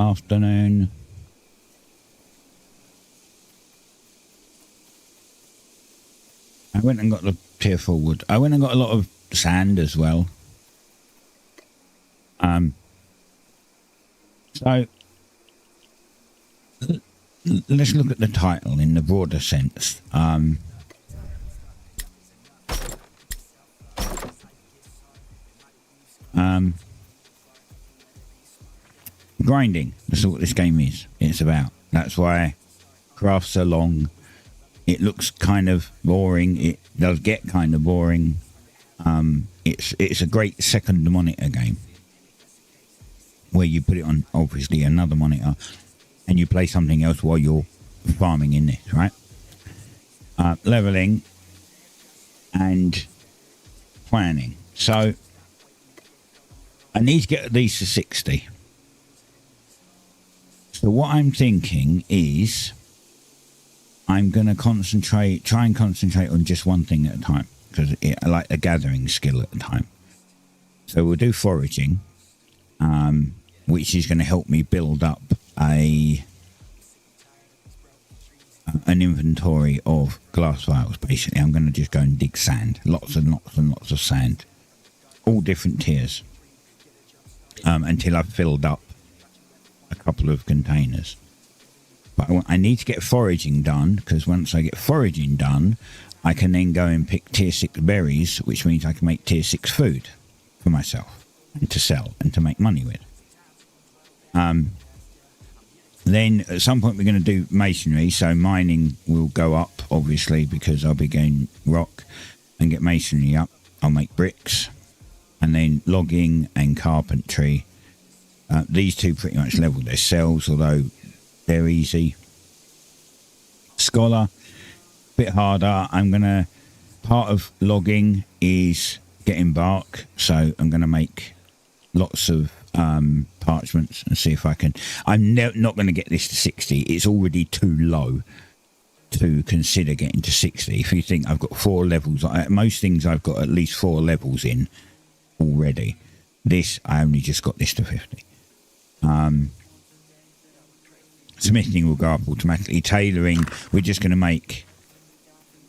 afternoon. I went and got the tier 4 wood. I went and got a lot of sand as well. So let's look at the title in the broader sense. Grinding, that's what this game is. It's about. That's why crafts are long. It looks kind of boring. It does get kind of boring. It's a great second monitor game where you put it on obviously another monitor and you play something else while you're farming in this, right? Leveling and planning. So I need to get these to 60. So what I'm thinking is I'm going to try and concentrate on just one thing at a time, because I like a gathering skill at a time. So we'll do foraging, which is going to help me build up an inventory of glass vials. Basically, I'm going to just go and dig sand, lots and lots and lots of sand, all different tiers, until I've filled up a couple of containers. But I need to get foraging done, because once I get foraging done, I can then go and pick tier 6 berries, which means I can make tier 6 food for myself and to sell and to make money with. Then at some point we're going to do masonry, so mining will go up obviously because I'll be going rock and get masonry up. I'll make bricks, and then logging and carpentry. These two pretty much level their cells, although they're easy. Scholar, bit harder. Part of logging is getting bark, so I'm going to make lots of parchments and see if I can. I'm not going to get this to 60. It's already too low to consider getting to 60. If you think I've got 4 levels, most things I've got at least 4 levels in already. This, I only just got this to 50. Smithing will go up automatically. Tailoring, we're just going to make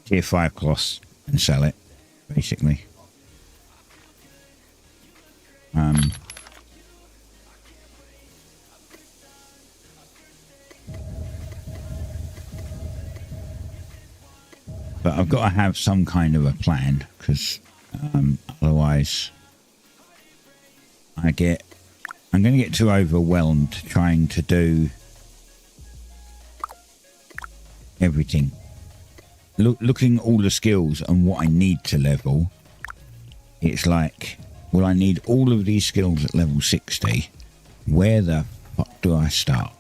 tier 5 cloths and sell it, basically. But I've got to have some kind of a plan, because otherwise I'm going to get too overwhelmed trying to do everything. Looking at all the skills and what I need to level, it's like, well, I need all of these skills at level 60. Where the fuck do I start?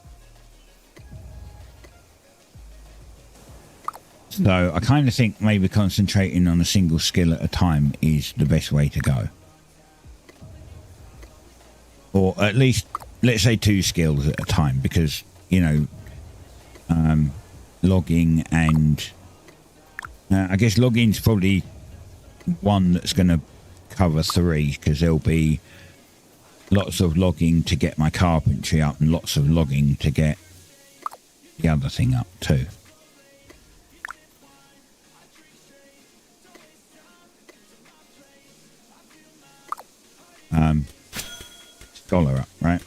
So I kind of think maybe concentrating on a single skill at a time is the best way to go. Or at least, let's say 2 skills at a time, because, you know, logging and... I guess logging's probably one that's going to cover 3, because there'll be lots of logging to get my carpentry up and lots of logging to get the other thing up too. Scholar up, right?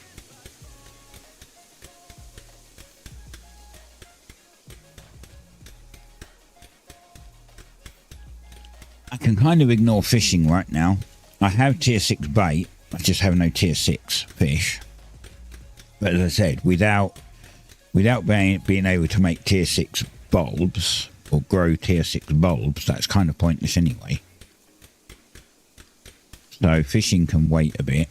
I can kind of ignore fishing right now. I have tier 6 bait, I just have no tier 6 fish. But as I said, without being able to make tier 6 bulbs or grow tier 6 bulbs, that's kind of pointless anyway. So fishing can wait a bit.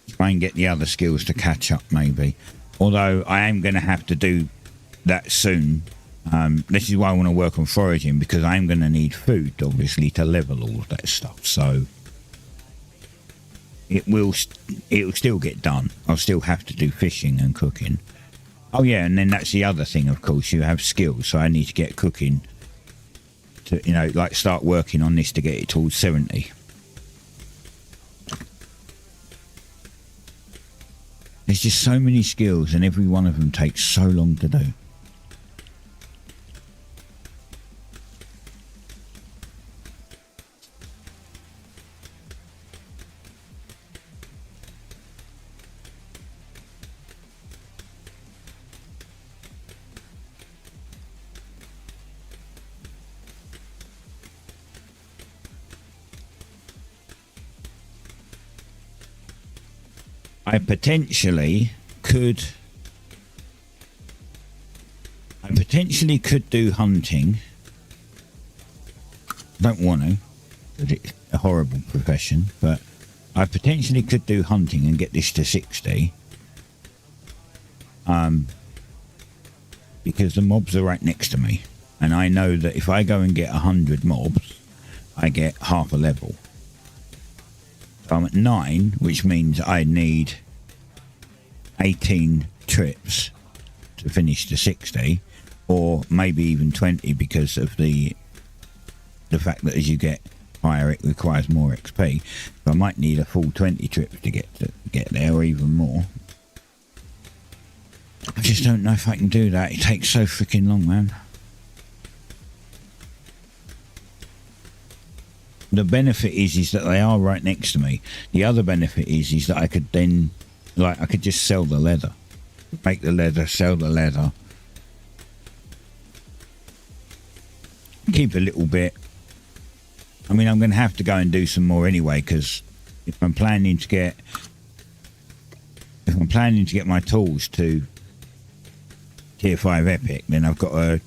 Try and get the other skills to catch up maybe. Although I am going to have to do that soon. This is why I want to work on foraging, because I'm going to need food, obviously, to level all of that stuff. So it'll still get done. I'll still have to do fishing and cooking. Oh yeah, and then that's the other thing, of course. You have skills, so I need to get cooking to, you know, like start working on this to get it towards 70. There's just so many skills and every one of them takes so long to do. I potentially could do hunting. Don't want to, because it's a horrible profession, but I potentially could do hunting and get this to 60. Because the mobs are right next to me. And I know that if I go and get 100 mobs, I get half a level. I'm at 9, which means I need 18 trips to finish the 60, or maybe even 20 because of the fact that as you get higher it requires more XP. So I might need a full 20 trips to get there, or even more. I just don't know if I can do that. It takes so freaking long, man. The benefit is that they are right next to me. The other benefit is that I could then, I could just sell the leather. Make the leather, sell the leather. Keep a little bit. I mean, I'm going to have to go and do some more anyway, because if I'm planning to get my tools to tier 5 epic, then I've got to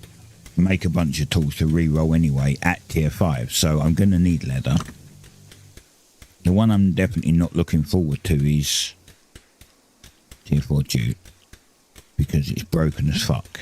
make a bunch of tools to re-roll anyway at tier 5, so I'm going to need leather. The one I'm definitely not looking forward to is tier 4 jute, because it's broken as fuck.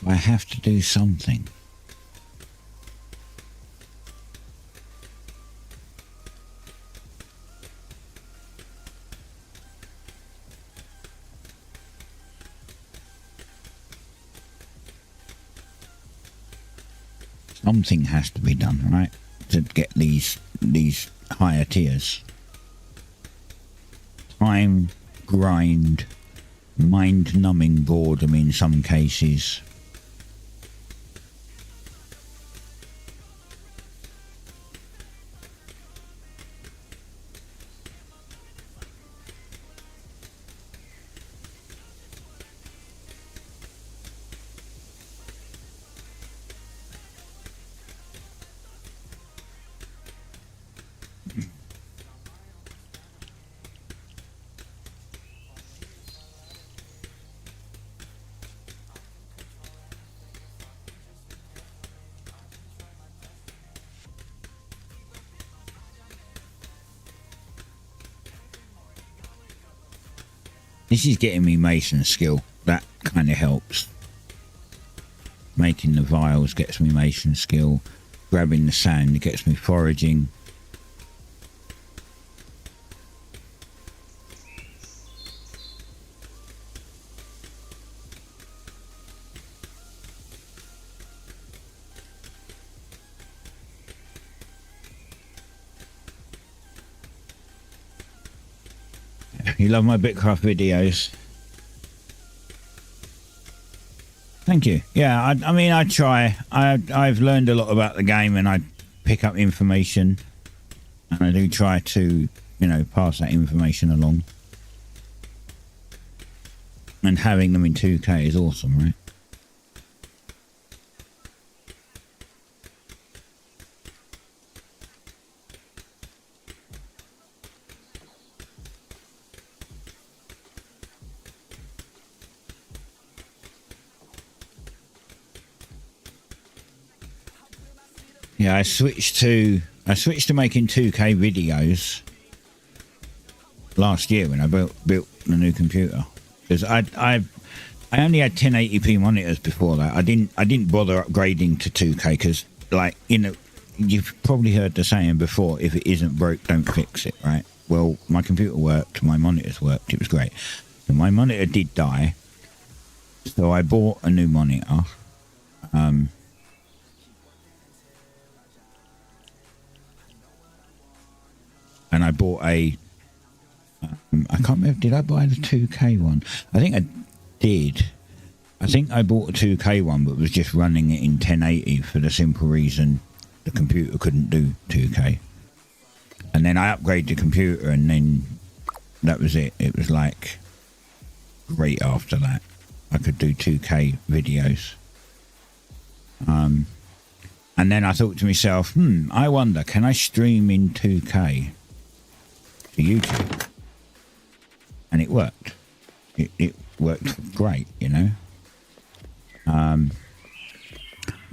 I have to do something. Something has to be done, right, to get these higher tiers. Time, grind, mind-numbing boredom in some cases. This is getting me mason skill. That kind of helps. Making the vials gets me mason skill. Grabbing the sand gets me foraging. You love my BitCraft videos. Thank you. Yeah, I mean, I try. I've learned a lot about the game, and I pick up information, and I do try to, pass that information along. And having them in 2K is awesome, right? Yeah, I switched to making 2K videos last year when I built the new computer, because I only had 1080p monitors before that. I didn't bother upgrading to 2K because, like, you know, you've probably heard the saying before: if it isn't broke, don't fix it, right? Well, my computer worked, my monitors worked, it was great. So my monitor did die, so I bought a new monitor. And I bought I can't remember, did I buy the 2K one? I think I did. I think I bought a 2K one, but was just running it in 1080 for the simple reason the computer couldn't do 2K. And then I upgraded the computer, and then that was it. It was like great after that. I could do 2K videos. And then I thought to myself, I wonder, can I stream in 2K to YouTube? And it worked. It worked great, you know.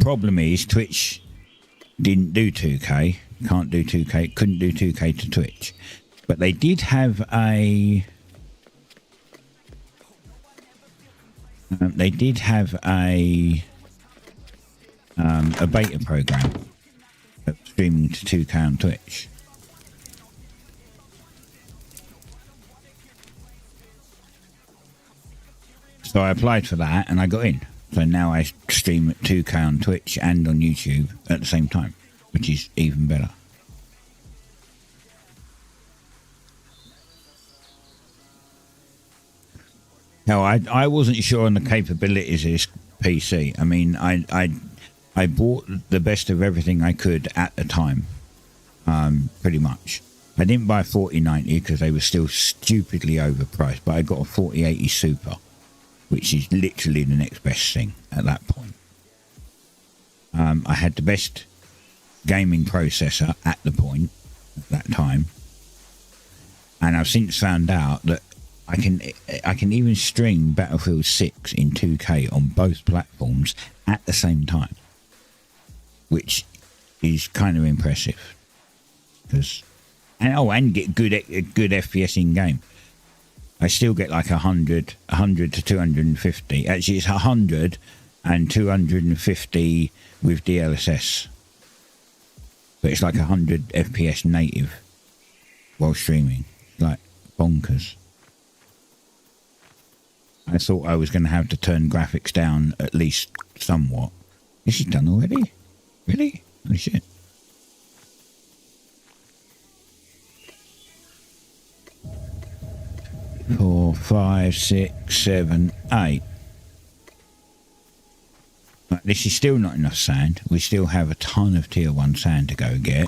Problem is, Twitch didn't do 2K. Can't do 2K. Couldn't do 2K to Twitch. But they did have a... a beta program of streaming to 2K on Twitch. So I applied for that and I got in. So now I stream at 2K on Twitch and on YouTube at the same time, which is even better. No, I wasn't sure on the capabilities of this PC. I mean, I bought the best of everything I could at the time, pretty much. I didn't buy a 4090 because they were still stupidly overpriced, but I got a 4080 Super, which is literally the next best thing at that point. I had the best gaming processor at the point, at that time. And I've since found out that I can even stream Battlefield 6 in 2K on both platforms at the same time, which is kind of impressive. And get good FPS in game. I still get like 100 to 250. Actually, it's 100 and 250 with DLSS. But it's like 100 FPS native while streaming. Like bonkers. I thought I was going to have to turn graphics down at least somewhat. This is done already? Really? Holy shit. Four, 5, 6, 7, 8. Right, this is still not enough sand. We still have a ton of tier 1 sand to go get.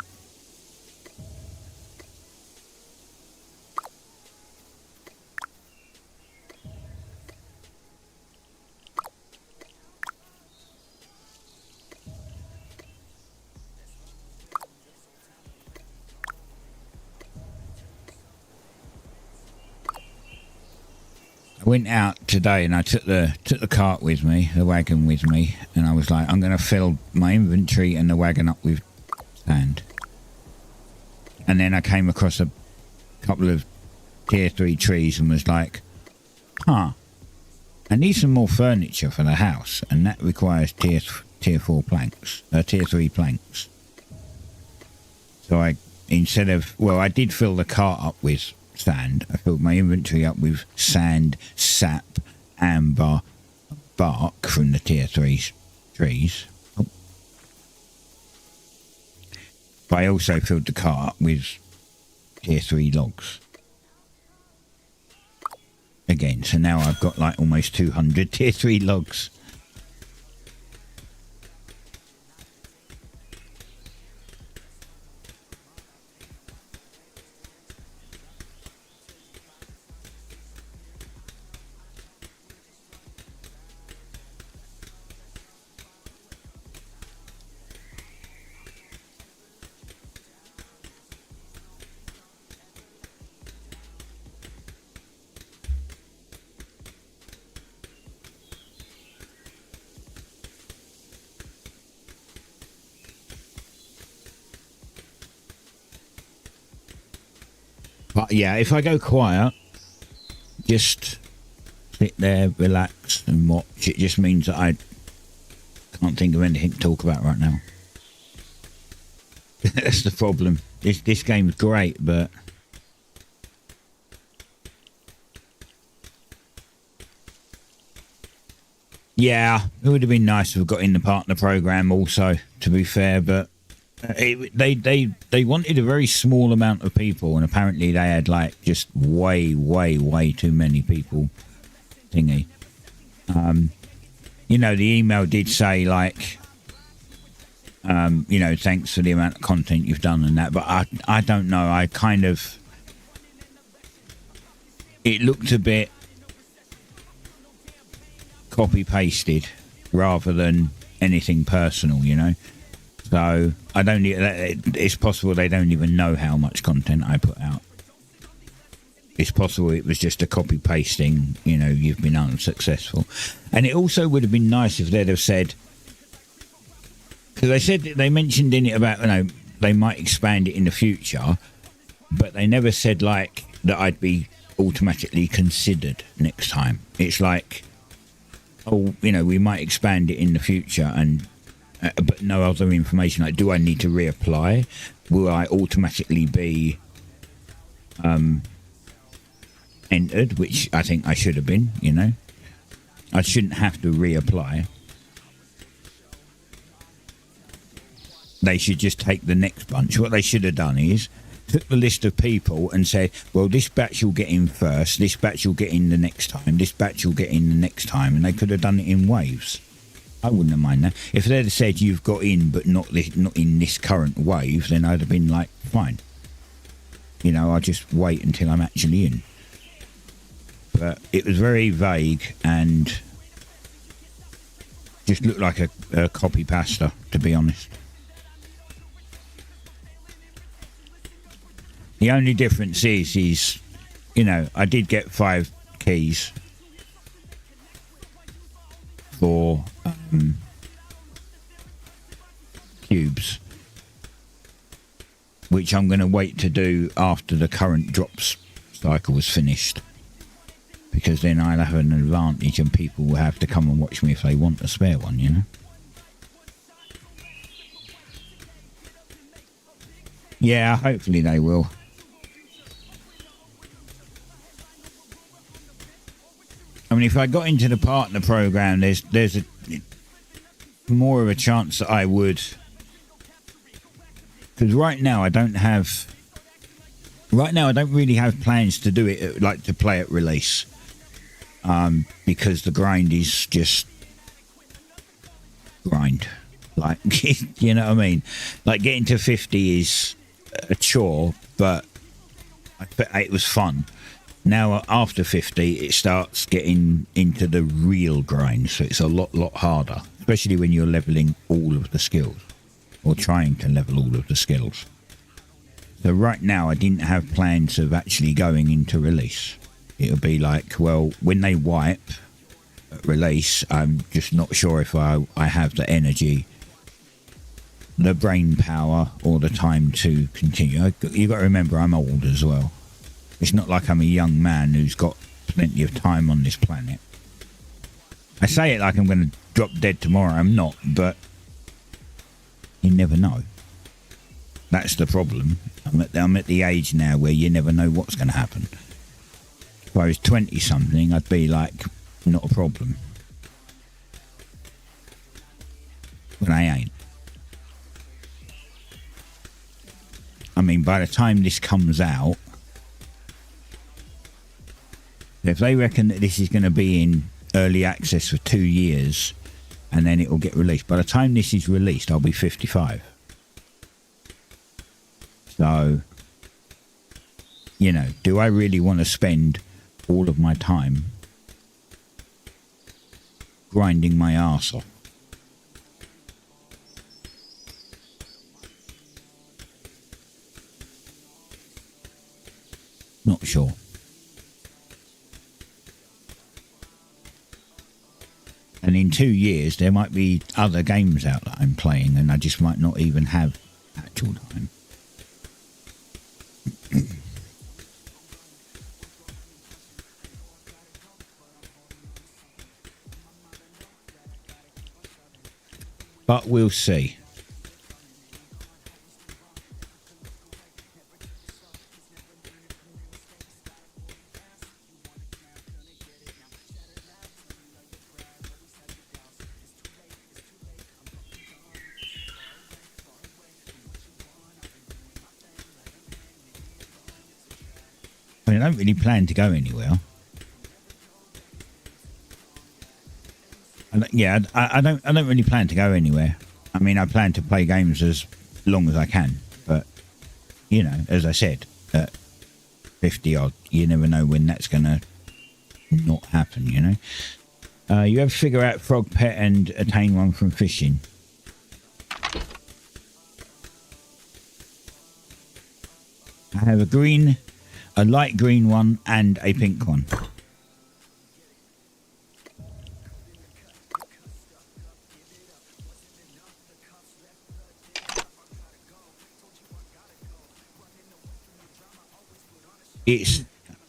I went out today and I took the cart with me, the wagon with me, and I was like, I'm going to fill my inventory and the wagon up with sand. And then I came across a couple of tier 3 trees and was like, I need some more furniture for the house, and that requires tier 4 planks, tier 3 planks. So I did fill the cart up with sand. I filled my inventory up with sand, sap, amber, bark from the tier 3 trees. But I also filled the cart up with tier 3 logs. Again, so now I've got like almost 200 tier 3 logs. But yeah, if I go quiet, just sit there, relax and watch. It just means that I can't think of anything to talk about right now. That's the problem. This game's great, but yeah, it would have been nice to have got in the partner program also, to be fair, but they wanted a very small amount of people, and apparently they had like just way too many people thingy. You know, the email did say like, you know, thanks for the amount of content you've done and that, but I don't know, I kind of, it looked a bit copy pasted rather than anything personal, you know. So I don't. It's possible they don't even know how much content I put out. It's possible it was just a copy pasting. You know, you've been unsuccessful, and it also would have been nice if they'd have said, because they said they mentioned in it about, you know, they might expand it in the future, but they never said like that I'd be automatically considered next time. It's like, oh, you know, we might expand it in the future, and but no other information. Like, do I need to reapply? Will I automatically be entered? Which I think I should have been. You know, I shouldn't have to reapply. They should just take the next bunch. What they should have done is took the list of people and said, well, this batch will get in first, this batch will get in the next time, this batch will get in the next time, and they could have done it in waves. I wouldn't have minded that. If they'd have said you've got in but not in this current wave, then I'd have been like, fine. You know, I'll just wait until I'm actually in. But it was very vague and just looked like a copy pasta, to be honest. The only difference is, you know, I did get 5 keys for cubes, which I'm going to wait to do after the current drops cycle is finished, because then I'll have an advantage and people will have to come and watch me if they want a spare one, you know. Yeah, hopefully they will. I mean, if I got into the partner program, there's a more of a chance that I would, because right now I don't really have plans to do it, like to play at release, because the grind is just grind, like, you know what I mean? Like, getting to 50 is a chore, but it was fun. Now, after 50, it starts getting into the real grind, so it's a lot harder, especially when you're leveling all of the skills, or trying to level all of the skills. So right now, I didn't have plans of actually going into release. It'll be like, well, when they wipe at release, I'm just not sure if I have the energy, the brain power, or the time to continue. You've got to remember, I'm old as well. It's not like I'm a young man who's got plenty of time on this planet. I say it like I'm going to drop dead tomorrow. I'm not, but you never know. That's the problem. I'm at the age now where you never know what's going to happen. If I was 20-something, I'd be like, not a problem. But I ain't. I mean, by the time this comes out, if they reckon that this is going to be in early access for 2 years and then it will get released, by the time this is released, I'll be 55. So, you know, do I really want to spend all of my time grinding my arse off? Not sure. And in 2 years, there might be other games out that I'm playing, and I just might not even have actual time. but we'll see. I mean, I don't really plan to go anywhere. I don't really plan to go anywhere. I mean, I plan to play games as long as I can, but you know, as I said, at 50 odd, you never know when that's gonna not happen. You know, you ever figure out frog pet and attain one from fishing? I have a light green one and a pink one.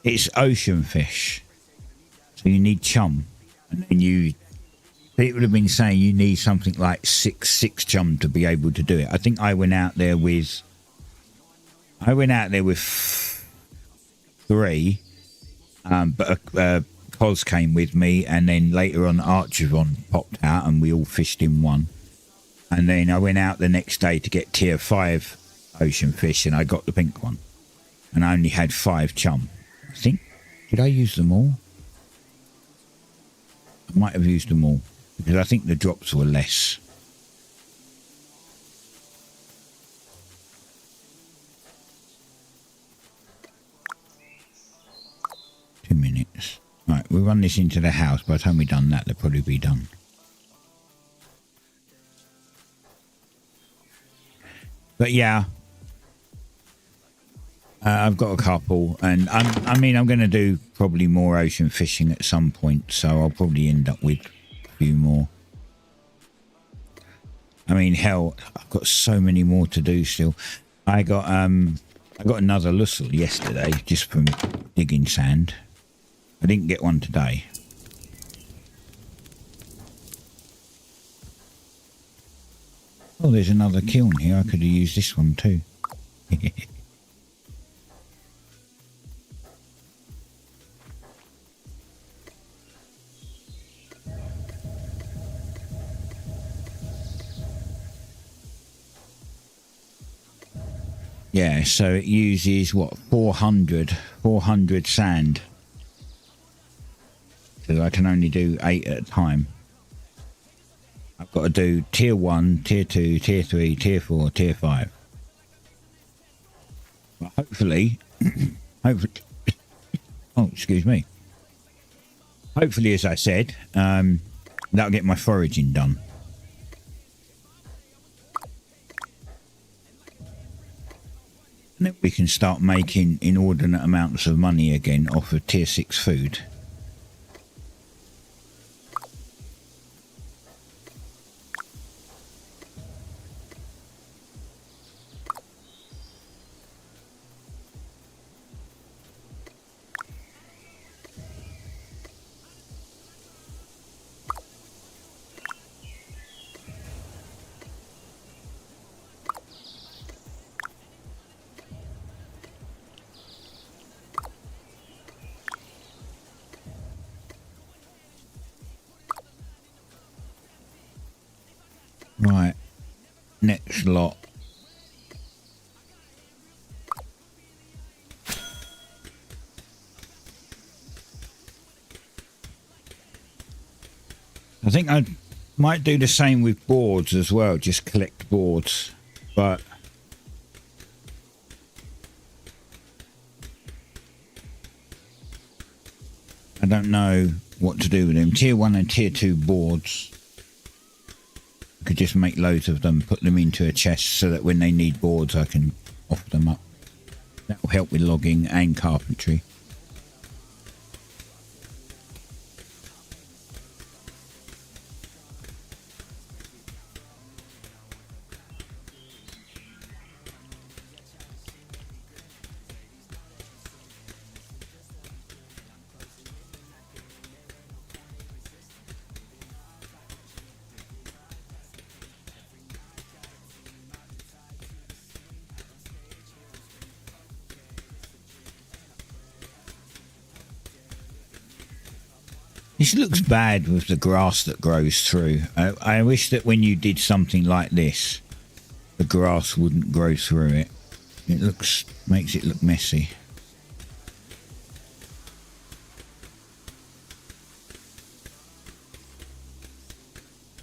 It's ocean fish, so you need chum, and then people have been saying you need something like six chum to be able to do it. I think I went out there with 3, but Cos came with me, and then later on Archivon popped out, and we all fished in one. And then I went out the next day to get tier 5 ocean fish, and I got the pink one, and I only had 5 chum. I think, did I use them all? I might have used them all, because I think the drops were less. Minutes. Right, we'll run this into the house. By the time we've done that, they'll probably be done. But yeah, I've got a couple, and I'm going to do probably more ocean fishing at some point, so I'll probably end up with a few more. I mean, hell, I've got so many more to do still. I got another lussel yesterday just from digging sand. I didn't get one today. Oh, there's another kiln here. I could have used this one too. Yeah, so it uses, what, 400 sand. So I can only do 8 at a time. I've got to do tier 1, tier 2, tier 3, tier 4, tier 5. But hopefully, oh, excuse me. Hopefully, as I said, that'll get my foraging done. And then we can start making inordinate amounts of money again off of tier 6 food. Right, next lot. I think I might do the same with boards as well, just collect boards, but I don't know what to do with them. Tier 1 and tier 2 boards. Could just make loads of them, put them into a chest so that when they need boards I can offer them up. That will help with logging and carpentry. This looks bad with the grass that grows through. I wish that when you did something like this, the grass wouldn't grow through it. It makes it look messy.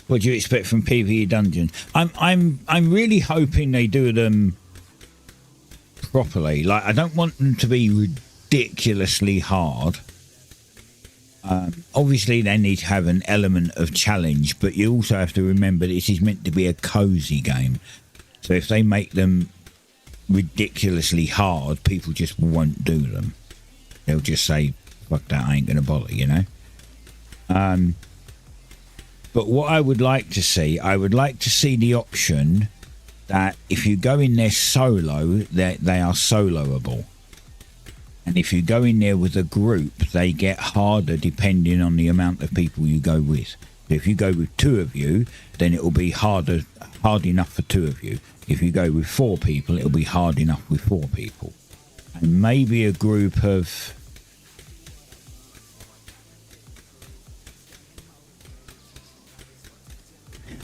What do you expect from PvE dungeons? I'm really hoping they do them properly. Like, I don't want them to be ridiculously hard. Obviously, they need to have an element of challenge, but you also have to remember this is meant to be a cozy game. So if they make them ridiculously hard, people just won't do them. They'll just say, fuck that, I ain't going to bother, you know? But what I would like to see, the option that if you go in there solo, they are soloable. And if you go in there with a group, they get harder depending on the amount of people you go with. So if you go with 2 of you, then it will be hard enough for 2 of you. If you go with 4 people, it'll be hard enough with 4 people. And maybe a group of...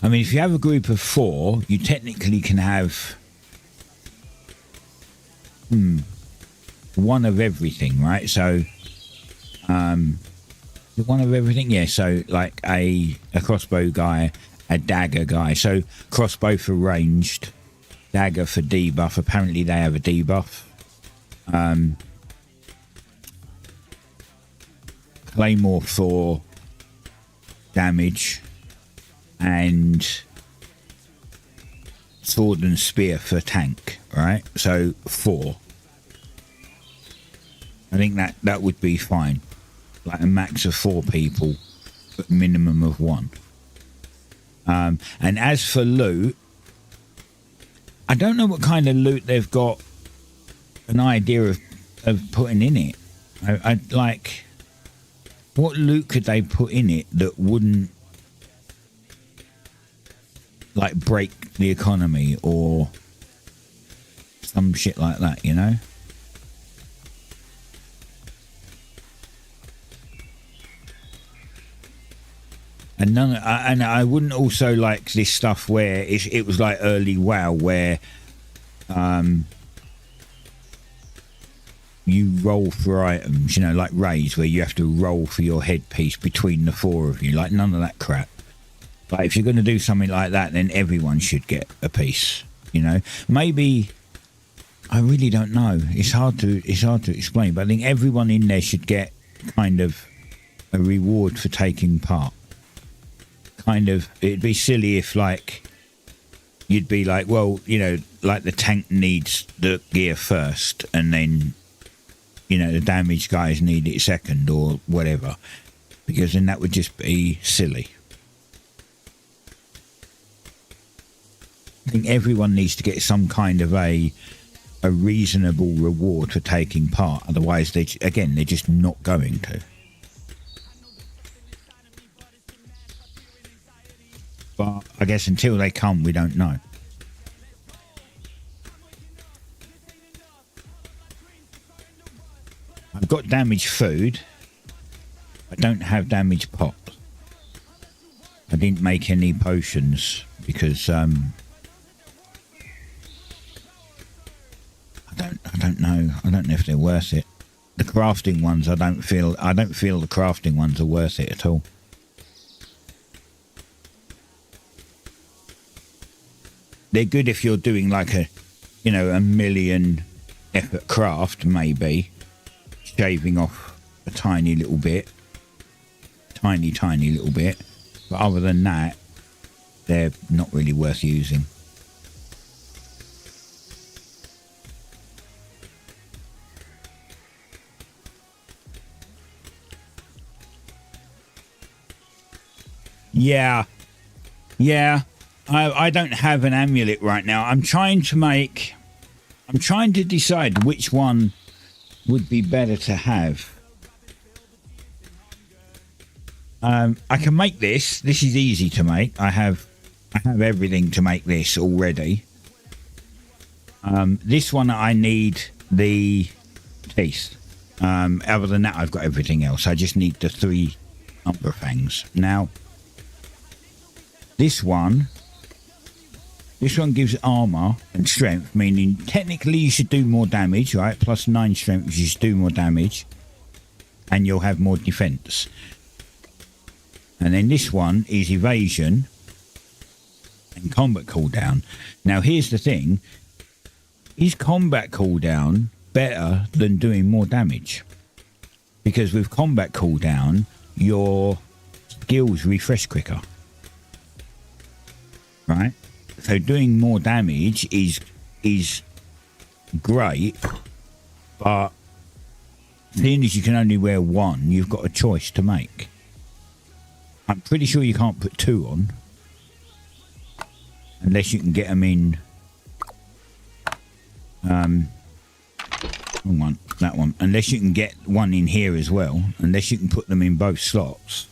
I mean, if you have a group of 4, you technically can have... one of everything, right? So, one of everything, yeah. So, like a crossbow guy, a dagger guy. So, crossbow for ranged, dagger for debuff. Apparently, they have a debuff. Claymore for damage, and sword and spear for tank. Right? So 4. I think that would be fine. Like a max of 4 people, but minimum of 1. And as for loot, I don't know what kind of loot they've got an idea of putting in it. I like, what loot could they put in it that wouldn't like break the economy or some shit like that, you know? And I wouldn't also like this stuff where it was like early WoW where you roll for items, you know, like raids where you have to roll for your headpiece between the 4 of you. Like, none of that crap. Like, if you're going to do something like that, then everyone should get a piece, you know? Maybe, I really don't know. It's hard to explain, but I think everyone in there should get kind of a reward for taking part. Kind of, it'd be silly if like you'd be like, well, you know, like the tank needs the gear first and then, you know, the damage guys need it second or whatever, because then that would just be silly. I think everyone needs to get some kind of a reasonable reward for taking part, otherwise they're just not going to. But I guess until they come, we don't know. I've got damaged food. I don't have damaged pot. I didn't make any potions because I don't know. I don't know if they're worth it. The crafting ones, I don't feel the crafting ones are worth it at all. They're good if you're doing like a million effort craft, maybe shaving off a tiny little bit. But other than that, they're not really worth using. Yeah. I don't have an amulet right now. I'm trying to decide which one would be better to have. I can make this. This is easy to make. I have everything to make this already. This one I need the teeth. Other than that, I've got everything else. I just need the Umbrafangs. Now, this one gives armor and strength, meaning technically you should do more damage, right? Plus 9 strength, you should do more damage, and you'll have more defense. And then this one is evasion and combat cooldown. Now, here's the thing: is combat cooldown better than doing more damage? Because with combat cooldown, your skills refresh quicker, right? So doing more damage is great, but seeing as you can only wear one, you've got a choice to make. I'm pretty sure you can't put 2 on unless you can get them in. Wrong one, that one. Unless you can get one in here as well. Unless you can put them in both slots.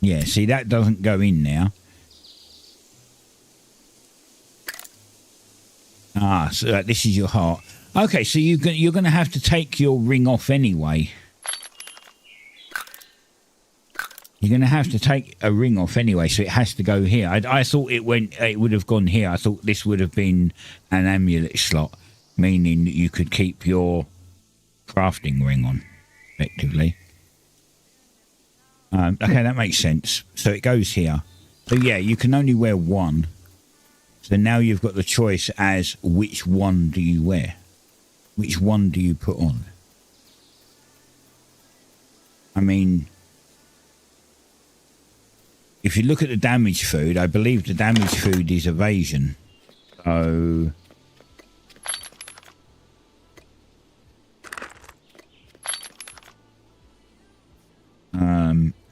Yeah, see, that doesn't go in now. Ah, so this is your heart. Okay, so you're going to have to take your ring off anyway. You're going to have to take a ring off anyway, so it has to go here. I thought it would have gone here. I thought this would have been an amulet slot, meaning that you could keep your crafting ring on, effectively. Okay, that makes sense. So it goes here. So yeah, you can only wear one. So now you've got the choice as which one do you wear? Which one do you put on? I mean, if you look at the damage food, I believe the damage food is evasion. So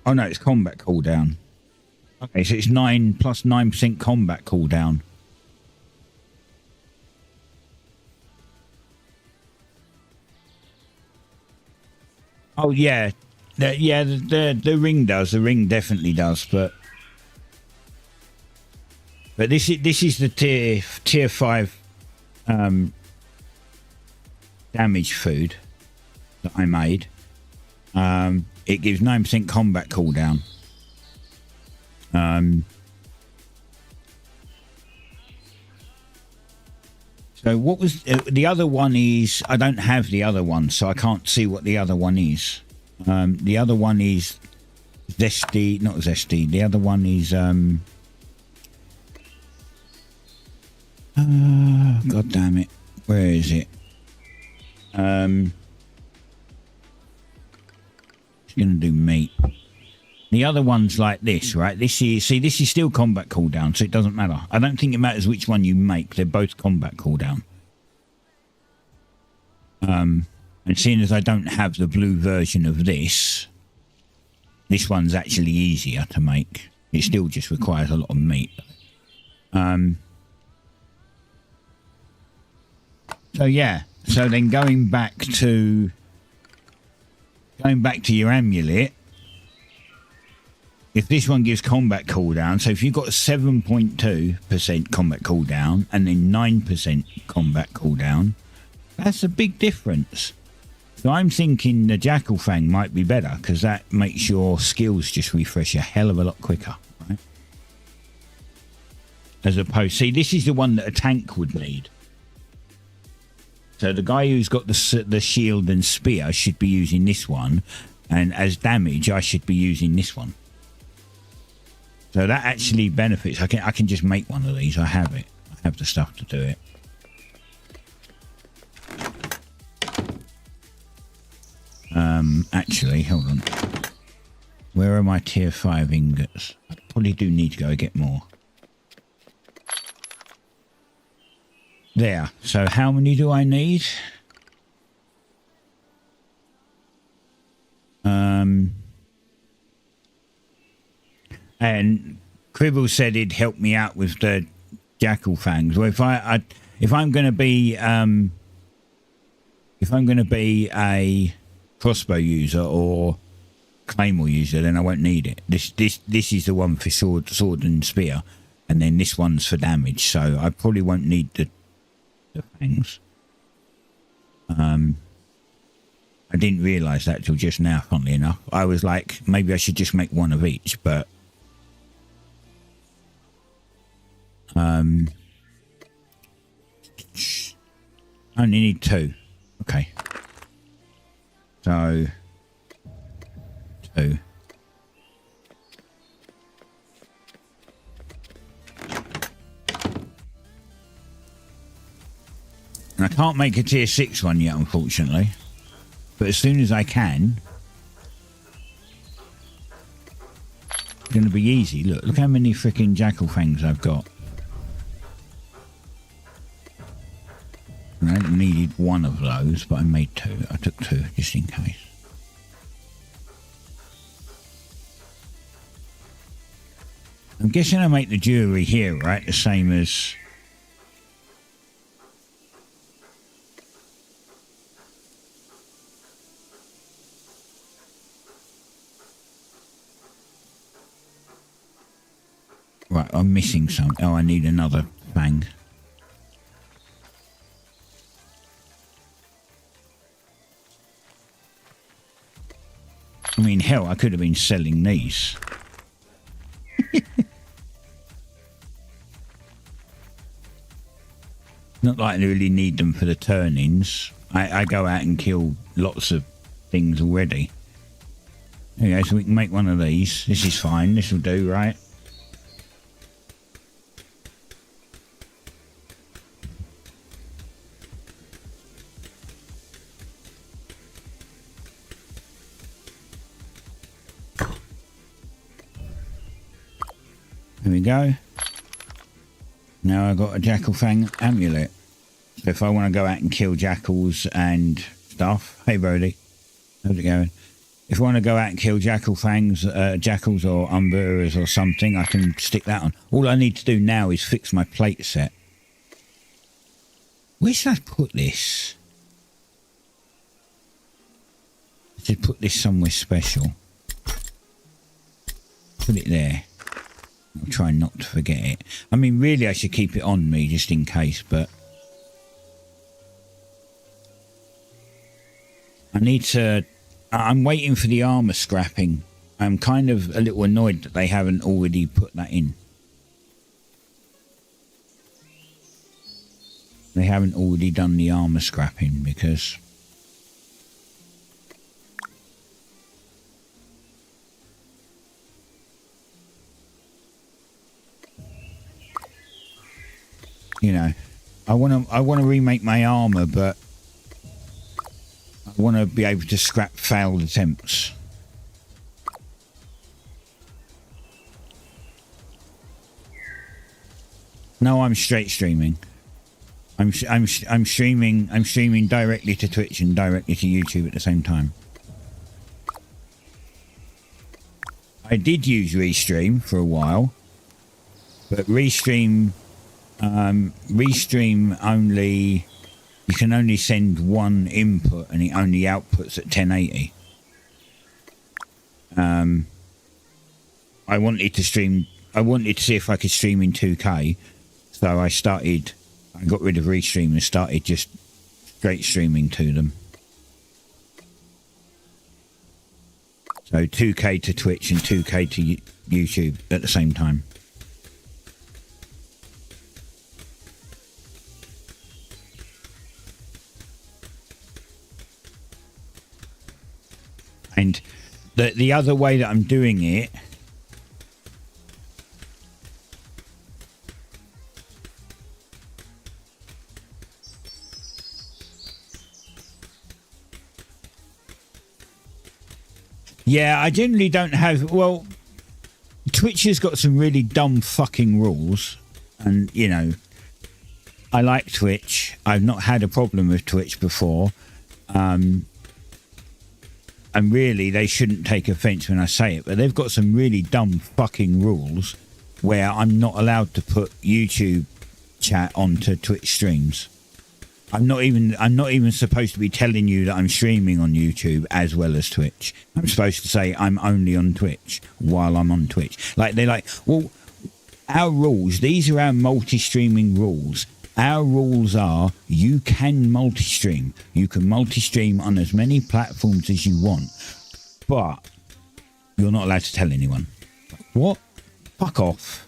oh no, it's combat cooldown. Okay, so it's 9 plus 9% combat cooldown. Oh yeah, the ring does. The ring definitely does, but this is the tier 5 damage food that I made. It gives 9% combat cooldown. So what was the other one? Is I don't have the other one, so I can't see what the other one is. The other one is Zesty, not Zesty. The other one is God damn it, where is it? It's gonna do meat. The other one's like this, right? This is still combat cooldown, so it doesn't matter. I don't think it matters which one you make. They're both combat cooldown. And seeing as I don't have the blue version of this one's actually easier to make. It still just requires a lot of meat. So yeah. So then going back to your amulet. If this one gives combat cooldown, so if you've got 7.2% combat cooldown and then 9% combat cooldown, that's a big difference. So I'm thinking the Jackal Fang might be better because that makes your skills just refresh a hell of a lot quicker, right? As opposed, see, this is the one that a tank would need. So the guy who's got the shield and spear should be using this one, and as damage, I should be using this one. So that actually benefits. I can just make one of these. I have it. I have the stuff to do it. Actually, hold on. Where are my tier 5 ingots? I probably do need to go get more. There. So how many do I need? And Cribble said he'd help me out with the Jackal Fangs. Well, if I'm going to be a crossbow user or claymore user, then I won't need it. This is the one for sword and spear, and then this one's for damage, so I probably won't need the fangs. I didn't realise that till just now, funnily enough. I was like, maybe I should just make one of each, but only need 2. Okay. So 2. And I can't make a tier 6 one yet, unfortunately. But as soon as I can, it's going to be easy. Look how many freaking jackal fangs I've got. And I only needed 1 of those, but I made 2. I took 2 just in case. I'm guessing I make the jewellery here, right? The same as... Right, I'm missing some. Oh, I need another fang. I mean, hell, I could have been selling these. Not like I really need them for the turn-ins. I go out and kill lots of things already. There you go, so we can make one of these. This is fine. This will do, right? There we go. Now I've got a jackal fang amulet. So if I want to go out and kill jackals and stuff... Hey, Brody. How's it going? If I want to go out and kill jackal fangs, jackals or umburas or something, I can stick that on. All I need to do now is fix my plate set. Where should I put this? I should put this somewhere special. Put it there. I'll try not to forget it. I mean, really, I should keep it on me just in case, but... I need to... I'm waiting for the armour scrapping. I'm kind of a little annoyed that they haven't already put that in. They haven't already done the armour scrapping because... You know, I want to remake my armour, but I want to be able to scrap failed attempts. No, I'm straight streaming. I'm streaming directly to Twitch and directly to YouTube at the same time. I did use Restream for a while, but Restream only, you can only send one input and it only outputs at 1080. I wanted to see if I could stream in 2K, so I got rid of Restream and started just straight streaming to them. So 2K to Twitch and 2K to YouTube at the same time. And the other way that I'm doing it yeah, I generally don't have, well, Twitch has got some really dumb fucking rules, and you know, I like Twitch. I've not had a problem with Twitch before. And really, they shouldn't take offence when I say it, but they've got some really dumb fucking rules where I'm not allowed to put YouTube chat onto Twitch streams. I'm not even supposed to be telling you that I'm streaming on YouTube as well as Twitch. I'm supposed to say I'm only on Twitch while I'm on Twitch. Like, they're like, well, our rules, these are our multi-streaming rules. Our rules are you can multi-stream. You can multi-stream on as many platforms as you want, but you're not allowed to tell anyone. What? Fuck off.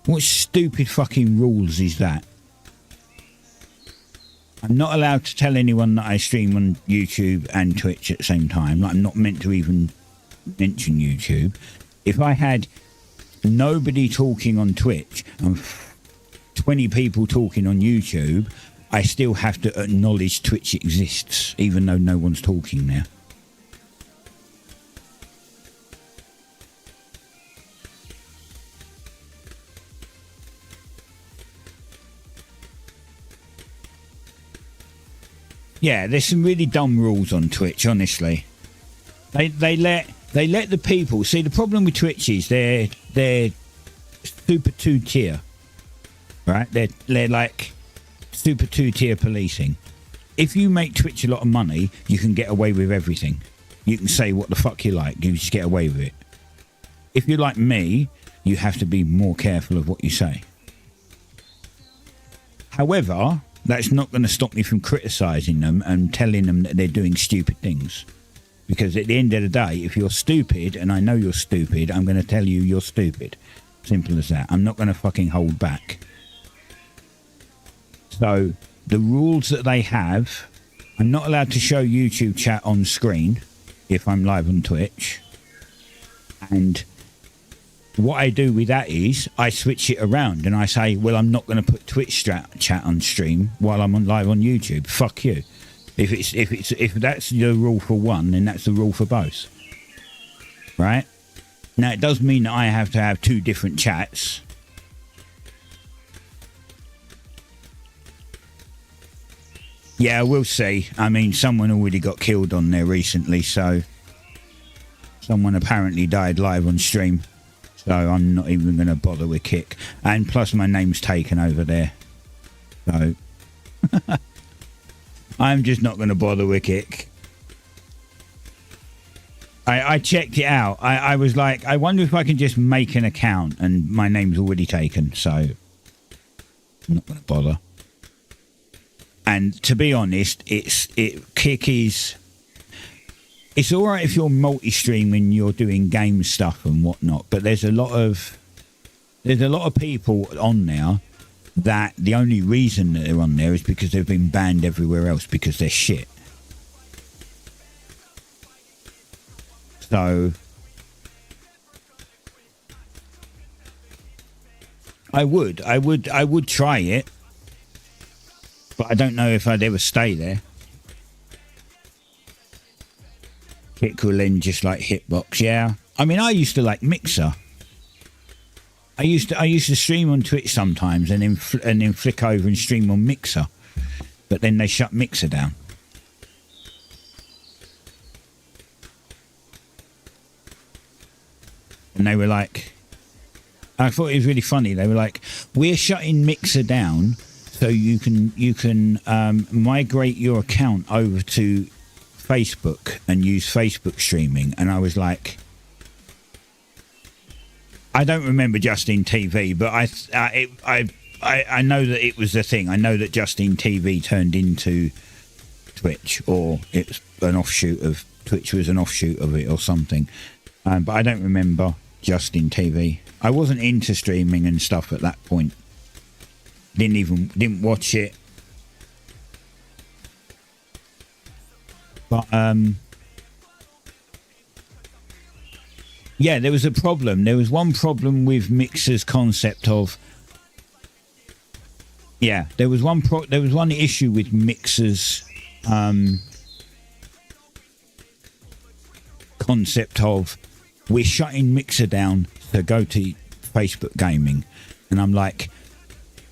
What stupid fucking rules is that? I'm not allowed to tell anyone that I stream on YouTube and Twitch at the same time. Like, I'm not meant to even mention YouTube. If I had nobody talking on Twitch and 20 people talking on YouTube, I still have to acknowledge Twitch exists, even though no one's talking there. Yeah, there's some really dumb rules on Twitch, honestly. They let the people see. The problem with Twitch is they're super 2-tier, right? They're like super 2-tier policing. If you make Twitch a lot of money, you can get away with everything. You can say what the fuck you like. You just get away with it. If you're like me, you have to be more careful of what you say. However, that's not going to stop me from criticising them and telling them that they're doing stupid things. Because at the end of the day, if you're stupid, and I know you're stupid, I'm going to tell you you're stupid. Simple as that. I'm not going to fucking hold back. So, the rules that they have, I'm not allowed to show YouTube chat on screen if I'm live on Twitch. And what I do with that is I switch it around and I say, well, I'm not going to put Twitch chat on stream while I'm live on YouTube. Fuck you. If that's the rule for one, then that's the rule for both. Right? Now, it does mean that I have to have 2 different chats. Yeah, we'll see. I mean, someone already got killed on there recently, so someone apparently died live on stream. So I'm not even going to bother with Kick. And plus my name's taken over there. So I'm just not going to bother with Kick. I checked it out. I was like, I wonder if I can just make an account, and my name's already taken. So I'm not going to bother. And to be honest, Kick is... It's all right if you're multi-streaming, you're doing game stuff and whatnot, but there's a lot of people on there that the only reason that they're on there is because they've been banned everywhere else because they're shit. So I would try it, but I don't know if I'd ever stay there. Kick will end just like Hitbox, yeah. I mean, I used to like Mixer. I used to stream on Twitch sometimes and then flick over and stream on Mixer, but then they shut Mixer down. And they were like, I thought it was really funny. They were like, we're shutting Mixer down so you can migrate your account over to Facebook and use Facebook streaming. And I was like, I don't remember Justin TV, but I know that it was a thing. I know that Justin TV turned into Twitch, or it's an offshoot of Twitch was an offshoot of it or something. But I don't remember Justin TV. I wasn't into streaming and stuff at that point. Didn't watch it. But yeah, there was a problem. There was one problem with Mixer's concept of there was one issue with Mixer's concept of we're shutting Mixer down to go to Facebook gaming, and I'm like,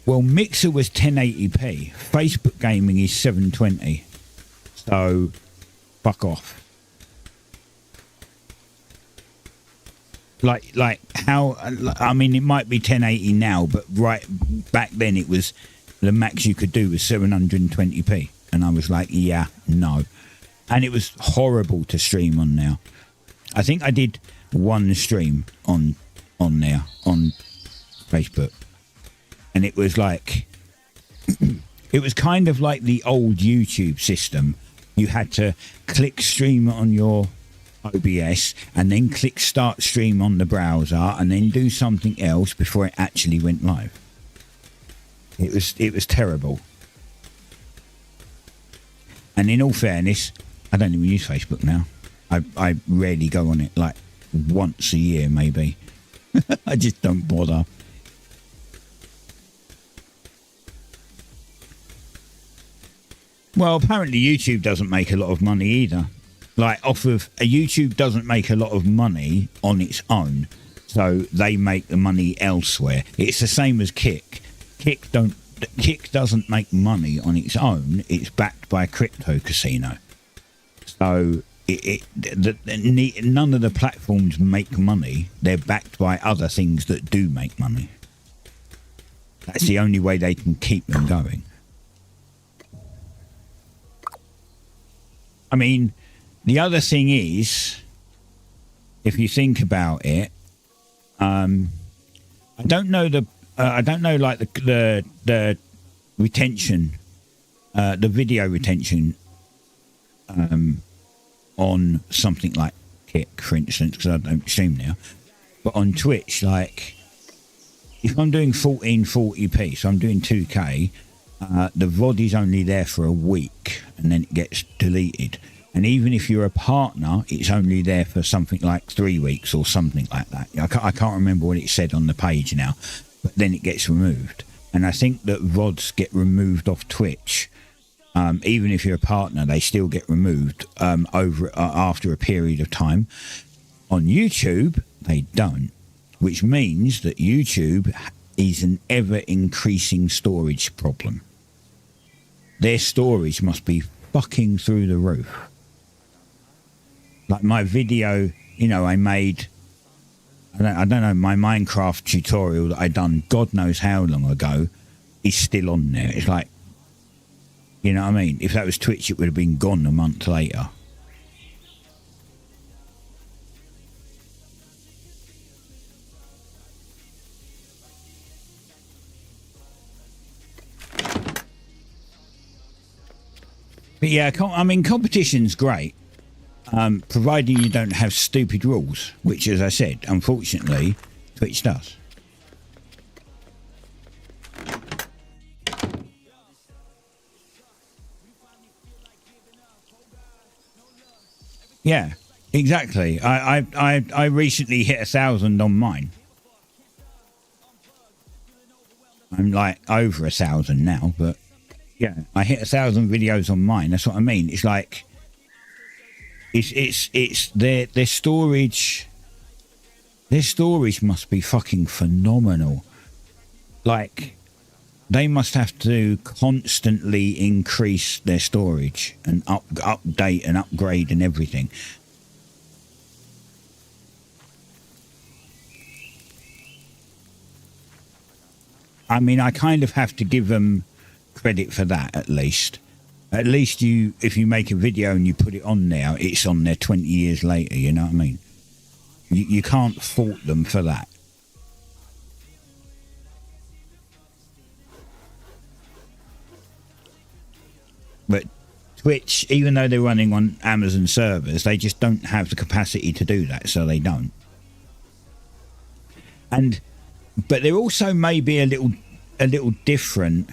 well, Mixer was 1080p, Facebook gaming is 720, so fuck off. Like how, I mean, it might be 1080 now, but right back then it was, the max you could do was 720p. And I was like, yeah, no. And it was horrible to stream on now. I think I did one stream on there on Facebook, and it was like it was kind of like the old YouTube system. You had to click stream on your OBS and then click start stream on the browser and then do something else before it actually went live. It was terrible. And in all fairness, I don't even use Facebook now. I rarely go on it, like once a year maybe. I just don't bother. Well, apparently YouTube doesn't make a lot of money either. Like YouTube doesn't make a lot of money on its own, so they make the money elsewhere. It's the same as Kick. Kick doesn't make money on its own. It's backed by a crypto casino. So none of the platforms make money. They're backed by other things that do make money. That's the only way they can keep them going. I mean, the other thing is, if you think about it, I don't know like the retention, the video retention, on something like Kick, for instance, because I don't stream now, but on Twitch, like if I'm doing 1440p, so I'm doing 2K. The VOD is only there for a week and then it gets deleted. And even if you're a partner, it's only there for something like 3 weeks or something like that. I can't remember what it said on the page now, but then it gets removed. And I think that VODs get removed off Twitch. Even if you're a partner, they still get removed after a period of time. On YouTube, they don't, which means that YouTube is an ever-increasing storage problem. Their storage must be fucking through the roof. Like my video, I made, I don't know, my Minecraft tutorial that I done God knows how long ago is still on there. It's like, you know what I mean? If that was Twitch, it would have been gone a month later. But yeah, I mean, competition's great, providing you don't have stupid rules, which, as I said, unfortunately, Twitch does. Yeah, exactly. I recently hit 1,000 on mine. I'm like over 1,000 now, but yeah, I hit 1,000 videos on mine. That's what I mean. It's like it's their storage. Their storage must be fucking phenomenal. Like they must have to constantly increase their storage and update and upgrade and everything. I mean, I kind of have to give them credit for that, at least. At least if you make a video and you put it on there, it's on there 20 years later, you know what I mean? You can't fault them for that. But Twitch, even though they're running on Amazon servers, they just don't have the capacity to do that, so they don't. But they're also maybe a little different.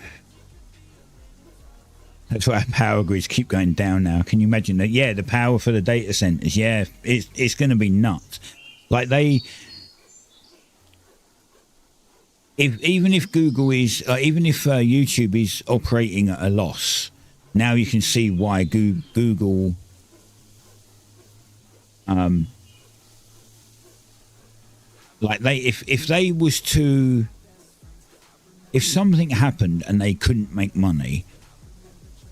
That's why our power grids keep going down now. Can you imagine that? Yeah, the power for the data centers. Yeah, it's going to be nuts. Like even if Google is, even if YouTube is operating at a loss, now you can see why Google. Like if they was to, if something happened and they couldn't make money,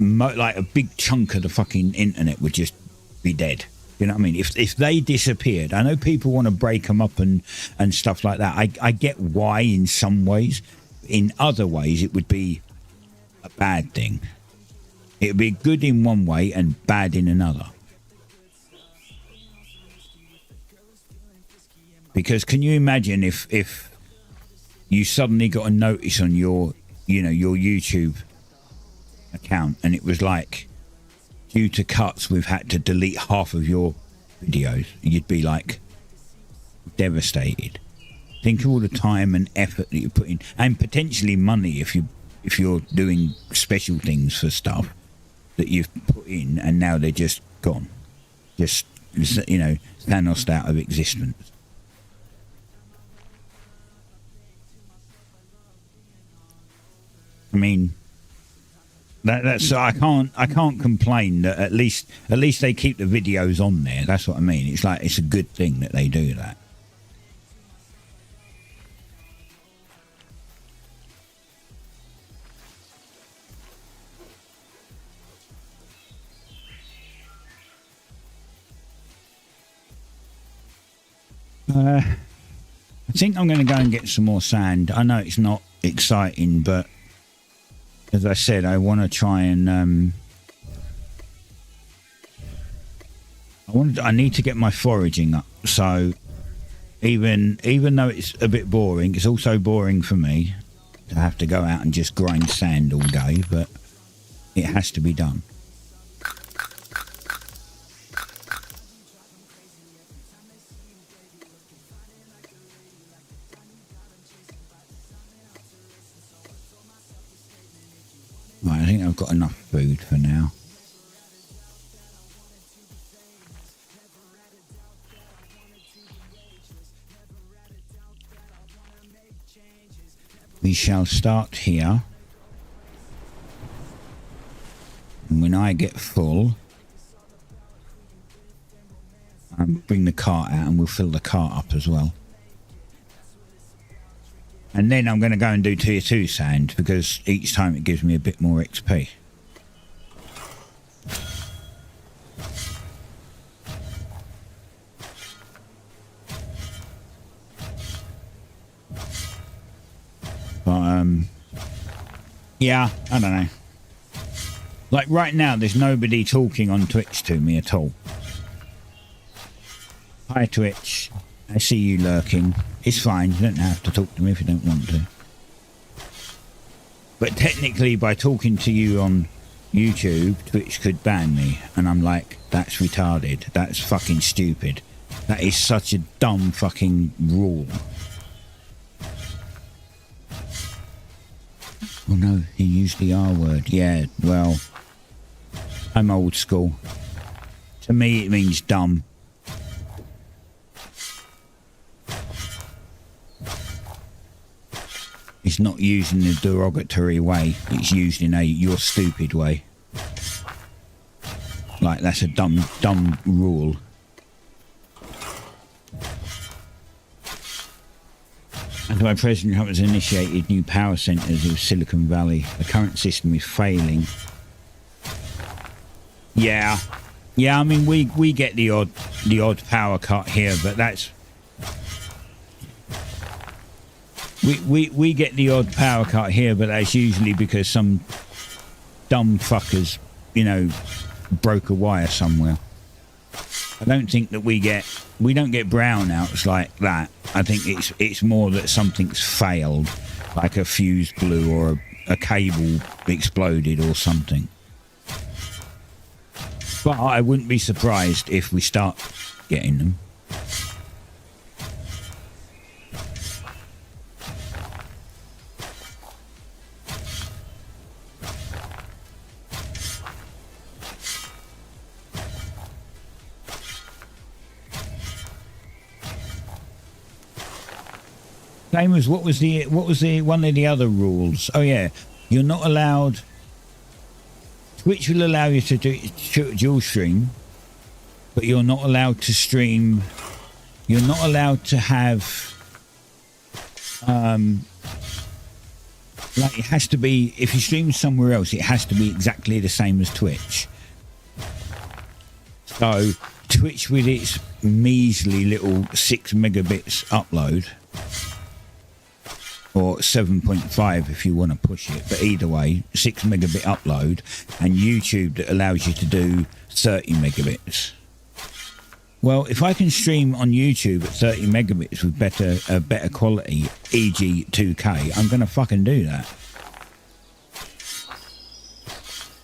like a big chunk of the fucking internet would just be dead. You know what I mean? If they disappeared, I know people want to break them up and stuff like that. I get why in some ways. In other ways, it would be a bad thing. It would be good in one way and bad in another. Because can you imagine if you suddenly got a notice on your, you know, your YouTube account and it was like, due to cuts, we've had to delete half of your videos. You'd be like devastated. Think of all the time and effort that you put in, and potentially money if you're doing special things for stuff that you've put in, and now they're just gone, just, you know, Thanos out of existence. I mean, that's I can't complain that at least they keep the videos on there. That's what I mean. It's like it's a good thing that they do that. I think I'm going to go and get some more sand. I know it's not exciting, but as I said, I want to try and I need to get my foraging up. So even though it's a bit boring, it's also boring for me to have to go out and just grind sand all day, but it has to be done. Right, I think I've got enough food for now. We shall start here. And when I get full, I'll bring the cart out and we'll fill the cart up as well. And then I'm going to go and do tier 2 sand, because each time it gives me a bit more XP. But, yeah, I don't know. Like right now, there's nobody talking on Twitch to me at all. Hi Twitch. I see you lurking. It's fine, you don't have to talk to me if you don't want to. But technically, by talking to you on YouTube, Twitch could ban me. And I'm like, that's retarded. That's fucking stupid. That is such a dumb fucking rule. Oh no, he used the R word. Yeah, well, I'm old school. To me, it means dumb. It's not used in a derogatory way. It's used in a you're stupid way. Like, that's a dumb rule. And my President Trump has initiated new power centres of Silicon Valley. The current system is failing. Yeah. Yeah, I mean, we get the odd power cut here, but that's... We get the odd power cut here, but that's usually because some dumb fuckers, you know, broke a wire somewhere. I don't think that we don't get brownouts like that. I think it's more that something's failed, like a fuse blew or a cable exploded or something. But I wouldn't be surprised if we start getting them. Same as what was the one of the other rules? Oh yeah, you're not allowed. Twitch will allow you to do dual stream, but you're not allowed to stream. You're not allowed to have. Like, it has to be, if you stream somewhere else, it has to be exactly the same as Twitch. So Twitch, with its measly little 6 megabits upload, or 7.5 if you want to push it, but either way, 6 megabit upload, and YouTube that allows you to do 30 megabits. Well, if I can stream on YouTube at 30 megabits with better quality, e.g. 2K, I'm going to fucking do that.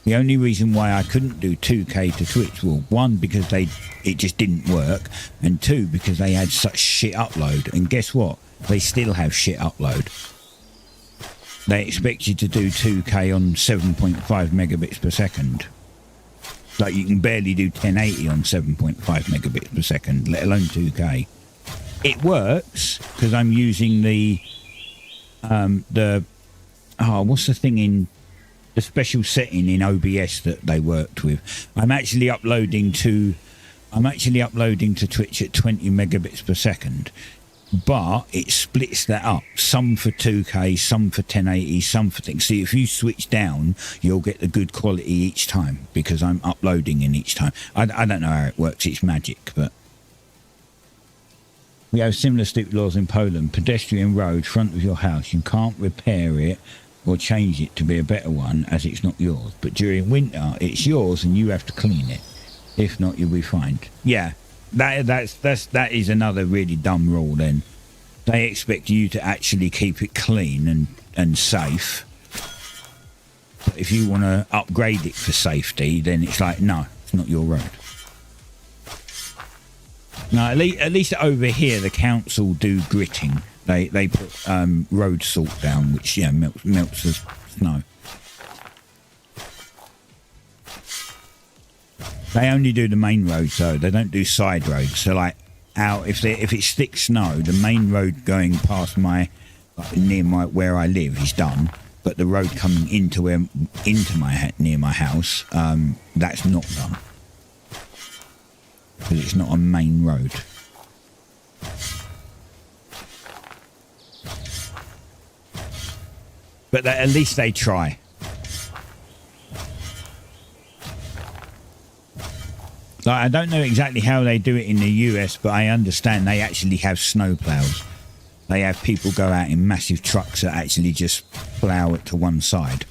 The only reason why I couldn't do 2K to Twitch, well, one, because it just didn't work, and two, because they had such shit upload. And guess what? They still have shit upload. They expect you to do 2K on 7.5 megabits per second. Like, you can barely do 1080 on 7.5 megabits per second, let alone 2K. It works because I'm using what's the thing in the special setting in OBS that they worked with. I'm actually uploading to Twitch at 20 megabits per second, but it splits that up. Some for 2K, some for 1080, some for things. See, if you switch down, you'll get the good quality each time because I'm uploading in each time. I don't know how it works. It's magic, but we have similar stupid laws in Poland. Pedestrian road, front of your house. You can't repair it or change it to be a better one as it's not yours. But during winter, it's yours and you have to clean it. If not, you'll be fined. Yeah. That is another really dumb rule then. They expect you to actually keep it clean and safe. But if you want to upgrade it for safety, then it's like, no, it's not your road. Now, at least over here, the council do gritting. They put road salt down, which, yeah, melts the snow. They only do the main roads though. They don't do side roads. So like if it's thick snow, the main road going past where I live is done. But the road coming near my house, that's not done because it's not a main road. But at least they try. Like, I don't know exactly how they do it in the US, but I understand they actually have snow plows. They have people go out in massive trucks that actually just plow it to one side.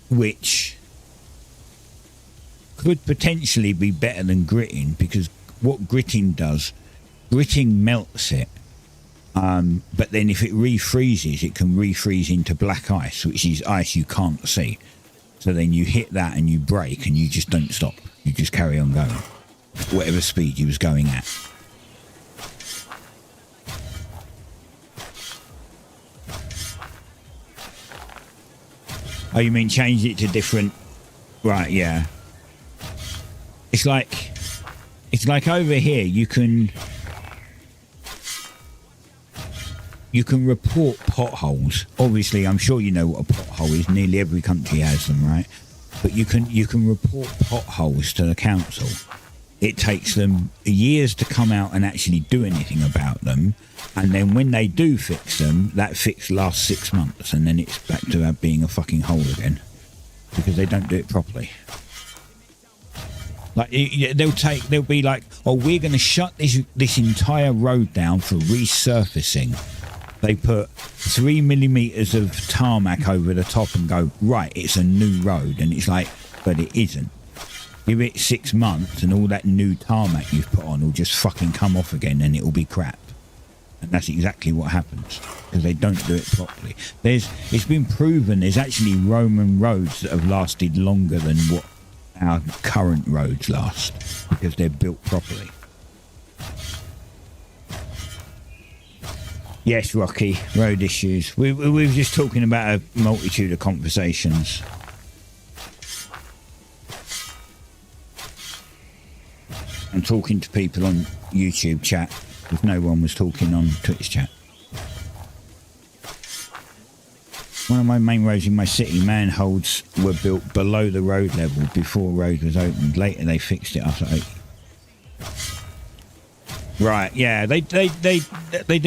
Which could potentially be better than gritting, because what gritting does, gritting melts it. But then if it refreezes, it can refreeze into black ice, which is ice you can't see. So then you hit that and you brake and you just don't stop. You just carry on going. Whatever speed you was going at. Oh, you mean change it to different... Right, yeah. It's like over here you can report potholes. Obviously, I'm sure you know what a pothole is. Nearly every country has them, right? But you can report potholes to the council. It takes them years to come out and actually do anything about them. And then when they do fix them, that fix lasts 6 months. And then it's back to being a fucking hole again. Because they don't do it properly. Like, they'll be like, oh, we're going to shut this entire road down for resurfacing. They put 3 millimeters of tarmac over the top and go, right, it's a new road. And it's like, but it isn't. Give it 6 months and all that new tarmac you've put on will just fucking come off again and it'll be crap. And that's exactly what happens because they don't do it properly. It's been proven there's actually Roman roads that have lasted longer than what our current roads last because they're built properly. Yes, Rocky, road issues. We were just talking about a multitude of conversations. I'm talking to people on YouTube chat because no one was talking on Twitch chat. One of my main roads in my city, manholes were built below the road level before road was opened. Later they fixed it up at 8. Right, yeah, they do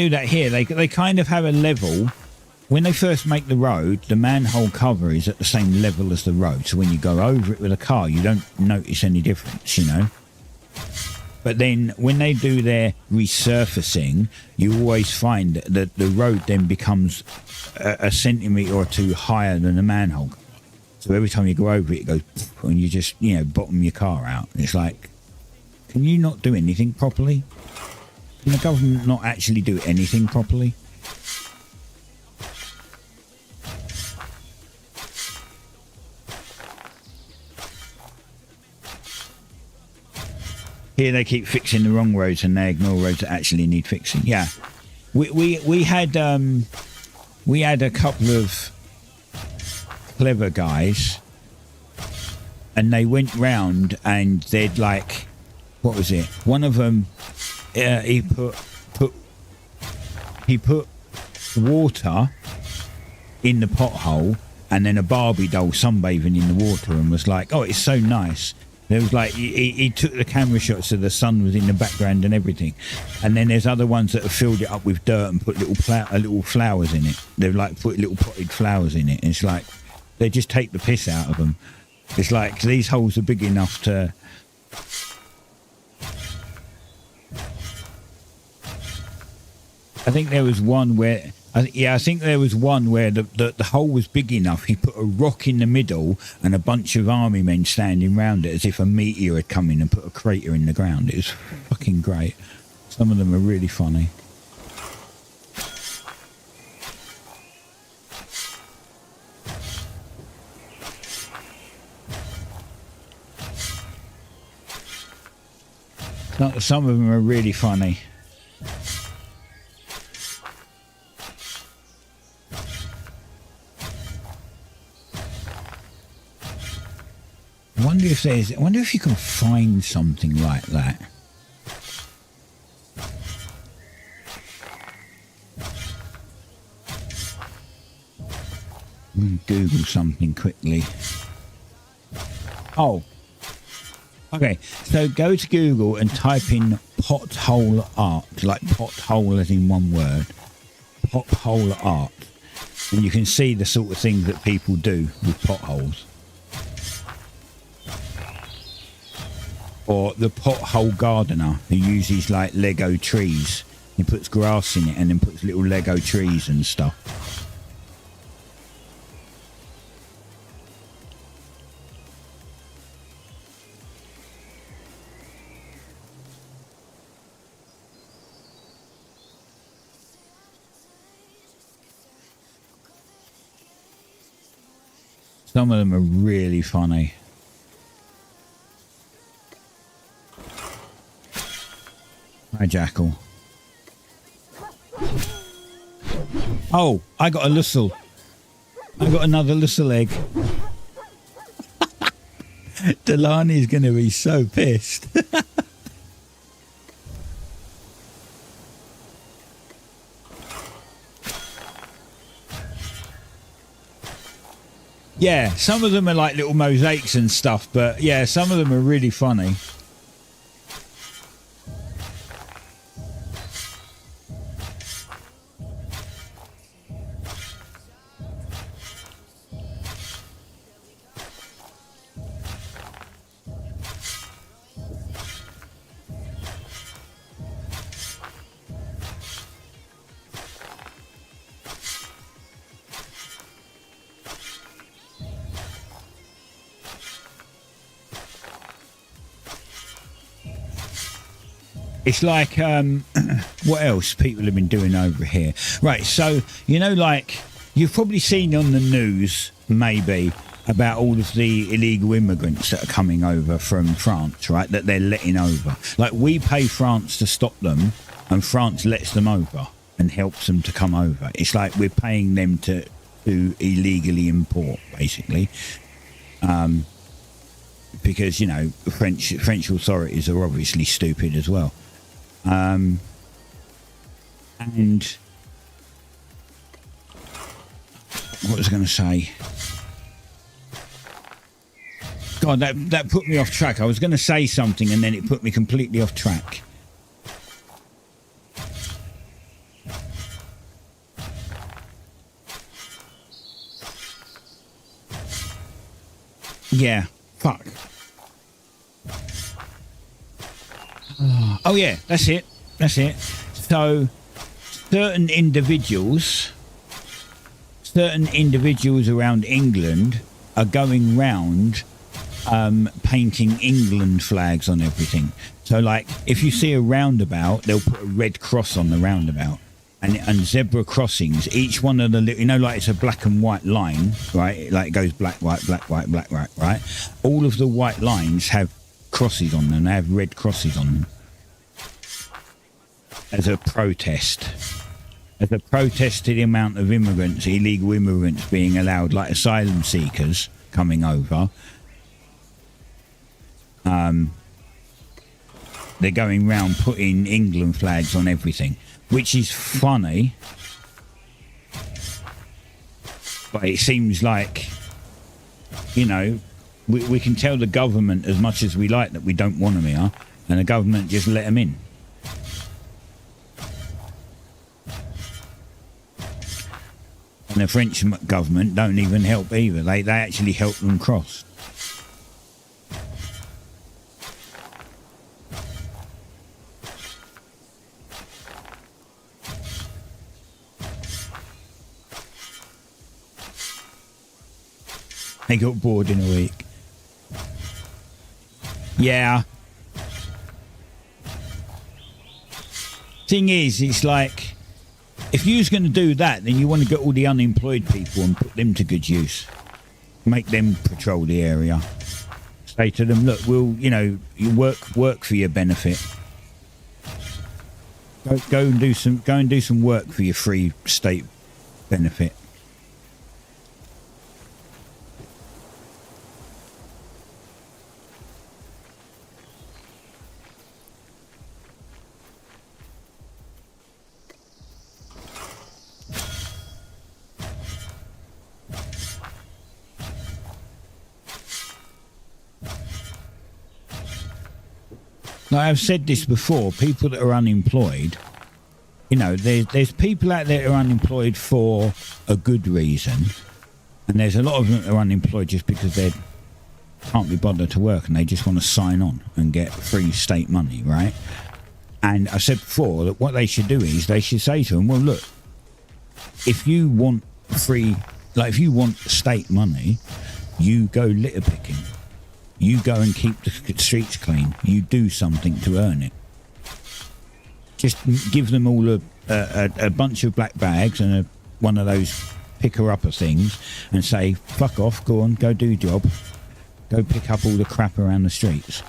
that here. They kind of have a level. When they first make the road, the manhole cover is at the same level as the road. So when you go over it with a car, you don't notice any difference, you know. But then when they do their resurfacing, you always find that the road then becomes a centimetre or two higher than the manhole. So every time you go over it, it goes, and you just, you know, bottom your car out. It's like, can you not do anything properly? Can the government not actually do anything properly? Here they keep fixing the wrong roads and they ignore roads that actually need fixing. Yeah, we had a couple of clever guys, and they went round and they'd like, what was it? One of them, he put water in the pothole, and then a Barbie doll sunbathing in the water, and was like, "Oh, it's so nice." There was like he took the camera shots so the sun was in the background and everything, and then there's other ones that have filled it up with dirt and put little flowers in it. They've like put little potted flowers in it, and it's like they just take the piss out of them. It's like these holes are big enough to. I think there was one where. I think there was one where the hole was big enough. He put a rock in the middle and a bunch of army men standing around it as if a meteor had come in and put a crater in the ground. It was fucking great. Some of them are really funny. Some of them are really funny. I wonder if you can find something like that. Google something quickly. Oh. Okay, so go to Google and type in pothole art, like pothole as in one word. Pothole art. And you can see the sort of things that people do with potholes. Or the pothole gardener who uses like Lego trees. He puts grass in it and then puts little Lego trees and stuff. Some of them are really funny. Hi, Jackal. Oh, I got a Lussel. I got another Lussel egg. Delaney's going to be so pissed. Yeah, some of them are like little mosaics and stuff, but yeah, some of them are really funny. It's like, what else people have been doing over here? Right, so, you know, like, you've probably seen on the news, maybe, about all of the illegal immigrants that are coming over from France, right, that they're letting over. Like, we pay France to stop them, and France lets them over and helps them to come over. It's like we're paying them to illegally import, basically. Because, you know, French authorities are obviously stupid as well. And what was I going to say? God, that put me off track. I was going to say something and then it put me completely off track. Yeah, fuck. Oh yeah, that's it. So certain individuals around England are going round painting England flags on everything. So, like, if you see a roundabout, they'll put a red cross on the roundabout. And zebra crossings, each one of the little, you know, like it's a black and white line, right? Like it goes black, white, black, white, black, white, right? All of the white lines have crosses on them. They have red crosses on them as a protest. As a protest to the amount of immigrants, illegal immigrants being allowed, like asylum seekers coming over. They're going round putting England flags on everything, which is funny, but it seems like, you know, we can tell the government as much as we like that we don't want them here, and the government just let them in. And the French government don't even help either. They actually help them cross. They got bored in a week. Yeah. Thing is, it's like, if you was going to do that, then you want to get all the unemployed people and put them to good use. Make them patrol the area. Say to them, look, we'll, you know, you work for your benefit. Go and do some work for your free state benefit. Like I've said this before, people that are unemployed, you know, there's people out there who are unemployed for a good reason, and there's a lot of them that are unemployed just because they can't be bothered to work and they just want to sign on and get free state money, right? And I said before that what they should do is they should say to them, well, look, if you want free, like if you want state money, you go litter picking. You go and keep the streets clean. You do something to earn it. Just give them all a bunch of black bags and one of those picker-upper things and say, fuck off, go on, go do your job. Go pick up all the crap around the streets.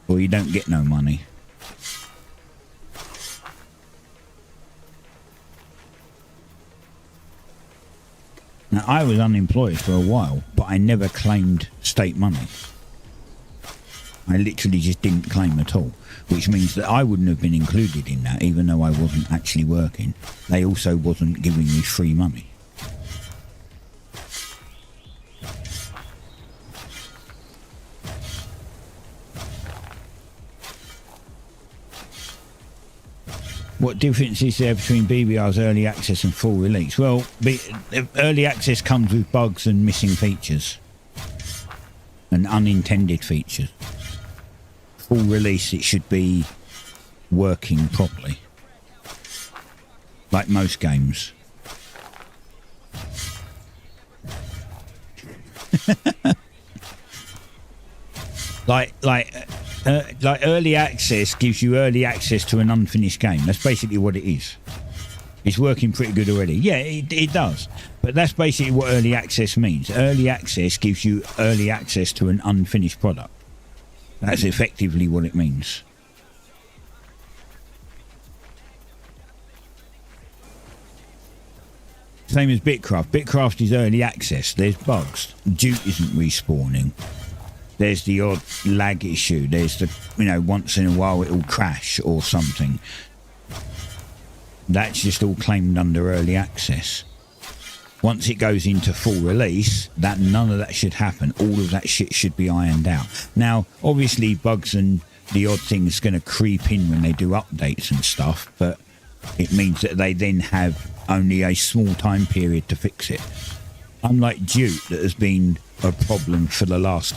Or you don't get no money. Now, I was unemployed for a while, but I never claimed state money. I literally just didn't claim at all, which means that I wouldn't have been included in that, even though I wasn't actually working. They also wasn't giving me free money. What difference is there between BBR's early access and full release? Well, early access comes with bugs and missing features and unintended features. Full release, it should be working properly, like most games. like early access gives you early access to an unfinished game. That's basically what it is. It's working pretty good already. Yeah, it does. But that's basically what early access means. Early access gives you early access to an unfinished product. That's effectively what it means. Same as BitCraft. BitCraft is early access. There's bugs. Duke isn't respawning. There's the odd lag issue. There's the, you know, once in a while it'll crash or something. That's just all claimed under early access. Once it goes into full release, that none of that should happen. All of that shit should be ironed out. Now, obviously, bugs and the odd thing's going to creep in when they do updates and stuff, but it means that they then have only a small time period to fix it. Unlike Duke, that has been a problem for the last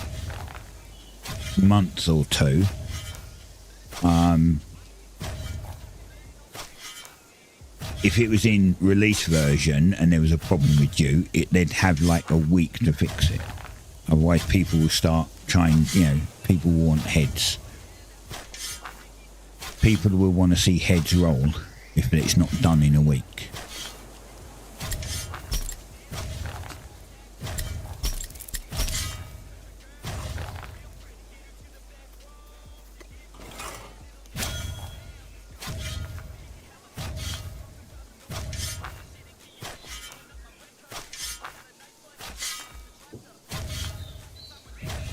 month or two. if it was in release version and there was a problem with you, they'd have like a week to fix it. Otherwise, people will start trying. People will want heads. People will want to see heads roll if it's not done in a week.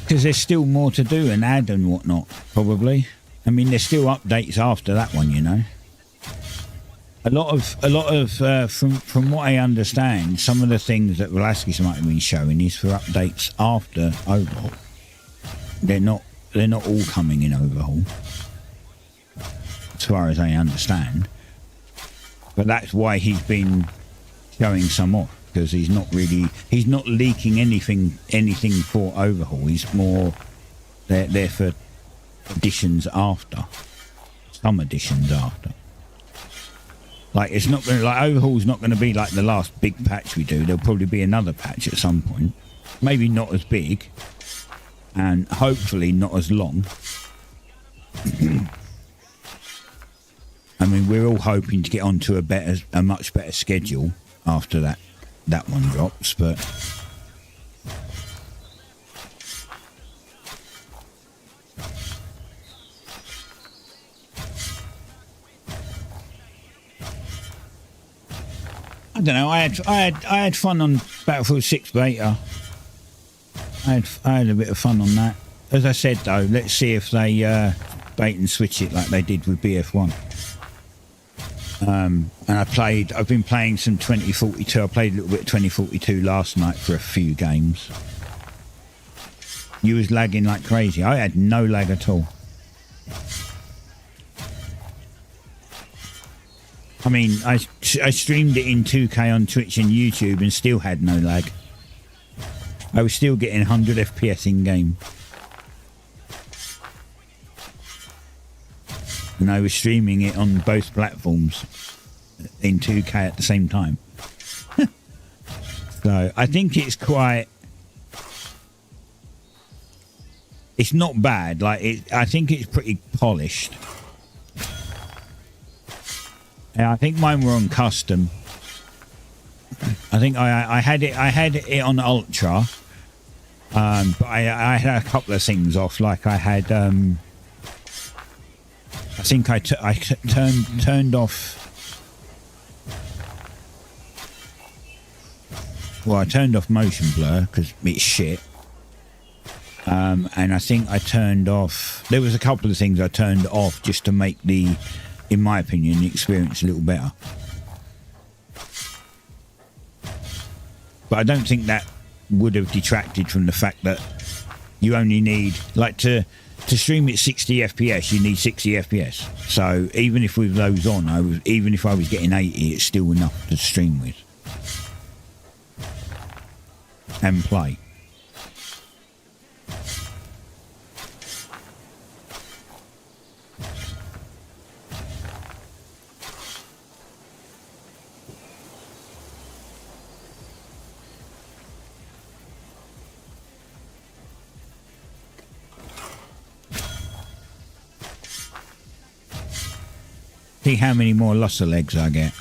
Because there's still more to do and add and whatnot, probably. I mean, there's still updates after that one, A lot of from what I understand, some of the things that Velasquez might have been showing is for updates after overhaul. They're not all coming in overhaul, as far as I understand. But that's why he's been showing some off. Because he's not leaking anything for overhaul. He's more there for additions after, some additions after. Like it's not going like overhaul's not going to be like the last big patch we do. There'll probably be another patch at some point, maybe not as big, and hopefully not as long. I mean, we're all hoping to get onto a much better schedule after that one drops, but I don't know. I had fun on Battlefield 6 beta. I had a bit of fun on that. As I said though, let's see if they bait and switch it like they did with BF1. And I've been playing some 2042. I played a little bit of 2042 last night for a few games. You was lagging like crazy. I had no lag at all. I mean, I streamed it in 2K on Twitch and YouTube and still had no lag. I was still getting 100 FPS in game. And I was streaming it on both platforms in 2K at the same time. So I think it's quite... It's not bad. I think it's pretty polished. Yeah, I think mine were on custom. I think I had it on ultra, but I had a couple of things off. Like I had, I think I turned off. Well, I turned off motion blur because it's shit. And I think I turned off. There was a couple of things I turned off just to make the, in my opinion, the experience a little better. But I don't think that would have detracted from the fact that you only need, like, to stream at 60 FPS, you need 60 FPS. So even if with those on, even if I was getting 80, it's still enough to stream with and play. See how many more loss of legs I get.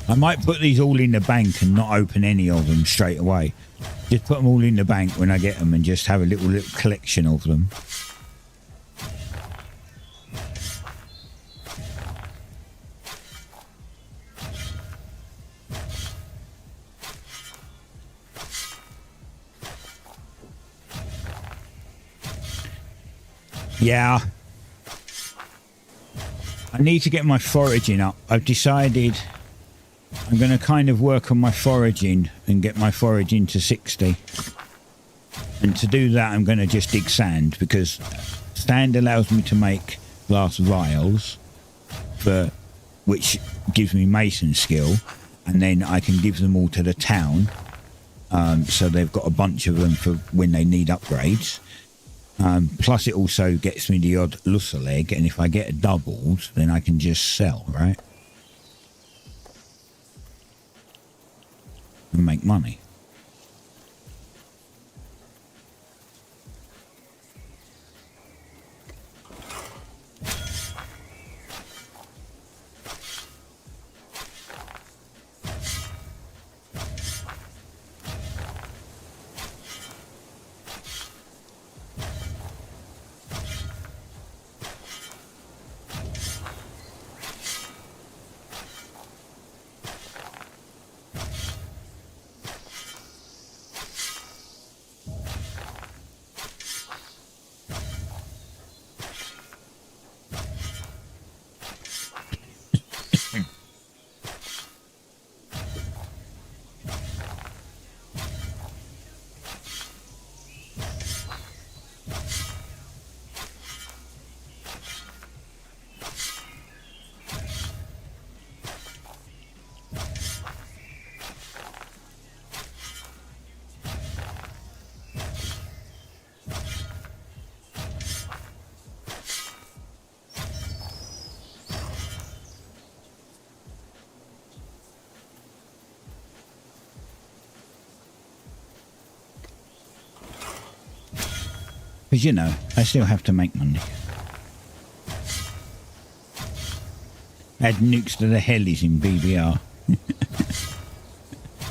I might put these all in the bank and not open any of them straight away. Just put them all in the bank when I get them and just have a little collection of them. Yeah, I need to get my foraging up. I've decided I'm going to kind of work on my foraging and get my foraging to 60. And to do that, I'm going to just dig sand, because sand allows me to make glass vials, which gives me mason skill, and then I can give them all to the town. So they've got a bunch of them for when they need upgrades. Plus, it also gets me the odd Lusser leg, and if I get a doubled, then I can just sell, right? And make money. Because, you know, I still have to make money. Add nukes to the helis in BBR.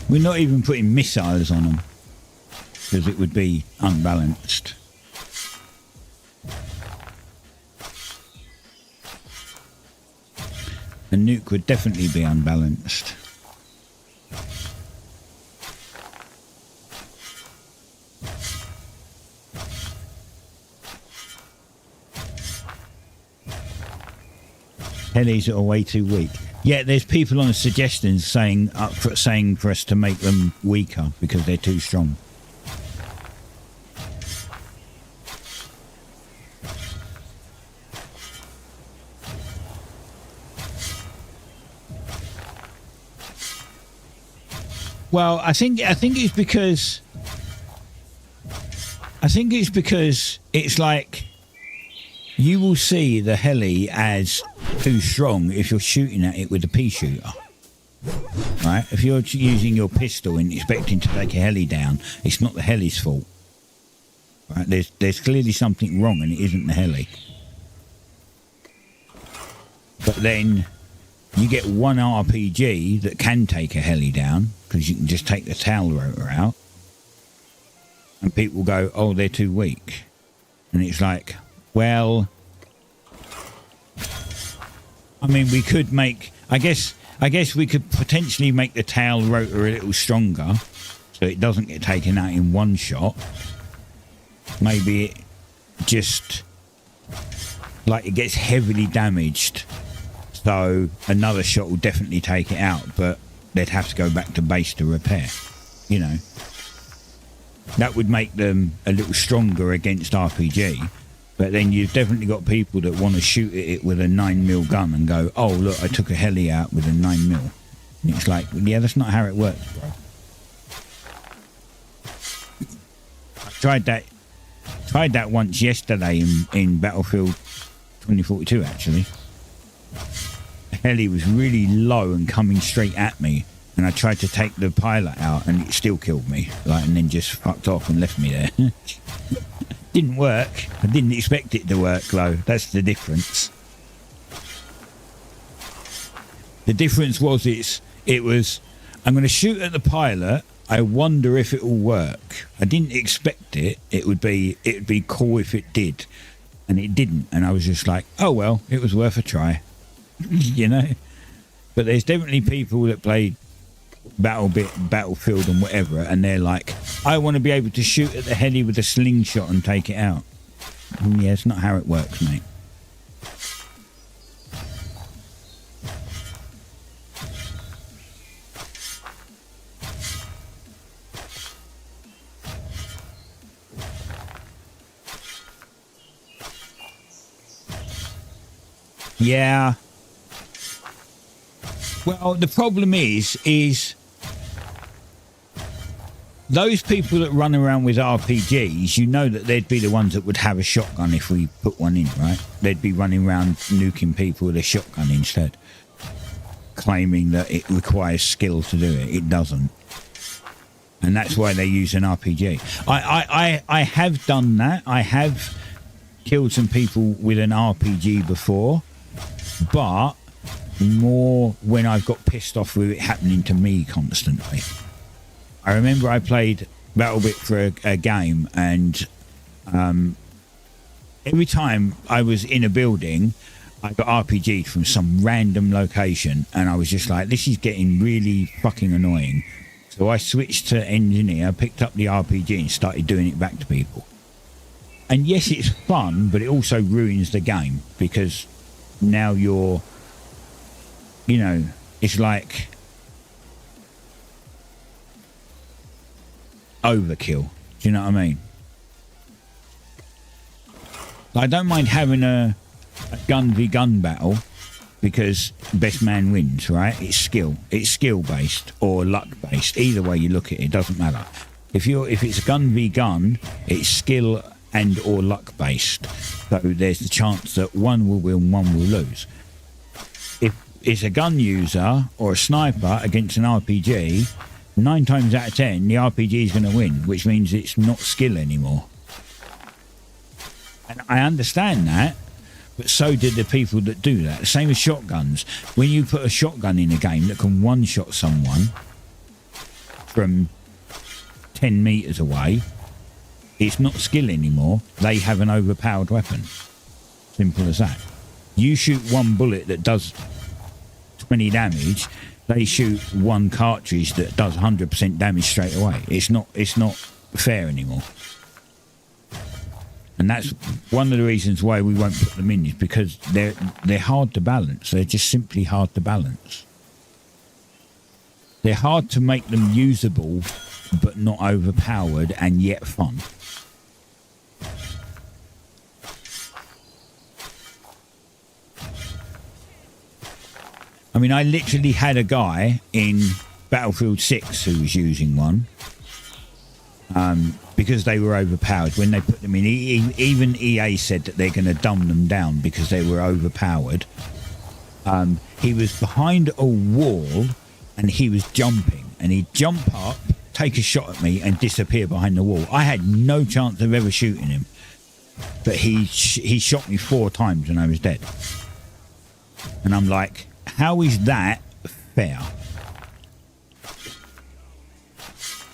We're not even putting missiles on them, because it would be unbalanced. A nuke would definitely be unbalanced. Helis are way too weak. Yeah, there's people on the suggestions saying for us to make them weaker because they're too strong. Well, I think it's because it's like you will see the heli as too strong if you're shooting at it with a pea shooter, right? If you're using your pistol and expecting to take a heli down, it's not the heli's fault, right? There's clearly something wrong and it isn't the heli. But then you get one RPG that can take a heli down because you can just take the tail rotor out, and people go, oh, they're too weak. And it's like, well, I mean, we could make, I guess we could potentially make the tail rotor a little stronger so it doesn't get taken out in one shot. Maybe it just, like, it gets heavily damaged, so another shot will definitely take it out, but they'd have to go back to base to repair, you know. That would make them a little stronger against RPG. But then you've definitely got people that want to shoot at it with a 9mm gun and go, oh, look, I took a heli out with a 9mm. And it's like, yeah, that's not how it works, bro. I tried that once yesterday in Battlefield 2042, actually. The heli was really low and coming straight at me. And I tried to take the pilot out and it still killed me. Like, and then just fucked off and left me there. Didn't work. I didn't expect it to work, though. That's the difference. The difference was it was, I'm going to shoot at the pilot. I wonder if it will work. I didn't expect it. It'd be cool if it did, and it didn't. And I was just like, oh well, it was worth a try, you know. But there's definitely people that play Battlefield and whatever, and they're like, I want to be able to shoot at the heli with a slingshot and take it out. Yeah, it's not how it works, mate. Yeah. Well, the problem is those people that run around with RPGs, you know that they'd be the ones that would have a shotgun if we put one in, right? They'd be running around nuking people with a shotgun instead, claiming that it requires skill to do it. It doesn't. And that's why they use an RPG. I have done that. I have killed some people with an RPG before, but more when I've got pissed off with it happening to me constantly. I remember I played BattleBit for a game, and every time I was in a building, I got RPG'd from some random location, and I was just like, this is getting really fucking annoying. So I switched to engineer, picked up the RPG and started doing it back to people. And yes, it's fun, but it also ruins the game, because now you're, you know, it's like overkill. Do you know what I mean? I don't mind having a gun v gun battle, because best man wins, right? It's skill. It's skill based or luck based. Either way you look at it, doesn't matter. If it's a gun v gun, it's skill and or luck based. So there's the chance that one will win, one will lose. If it's a gun user or a sniper against an RPG, 9 times out of 10, the RPG is going to win, which means it's not skill anymore. And I understand that, but so did the people that do that. The same as shotguns. When you put a shotgun in a game that can one-shot someone from 10 meters away, it's not skill anymore. They have an overpowered weapon. Simple as that. You shoot one bullet that does 20 damage, they shoot one cartridge that does 100% damage straight away. It's not fair anymore. And that's one of the reasons why we won't put them in, is because they're hard to balance. They're just simply hard to balance. They're hard to make them usable, but not overpowered and yet fun. I mean, I literally had a guy in Battlefield 6 who was using one. Because they were overpowered. When they put them in, even EA said that they're going to dumb them down because they were overpowered. He was behind a wall and he was jumping, and he'd jump up, take a shot at me and disappear behind the wall. I had no chance of ever shooting him, but he shot me 4 times and I was dead. And I'm like, how is that fair?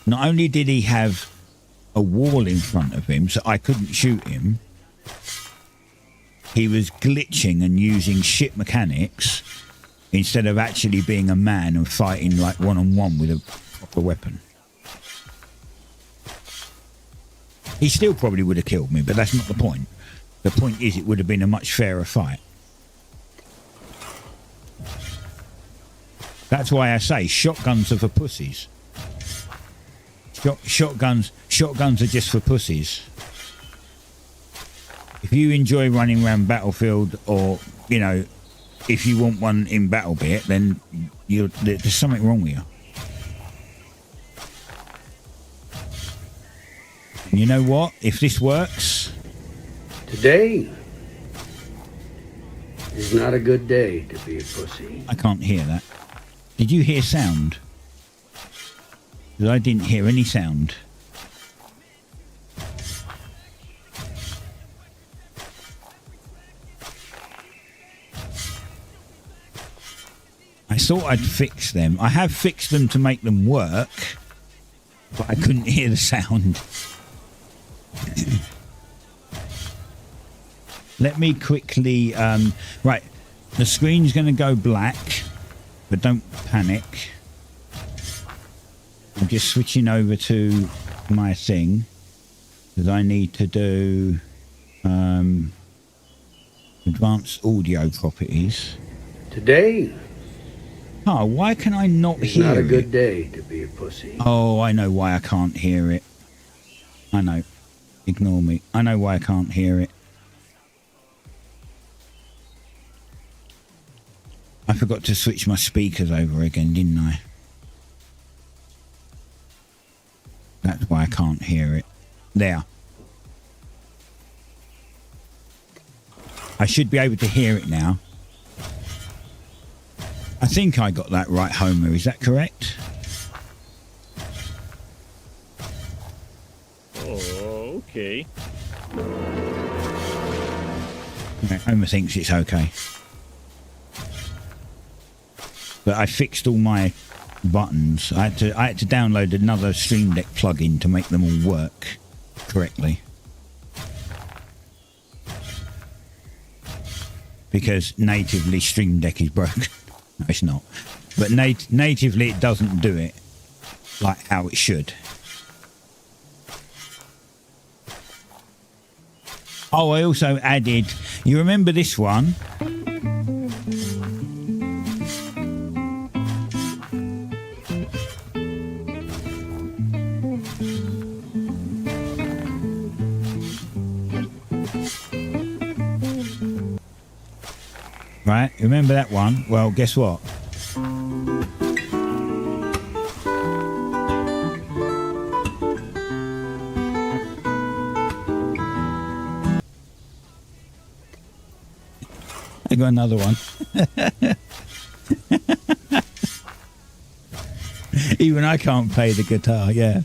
Not only did he have a wall in front of him so I couldn't shoot him, he was glitching and using shit mechanics instead of actually being a man and fighting like one-on-one with a proper weapon. He still probably would have killed me, but that's not the point. The point is, it would have been a much fairer fight. That's why I say shotguns are for pussies. Shotguns are just for pussies. If you enjoy running around Battlefield, or, you know, if you want one in BattleBit, then there's something wrong with you. And you know what? If this works... Today is not a good day to be a pussy. I can't hear that. Did you hear sound? Because I didn't hear any sound. I thought I'd fix them. I have fixed them to make them work, but I couldn't hear the sound. Let me quickly... right, the screen's going to go black, but don't panic. I'm just switching over to my thing, because I need to do advanced audio properties. Today... Oh, why can I not hear it? It's not a good day to be a pussy. Oh, I know why I can't hear it. I know. Ignore me. I know why I can't hear it. I forgot to switch my speakers over again, didn't I? That's why I can't hear it. There. I should be able to hear it now. I think I got that right, Homer. Is that correct? Oh, okay. Homer thinks it's okay. But I fixed all my buttons. I had to download another Stream Deck plugin to make them all work correctly. Because natively Stream Deck is broken. No, it's not. But natively it doesn't do it like how it should. Oh, I also added... You remember this one? Right, remember that one? Well, guess what? I got another one. Even I can't play the guitar, yeah.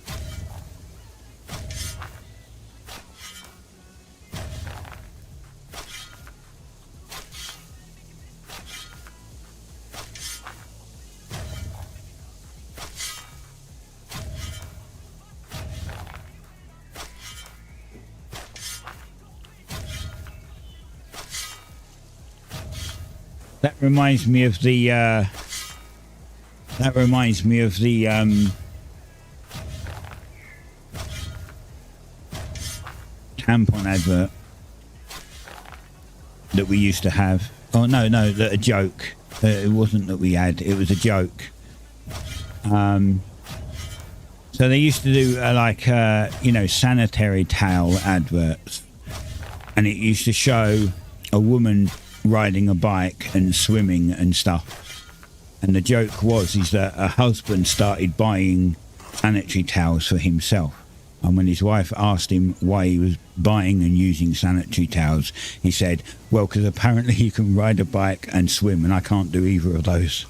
That reminds me of the tampon advert that we used to have. Oh no, a joke. It wasn't that we had. It was a joke. So they used to do sanitary towel adverts, and it used to show a woman riding a bike and swimming and stuff, and the joke was that a husband started buying sanitary towels for himself, and when his wife asked him why he was buying and using sanitary towels, he said, well, because apparently you can ride a bike and swim and I can't do either of those.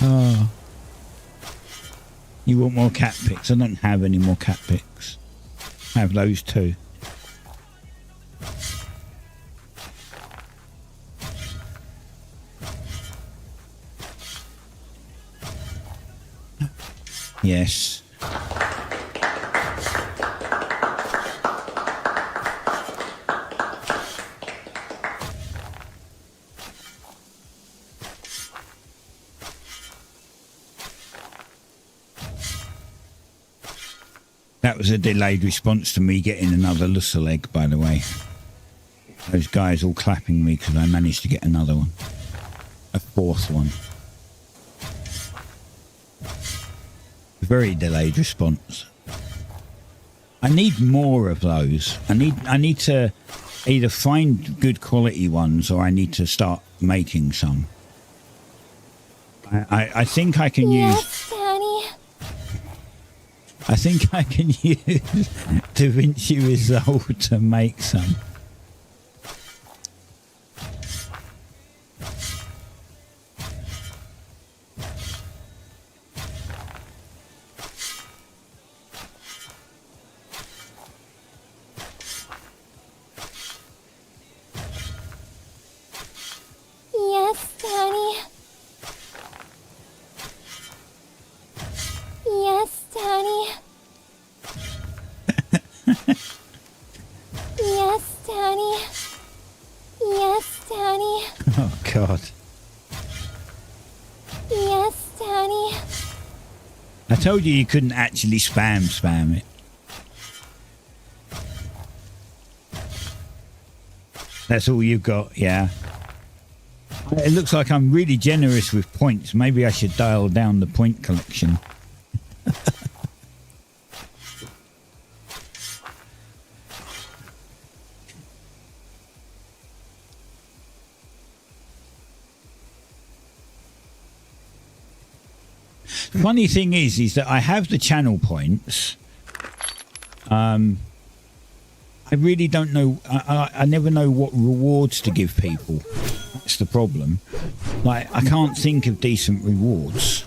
Oh, you want more cat pics? I don't have any more cat pics. I have those too. Yes. That was a delayed response to me getting another Lussel egg, by the way. Those guys all clapping me because I managed to get another one. A fourth one. Very delayed response. I need more of those. I need to either find good quality ones or I need to start making some. I think I can use... Daddy. I think I can use DaVinci Resolve to make some. Yes, Daddy. Yes, Daddy. Yes, Daddy. Yes, Daddy. Oh, God. Yes, Daddy. I told you couldn't actually spam it. That's all you've got, yeah. It looks like I'm really generous with points. Maybe I should dial down the point collection. Funny thing is that I have the channel points. I really don't know. I never know what rewards to give people. That's the problem. Like, I can't think of decent rewards.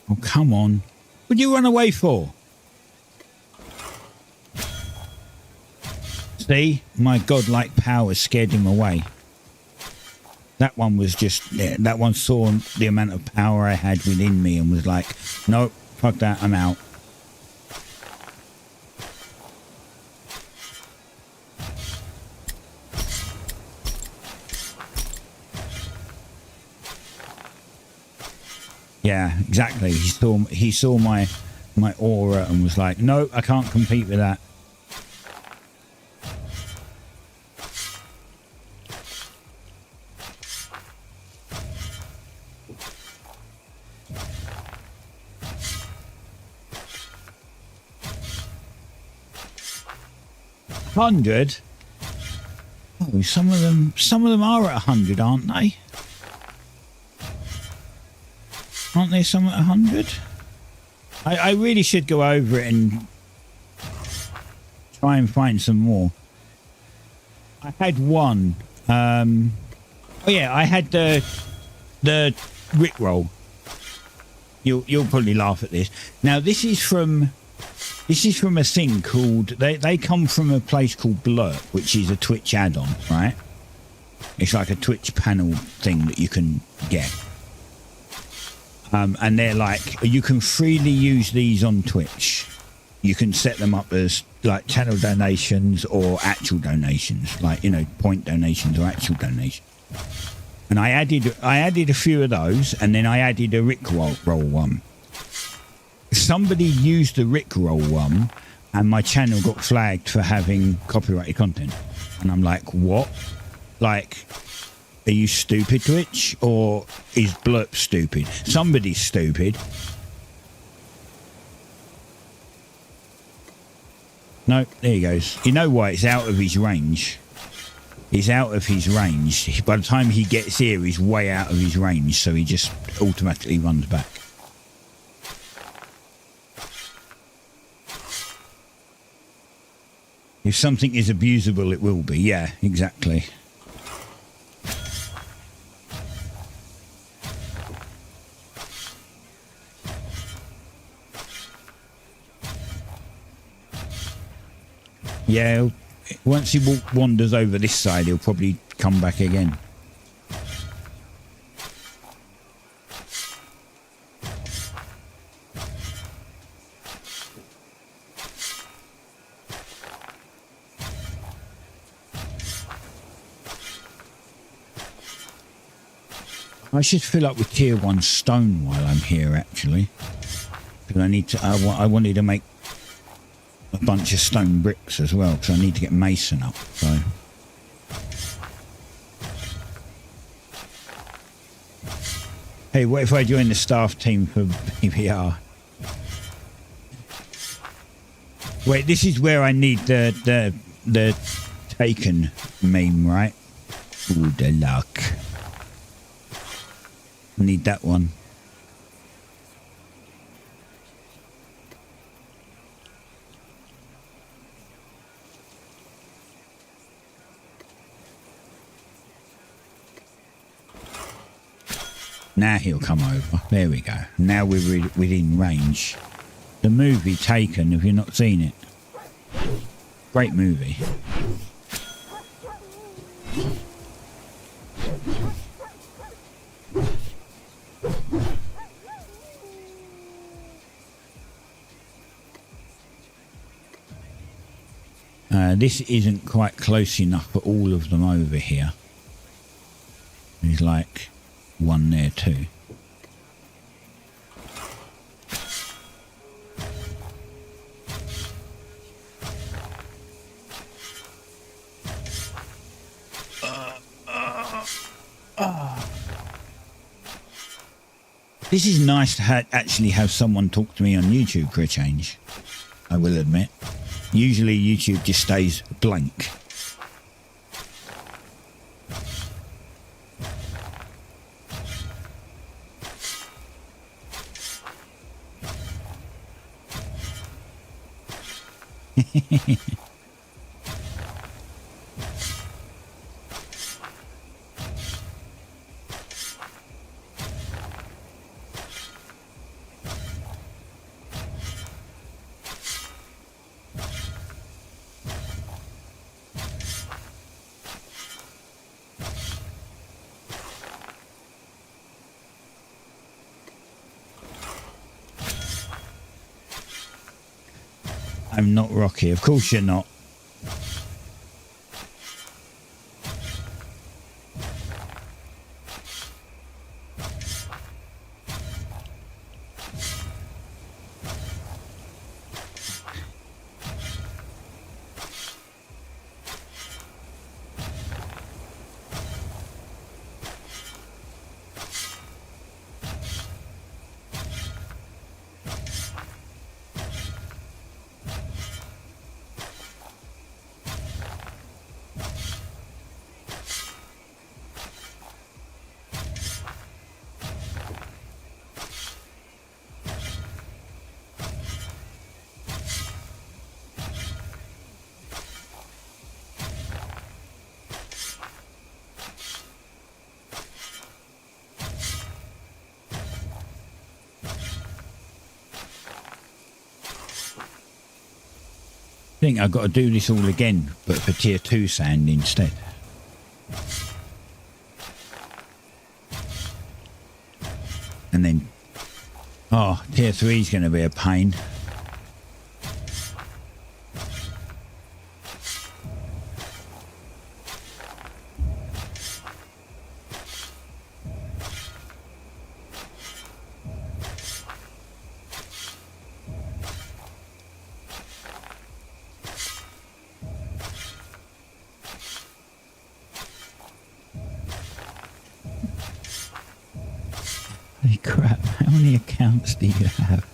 Oh, come on. What'd you run away for? See? My godlike power scared him away. That one was just... Yeah, that one saw the amount of power I had within me and was like, nope, fuck that, I'm out. Yeah, exactly. He saw my aura and was like, no, I can't compete with that. $100? Oh, some of them are at 100, aren't they? Aren't there some at 100? I really should go over it and try and find some more. I had one. Oh yeah, I had the Rickroll. You'll probably laugh at this. Now this is from a thing called they come from a place called Blurp, which is a Twitch add-on, right? It's like a Twitch panel thing that you can get. And they're like, you can freely use these on Twitch. You can set them up as like channel donations or actual donations, like, you know, point donations or actual donations. And I added a few of those, and then I added a Rickroll one. Somebody used the Rickroll one, and my channel got flagged for having copyrighted content. And I'm like, what? Like, are you stupid, Twitch? Or is Blurp stupid? Somebody's stupid. No, there he goes. You know why? It's out of his range. He's out of his range. By the time he gets here, he's way out of his range, so he just automatically runs back. If something is abusable, it will be. Yeah, exactly. Yeah, once he wanders over this side, he'll probably come back again. I should fill up with tier 1 stone while I'm here, actually. Because I need to. I wanted to make a bunch of stone bricks as well, because I need to get mason up. So. Hey, what if I join the staff team for PPR? Wait, this is where I need the taken meme, right? Ooh, the luck. I need that one. Now he'll come over. There we go. Now we're within range. The movie Taken, have you not seen it? Great movie. This isn't quite close enough for all of them over here. There's like one there too. This is nice to actually have someone talk to me on YouTube for a change, I will admit. Usually YouTube just stays blank. I'm not Rocky. Of course you're not. I think I've got to do this all again, but for tier 2 sand instead. And then, oh, tier 3 is going to be a pain. Holy crap, how many accounts do you have?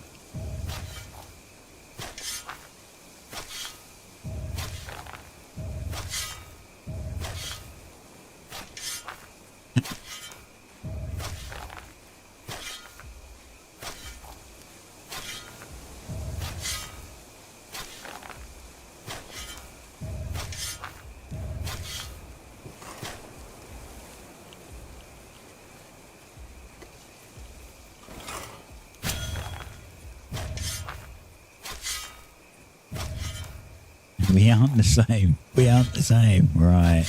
We aren't the same. We aren't the same. Right.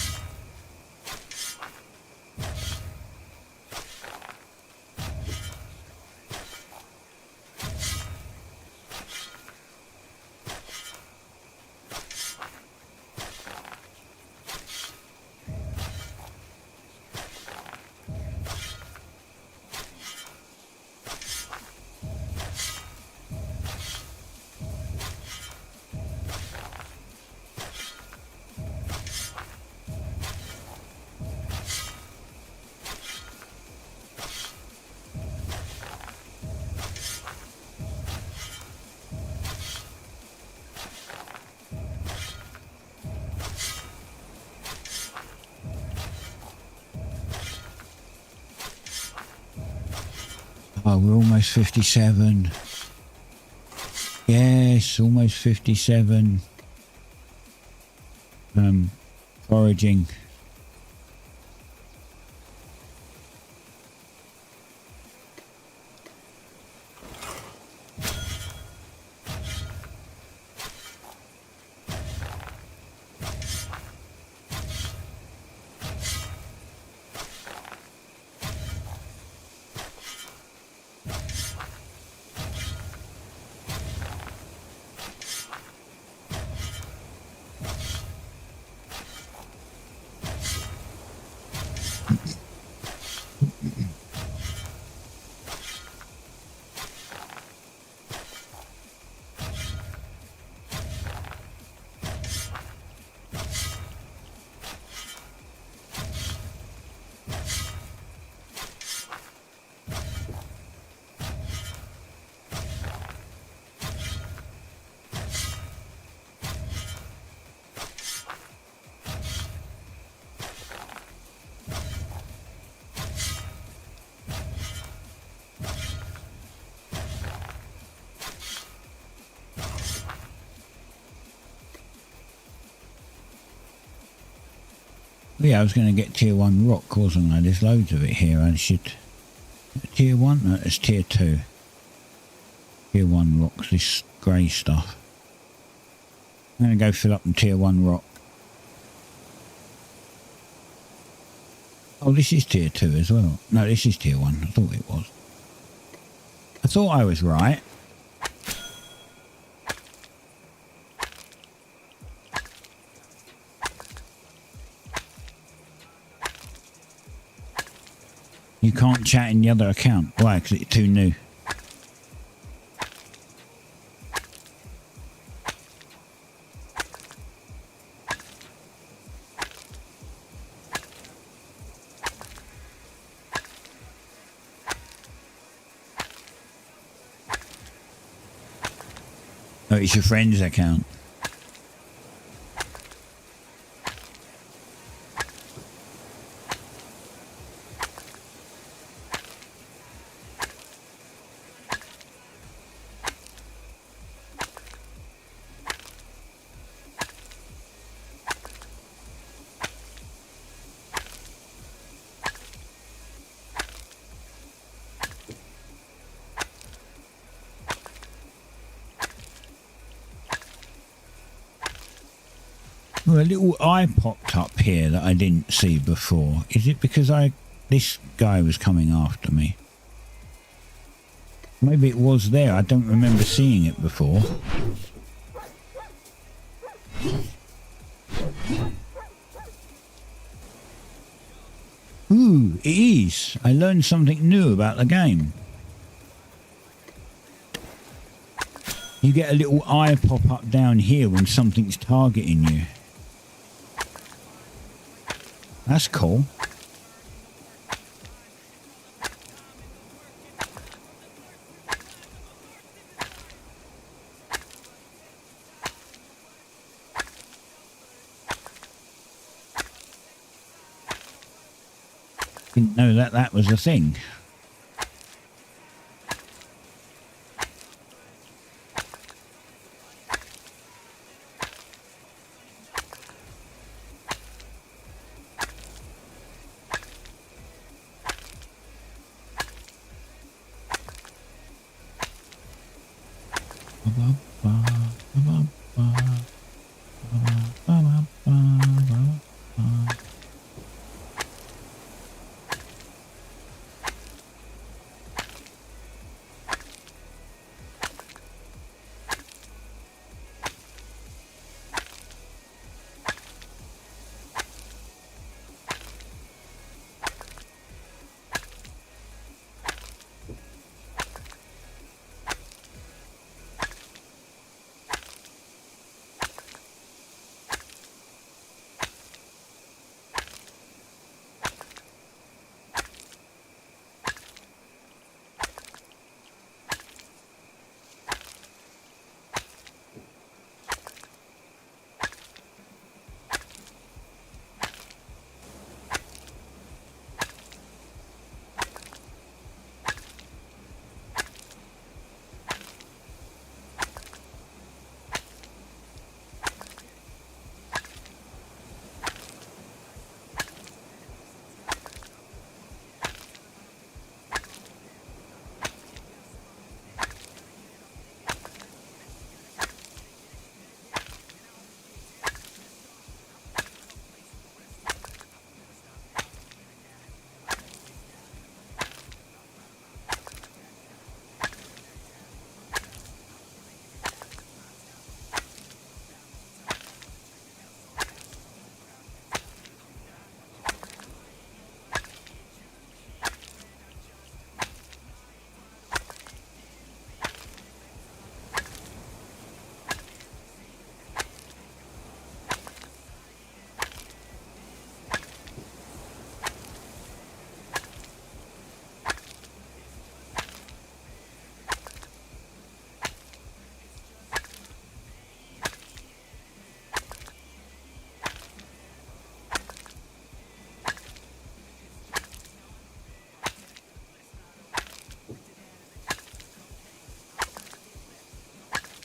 Oh, we're almost 57. Yes, almost 57. Foraging. Yeah, I was going to get tier 1 rock, wasn't I? There's loads of it here. I should... Tier 1? No, it's tier 2. Tier 1 rocks, this grey stuff. I'm going to go fill up the tier 1 rock. Oh, this is tier 2 as well. No, this is tier 1. I thought it was. I thought I was right. You can't chat in the other account. Why? Because it's too new. Oh, it's your friend's account. Well, a little eye popped up here that I didn't see before. Is it because this guy was coming after me? Maybe it was there. I don't remember seeing it before. Ooh, it is. I learned something new about the game. You get a little eye pop up down here when something's targeting you. That's cool. Didn't know that was a thing.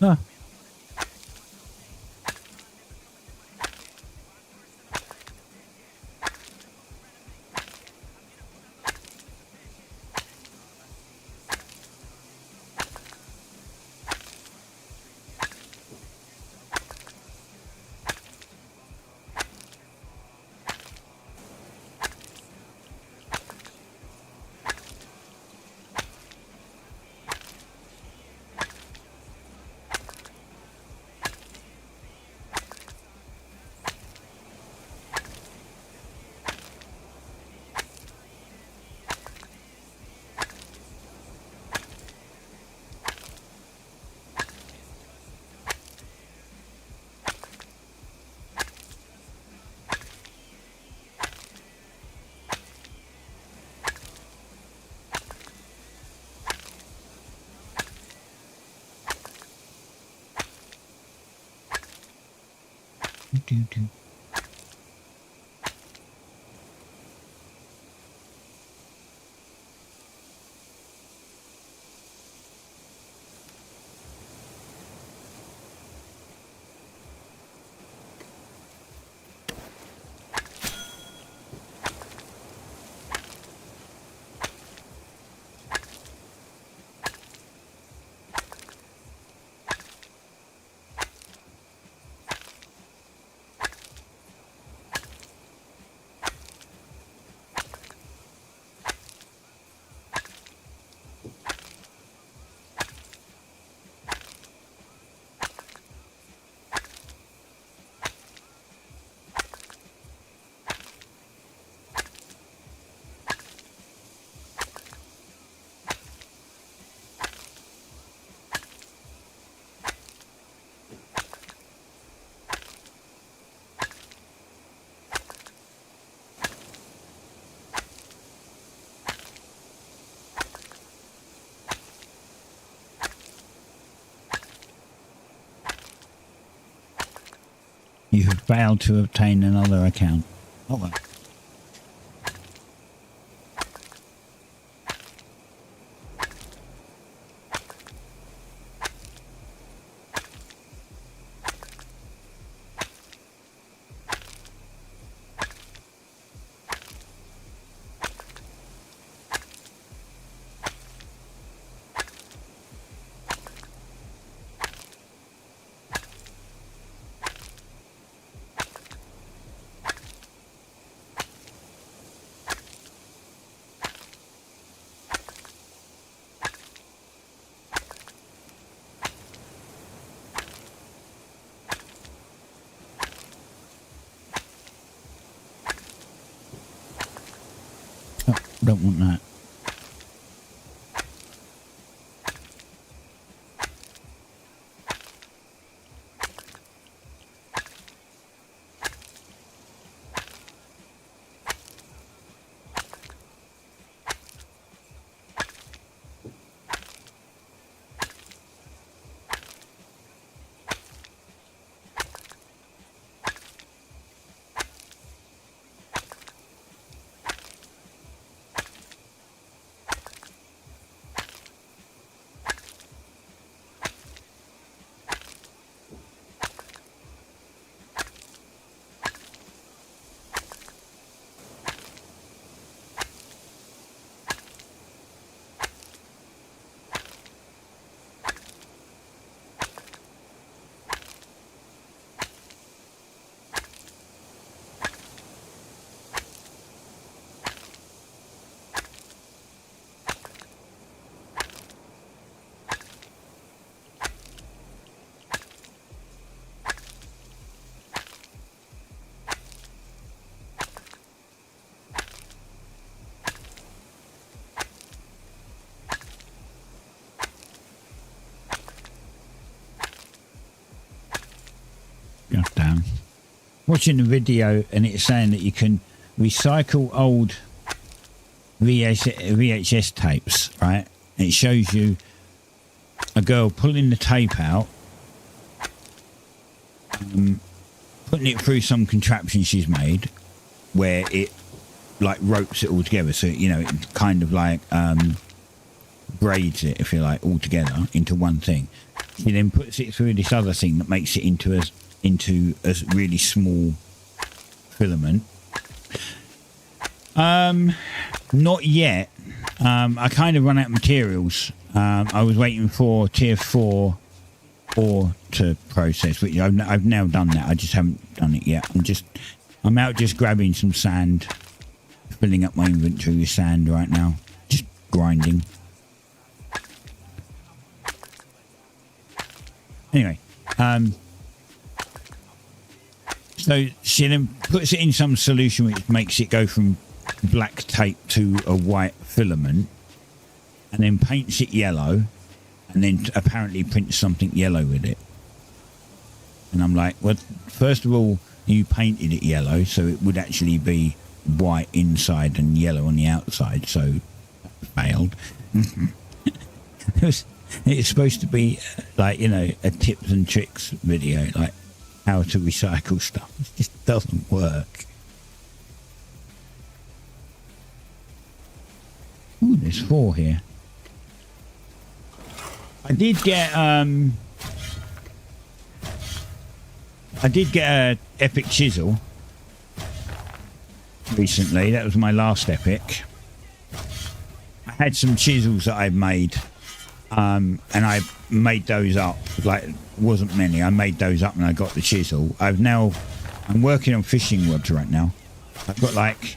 Huh. Do. You have failed to obtain another account. Oh well. Don't want that. God damn. Watching the video and it's saying that you can recycle old VHS tapes, right? And it shows you a girl pulling the tape out, putting it through some contraption she's made where it like ropes it all together. So, you know, it kind of like braids it, if you like, all together into one thing. She then puts it through this other thing that makes it into a really small filament. Not yet. I kind of run out of materials. I was waiting for tier 4 ore to process, which I've now done that. I just haven't done it yet. I'm out just grabbing some sand, filling up my inventory with sand right now, just grinding. Anyway, so she then puts it in some solution which makes it go from black tape to a white filament, and then paints it yellow, and then apparently prints something yellow with it. And I'm like, well, first of all, you painted it yellow, so it would actually be white inside and yellow on the outside, so that failed. It's supposed to be like, you know, a tips and tricks video, like how to recycle stuff. It just doesn't work. Ooh, there's 4 here. I did get a epic chisel recently. That was my last epic. I had some chisels that I'd made, and I made those up. Like, wasn't many. I made those up and I got the chisel. I'm working on fishing rods right now. I've got like,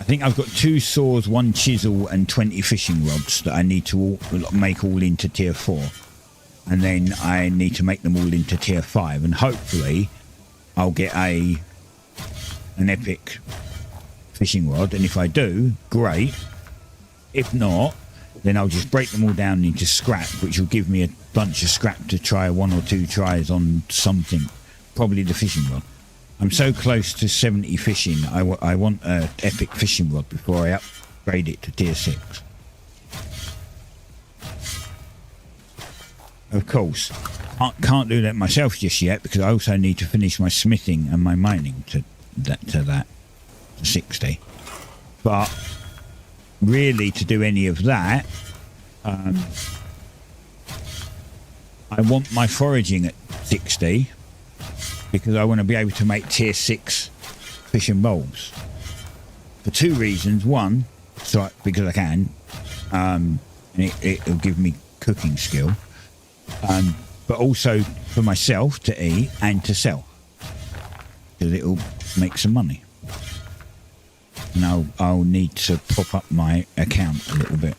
I think I've got 2 saws, 1 chisel, and 20 fishing rods that I need to make all into tier 4. And then I need to make them all into tier 5. And hopefully I'll get an epic fishing rod. And if I do, great. If not, then I'll just break them all down into scrap, which will give me a bunch of scrap to try 1 or 2 tries on something. Probably the fishing rod. I'm so close to 70 fishing. I want an epic fishing rod before I upgrade it to tier 6. Of course, I can't do that myself just yet because I also need to finish my smithing and my mining to 60. But really, to do any of that, I want my foraging at 60 because I want to be able to make tier 6 fishing bowls for 2 reasons. One, because I can, and it'll give me cooking skill. But also for myself to eat and to sell, because it'll make some money. And I'll need to pop up my account a little bit.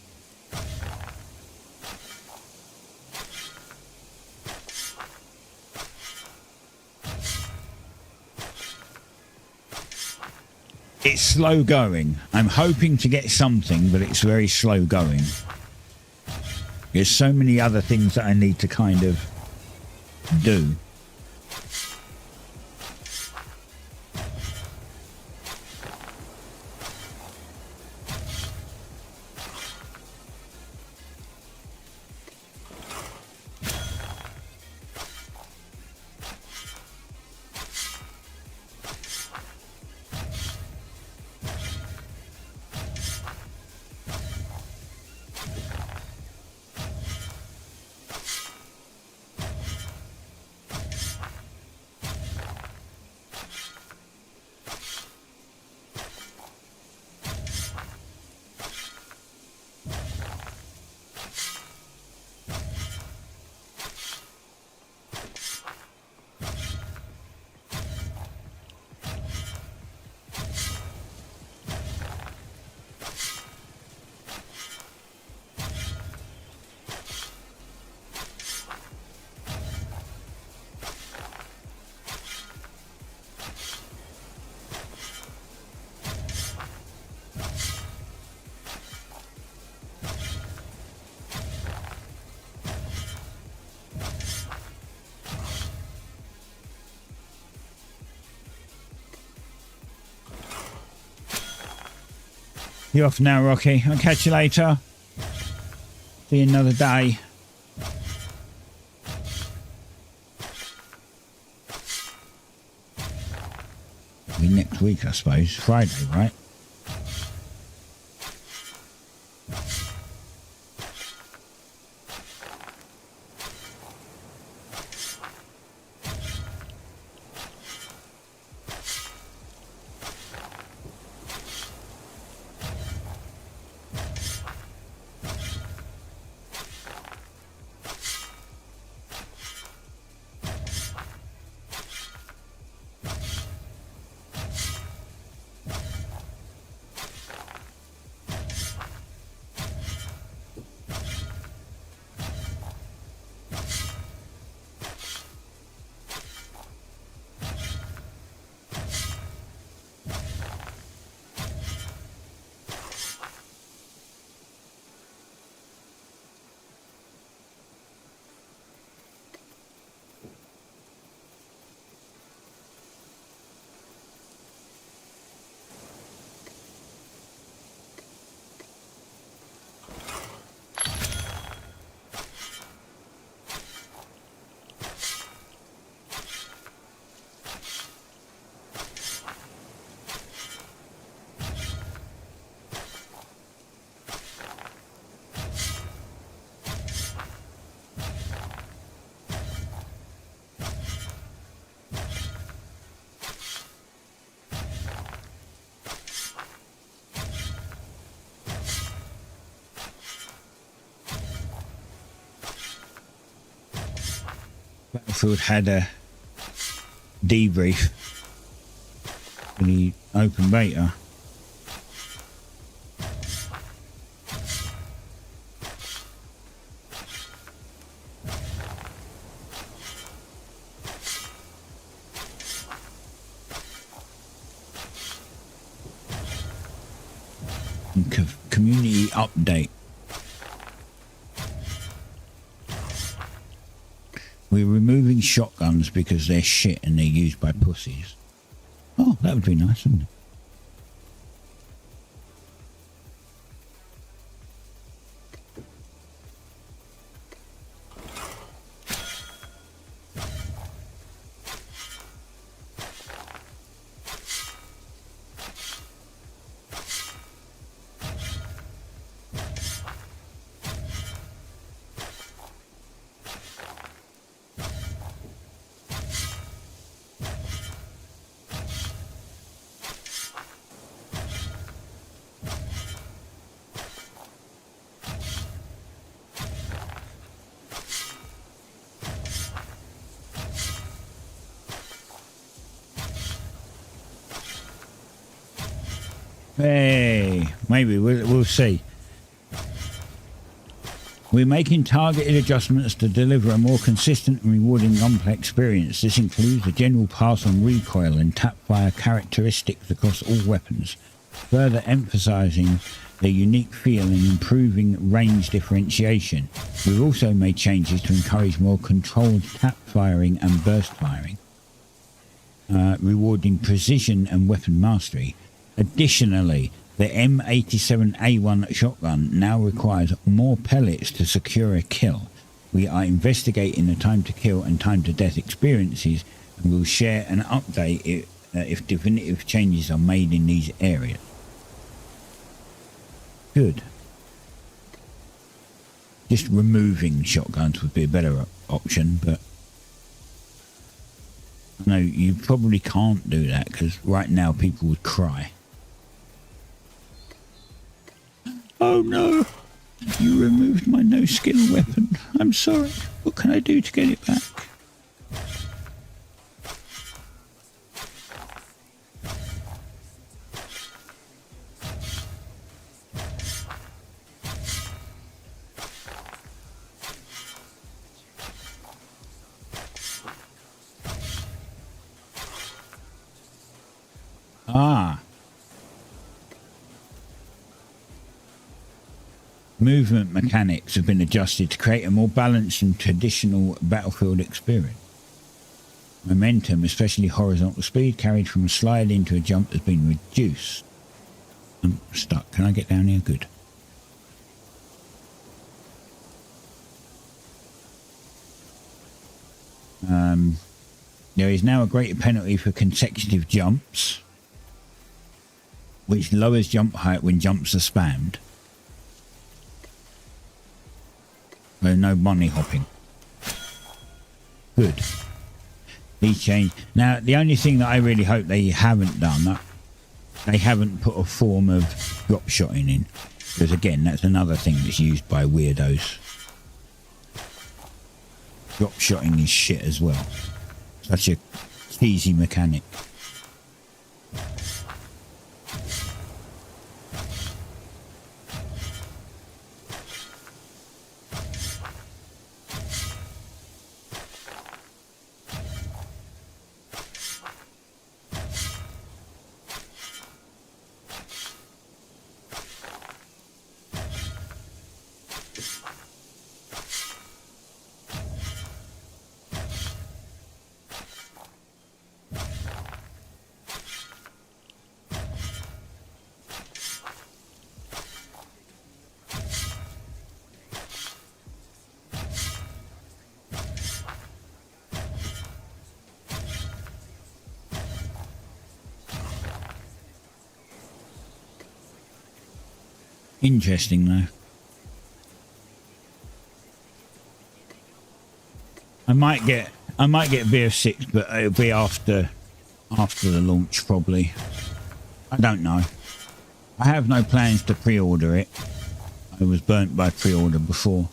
It's slow going. I'm hoping to get something, but it's very slow going. There's so many other things that I need to kind of do. You off now, Rocky. I'll catch you later. See you another day. Be next week, I suppose. Friday, right? Battlefield had a debrief for the open beta. Community update. We're removing shotguns because they're shit and they're used by pussies. Oh, that would be nice, wouldn't it? Hey, maybe we'll see. We're making targeted adjustments to deliver a more consistent and rewarding gunplay experience. This includes a general pass on recoil and tap-fire characteristics across all weapons, further emphasizing their unique feel and improving range differentiation. We've also made changes to encourage more controlled tap firing and burst firing, rewarding precision and weapon mastery. Additionally, the M87A1 shotgun now requires more pellets to secure a kill. We are investigating the time to kill and time to death experiences, and will share an update if definitive changes are made in these areas. Good. Just removing shotguns would be a better option, but no, you probably can't do that because right now people would cry. Oh no, you removed my no-skill weapon. I'm sorry. What can I do to get it back? Ah. Movement mechanics have been adjusted to create a more balanced and traditional Battlefield experience. Momentum, especially horizontal speed carried from a slide into a jump, has been reduced. I'm stuck. Can I get down here? Good. There is now a greater penalty for consecutive jumps, which lowers jump height when jumps are spammed. So no bunny hopping. Good. These change. Now, the only thing that I really hope they haven't done, they haven't put a form of drop shotting in. Because again, that's another thing that's used by weirdos. Drop shotting is shit as well. Such a cheesy mechanic. Interesting though. I might get BF6, but it'll be after the launch probably. I don't know. I have no plans to pre-order it. I was burnt by pre-order before.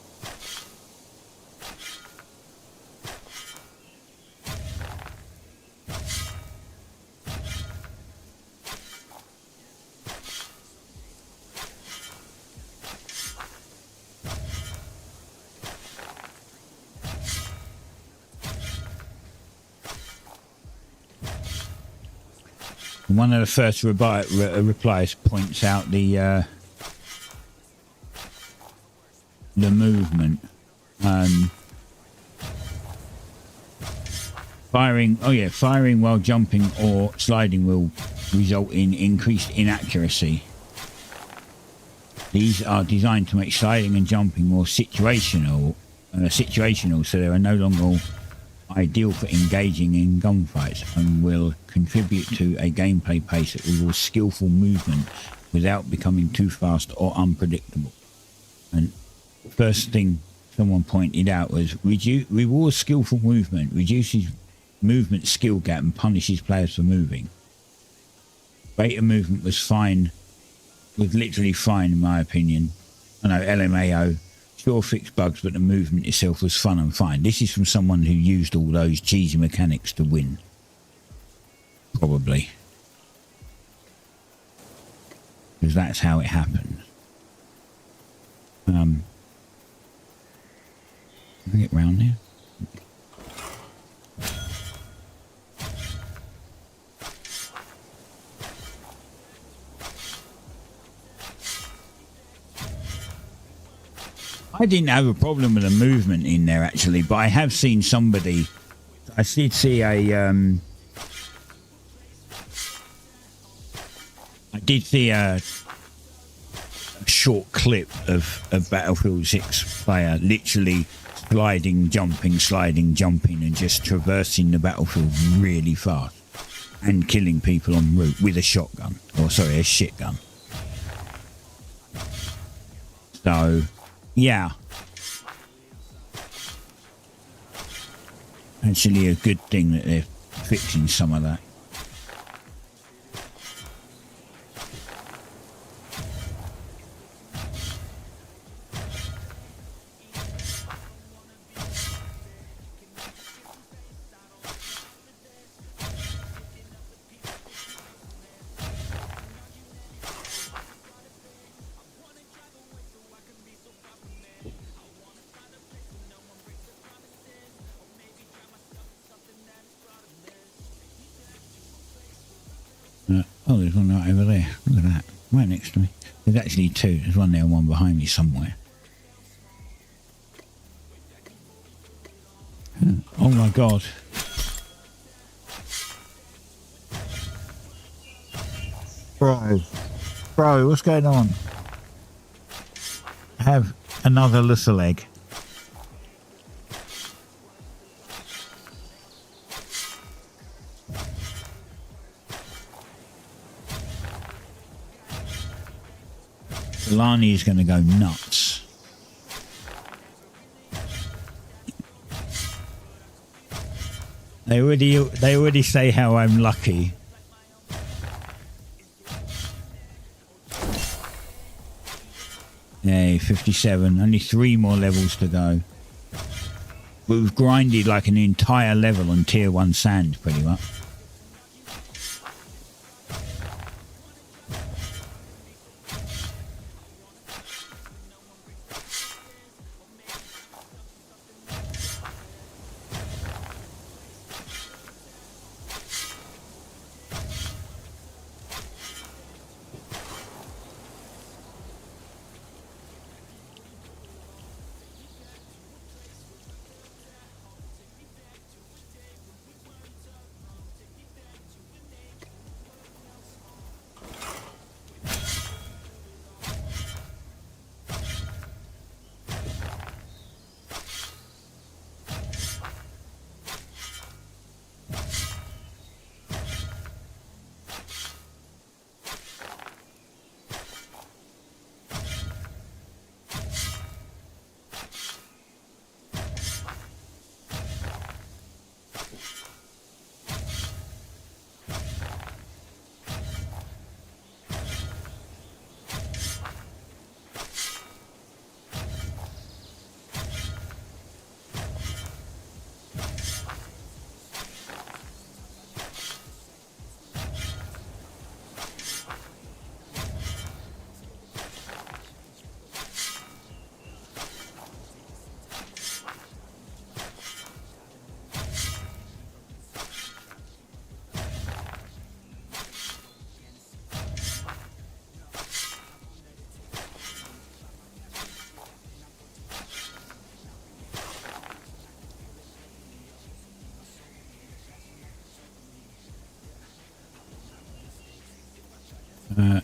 One of the first replies points out the movement. Firing while jumping or sliding will result in increased inaccuracy. These are designed to make sliding and jumping more situational, so they are no longer ideal for engaging in gunfights and will contribute to a gameplay pace that rewards skillful movement without becoming too fast or unpredictable. And first thing someone pointed out was rewards skillful movement, reduces movement skill gap and punishes players for moving. Rate of movement was literally fine in my opinion. I know LMAO sure fixed bugs, but the movement itself was fun and fine. This is from someone who used all those cheesy mechanics to win. Probably. Because that's how it happened. Can I get round there? I didn't have a problem with the movement in there actually, but I have seen somebody. I did see a short clip of a Battlefield 6 player literally sliding, jumping, and just traversing the battlefield really fast and killing people en route with a shotgun, or sorry, a shit gun. So, yeah. Actually a good thing that they're fixing some of that. Oh, there's one right over there. Look at that. Right next to me. There's actually two. There's one there and one behind me somewhere. Oh my god. Bro, what's going on? I have another little egg. Lani is going to go nuts. They already say how I'm lucky. Yay, 57. Only 3 more levels to go. We've grinded like an entire level on tier 1 sand, pretty much.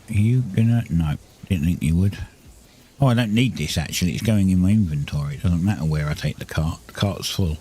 You gonna... No, didn't think you would. Oh, I don't need this, actually. It's going in my inventory. It doesn't matter where I take the cart. The cart's full.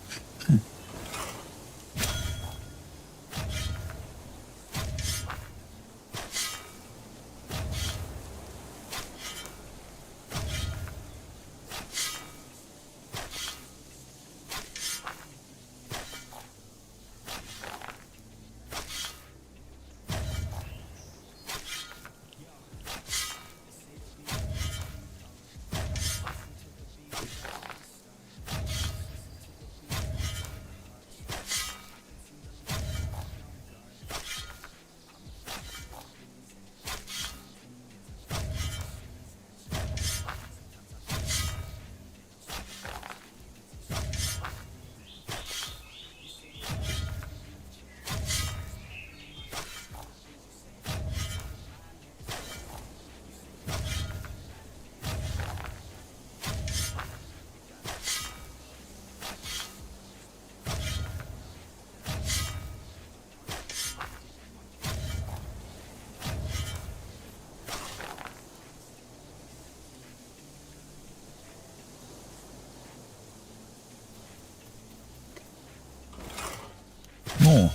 More.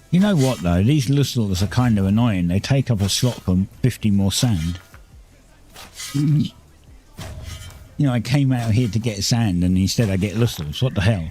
You know what, though? These lustles are kind of annoying. They take up a slot for 50 more sand. You know, I came out here to get sand, and instead I get lustles. What the hell?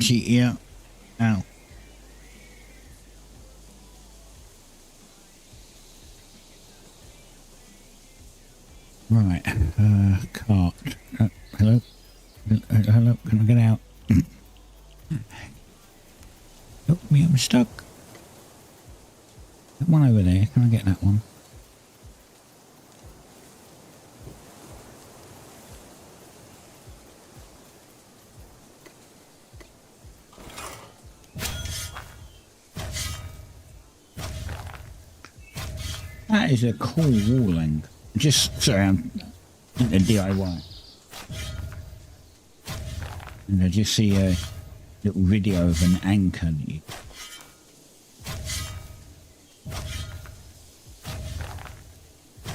itchy ear. Ow. Right, cart. Hello? Hello, can I get out? Help me, I'm stuck. That one over there, can I get that one? That is a cool wall angle. Just, sorry, I'm into DIY. And I just see a little video of an anchor that you...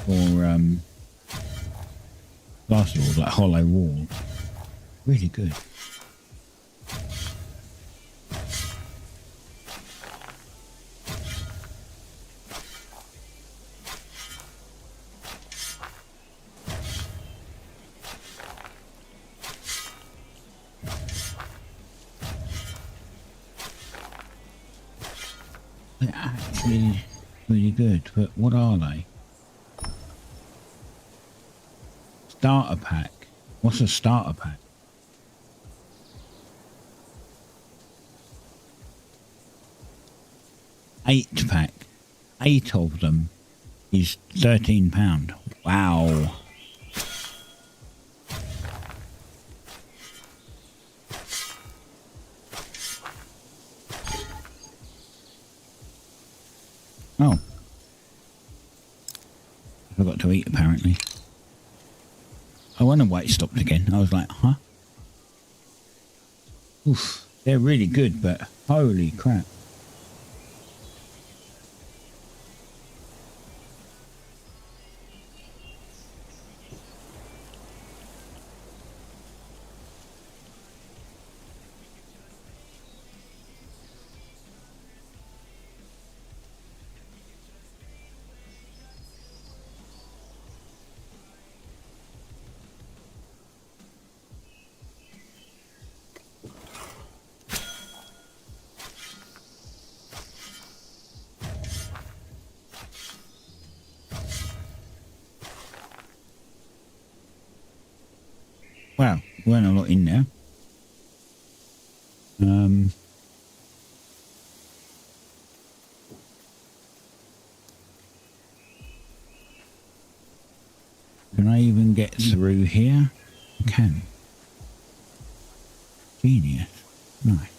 Or, plasterboard, like hollow wall. Really good. They're actually really good, but what are they? Starter pack. What's a starter pack? Eight pack. 8 of them is £13. Wow. Oh. I forgot to eat apparently. I wonder why it stopped again. I was like, huh? Oof. They're really good, but holy crap. Wow, weren't a lot in there. Can I even get through here? I can. Genius. Nice.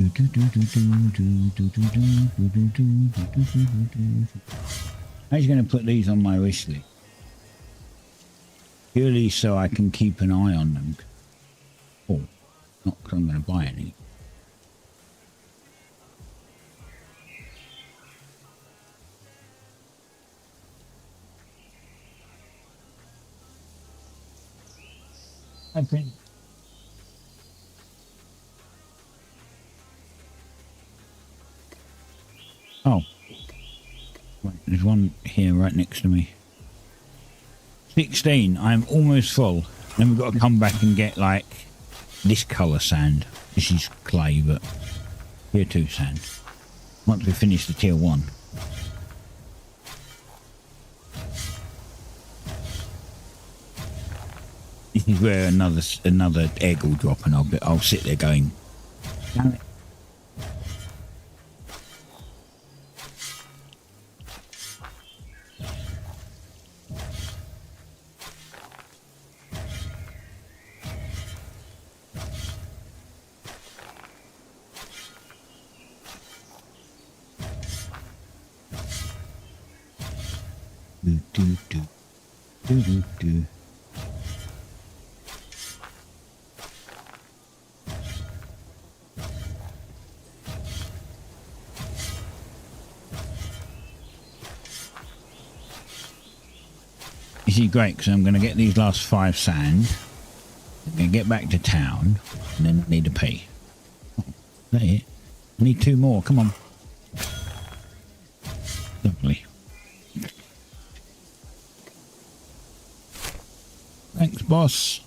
I'm just going to put these on my wish list. Purely so I can keep an eye on them. Oh, not because I'm going to buy any. Hi, Prince. Oh, wait, there's one here right next to me. 16, I'm almost full. Then we've got to come back and get like this colour sand. This is clay, but tier 2 sand. Once we finish the tier 1. This is where another egg will drop, and I'll sit there going, Damn it. Do, do, do. Do, do, do. This is great because I'm going to get these last 5 sand. I'm going to get back to town and then I need to pay. Oh, is that it? I need 2 more. Come on. Lovely. Thanks, boss.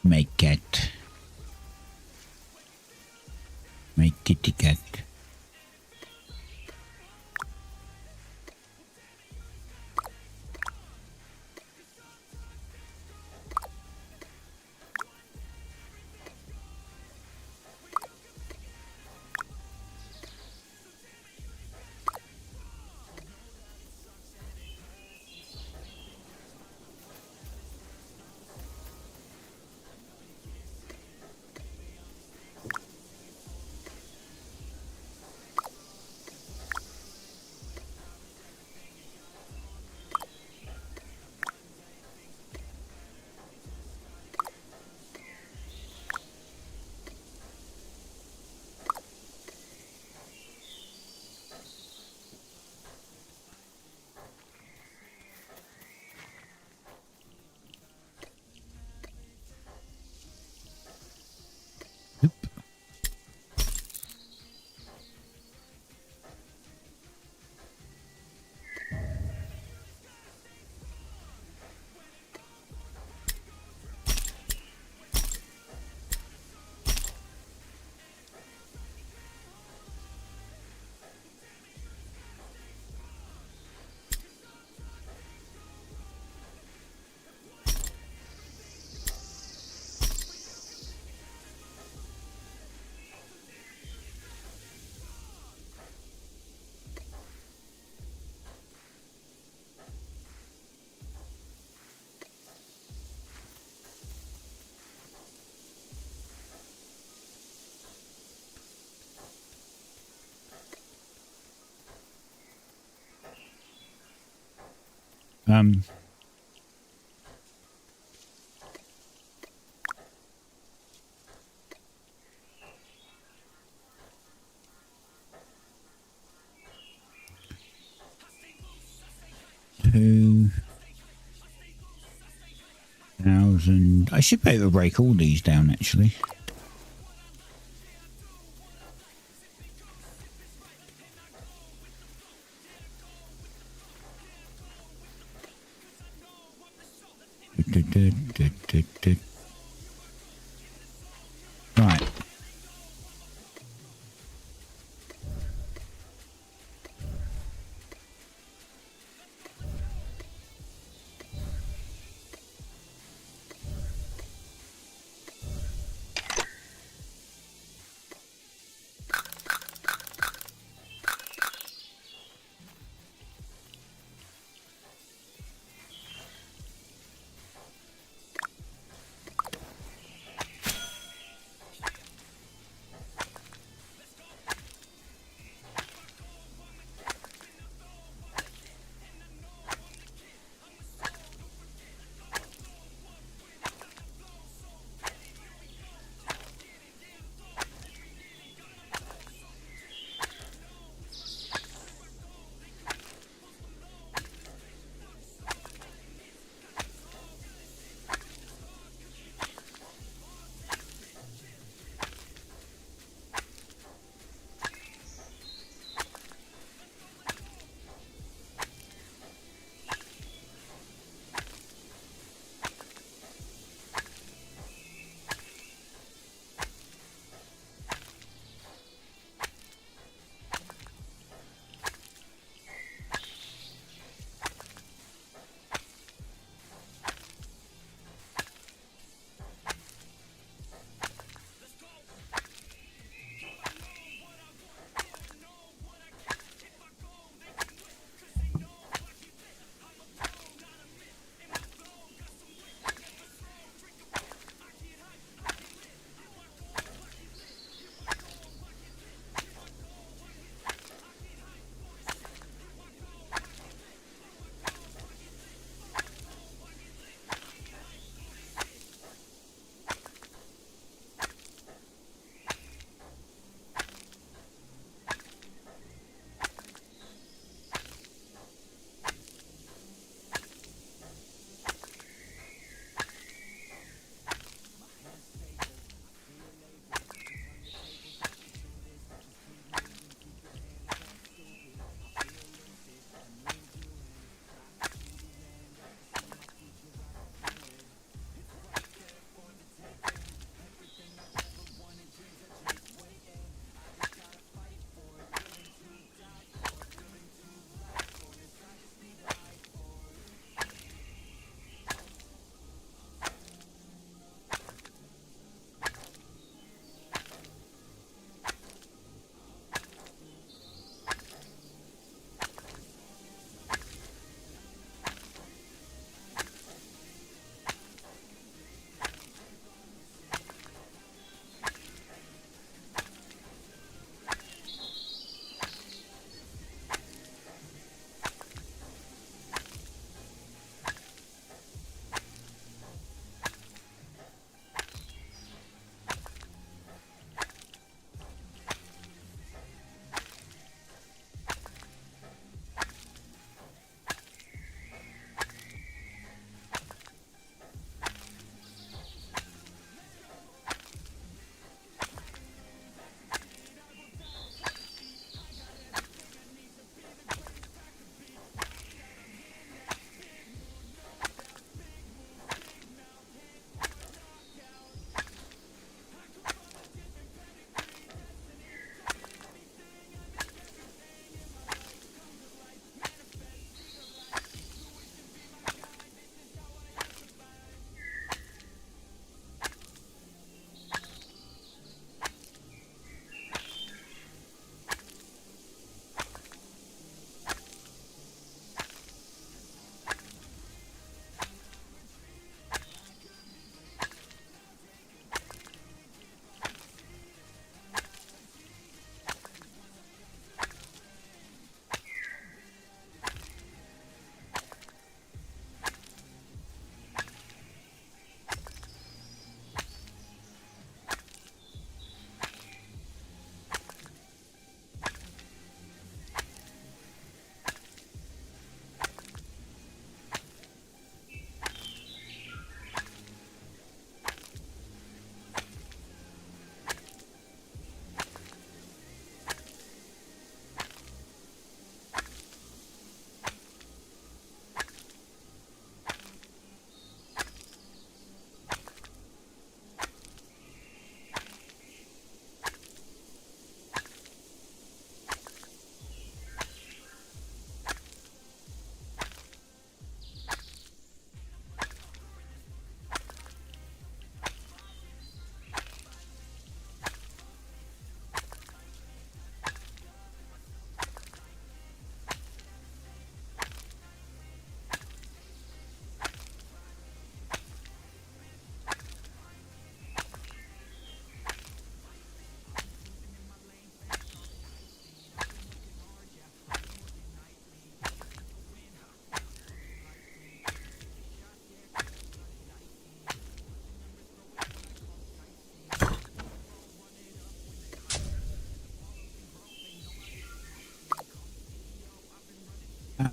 Make it. Make kitty cat. Um. $2,000. I should be able to break all these down actually. Right.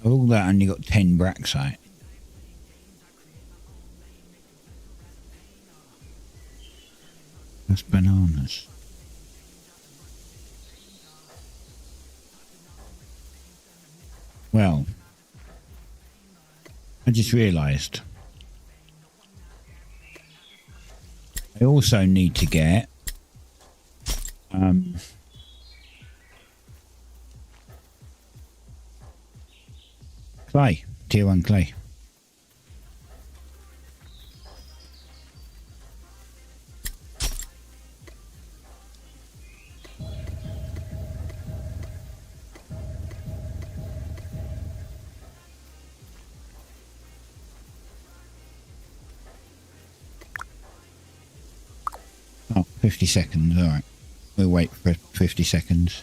All that only got 10 braxite. That's bananas. Well, I just realised I also need to get clay, tier 1 clay. Oh, 50 seconds, alright. We'll wait for 50 seconds.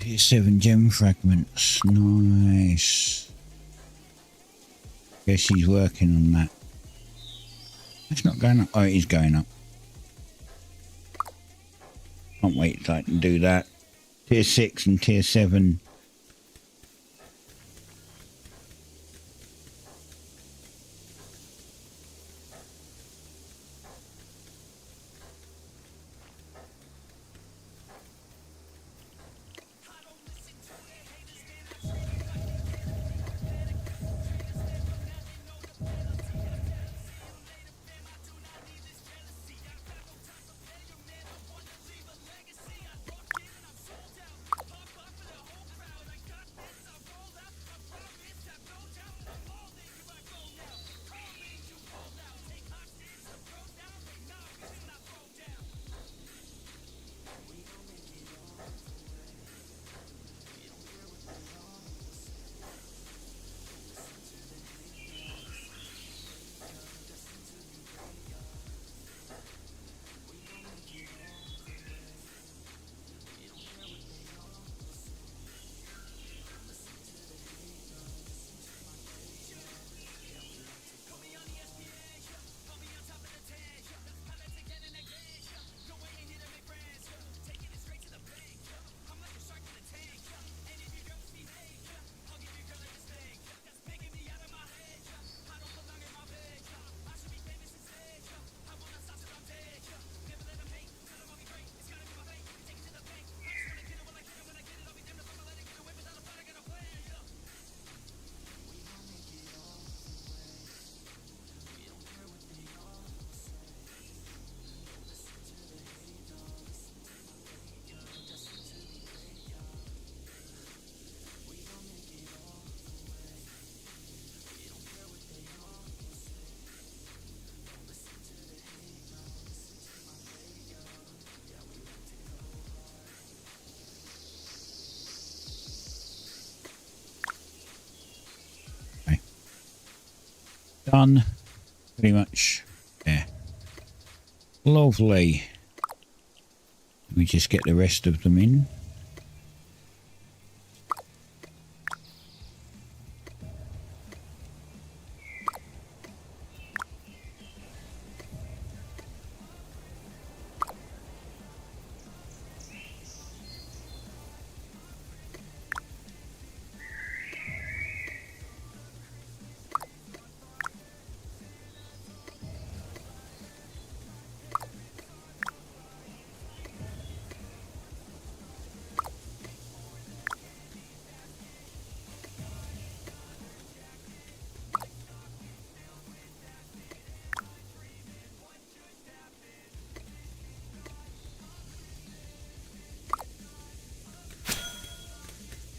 Tier 7 gem fragments. Nice. Guess he's working on that. It's not going up. Oh, it is going up. Can't wait till I can do that. Tier 6 and tier 7. Done. Pretty much. Yeah. Lovely. We just get the rest of them in.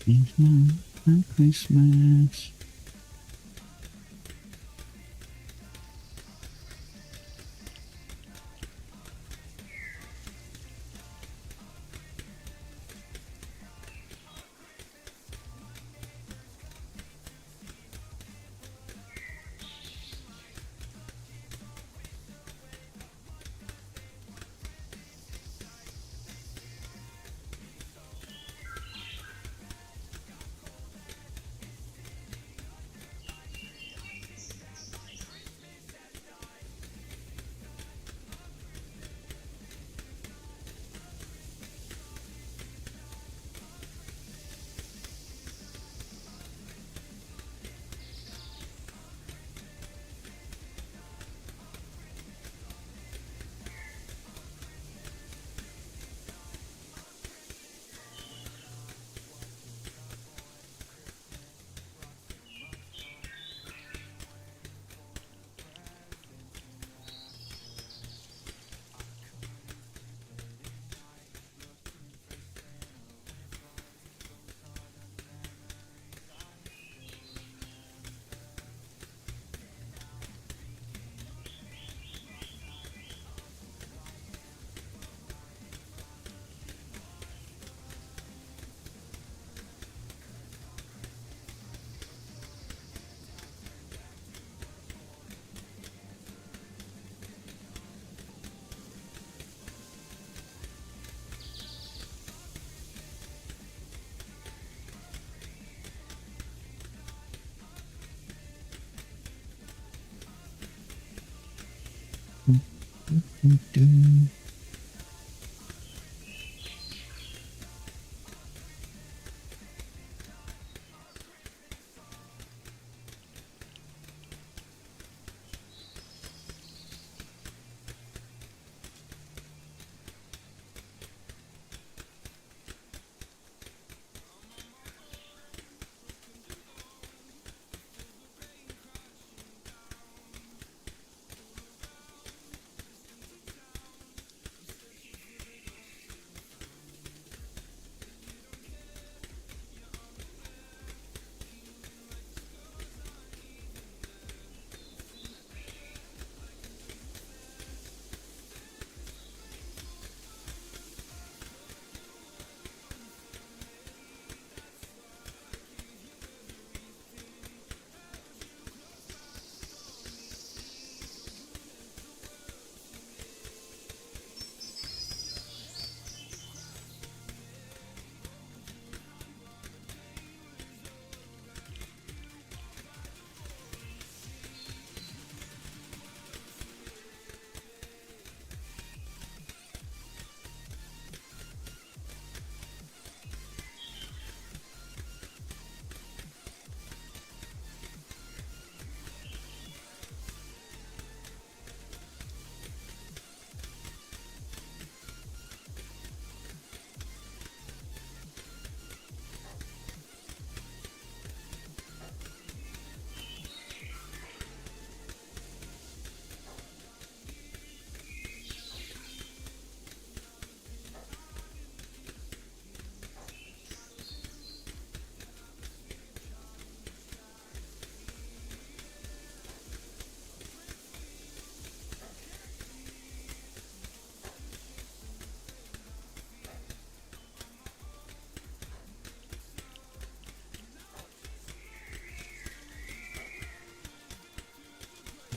It's not Christmas.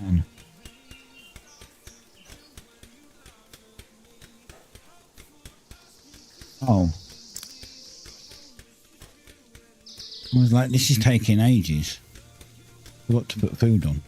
And oh, I was like, this is taking ages. What to put food on?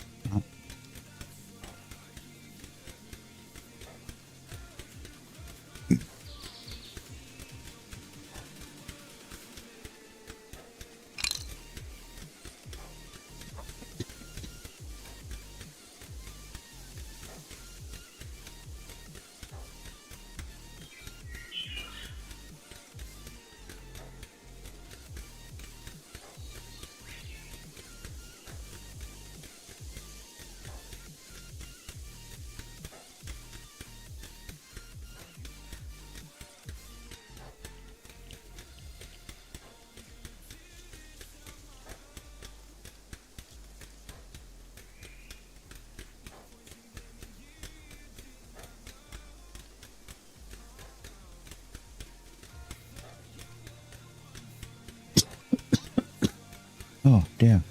Oh dear.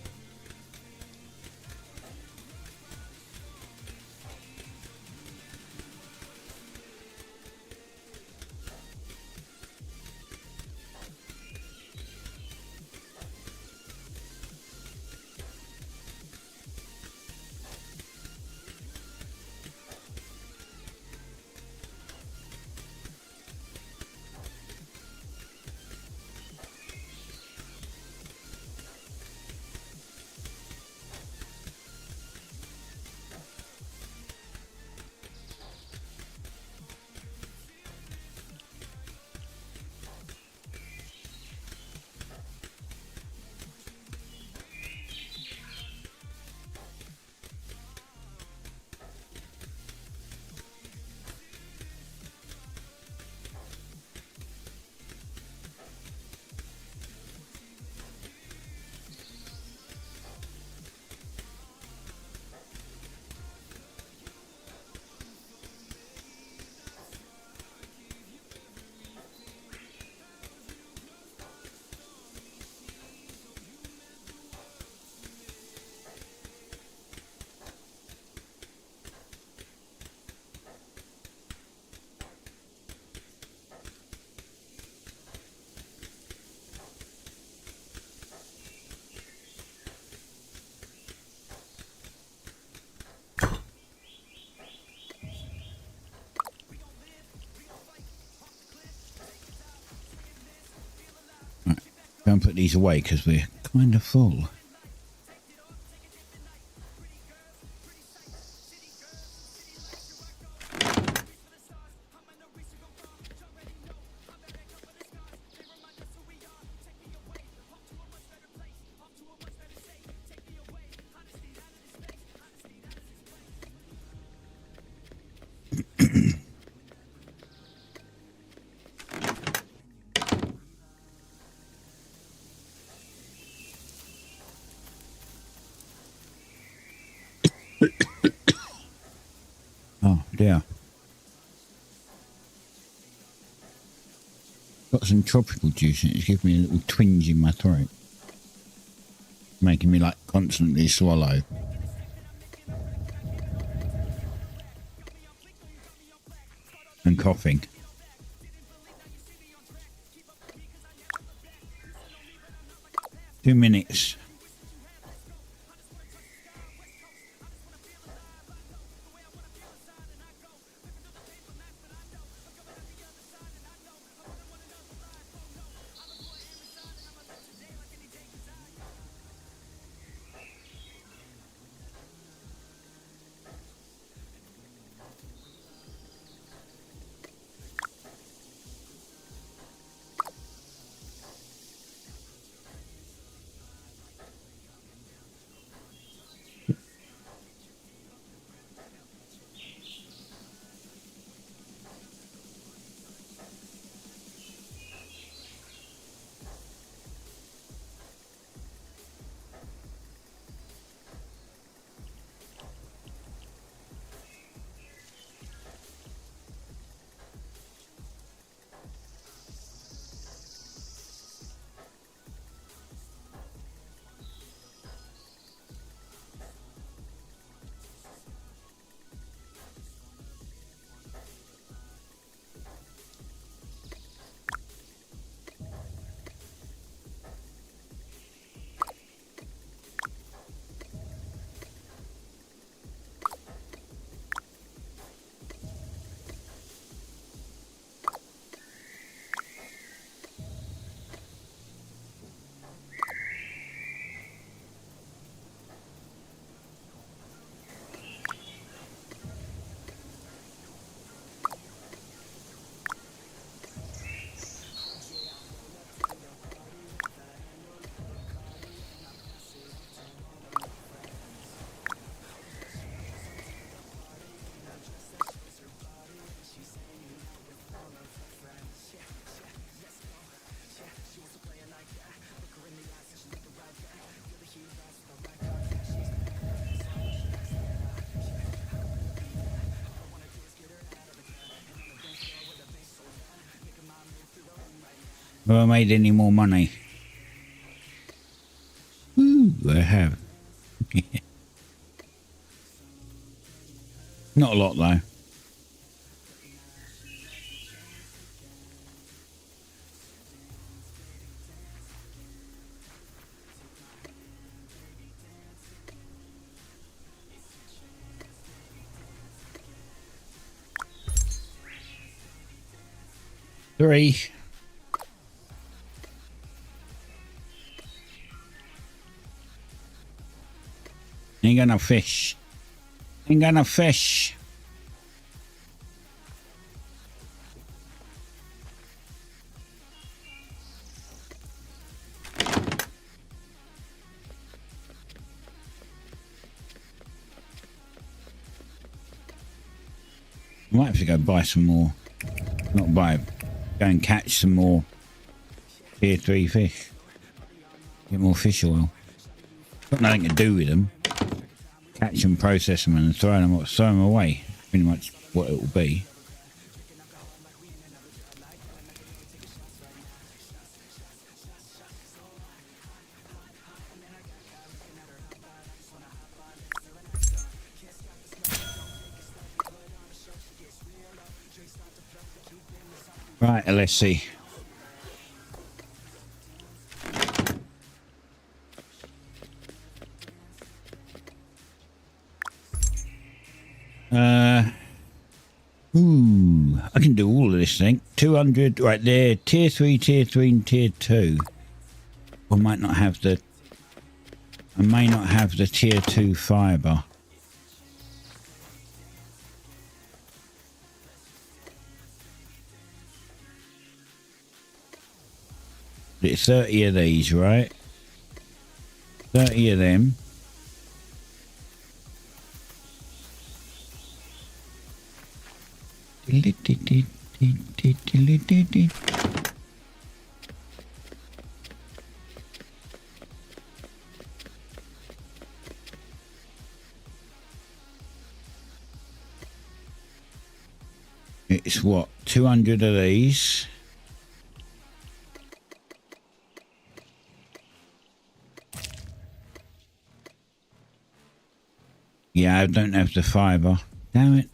go and put these away because we're kind of full. Oh dear. Got some tropical juice in it. It's giving me a little twinge in my throat. Making me like constantly swallow. And coughing. Two minutes. Have I made any more money? Ooh, I have. Not a lot though. Three. Ain't got no fish. Ain't got no fish. I might have to go buy some more. Not buy, go and catch some more tier 3 fish. Get more fish oil. Got nothing to do with them. Catch them, process them, and throw them away. Pretty much what it will be. Right, let's see. I can do all of this thing. 200, right there, tier 3, and tier 2. I might not have the... I may not have the tier 2 fibre. It's 30 of these, right? 30 of them. It's what, 200 of these? Yeah, I don't have the fibre. Damn it.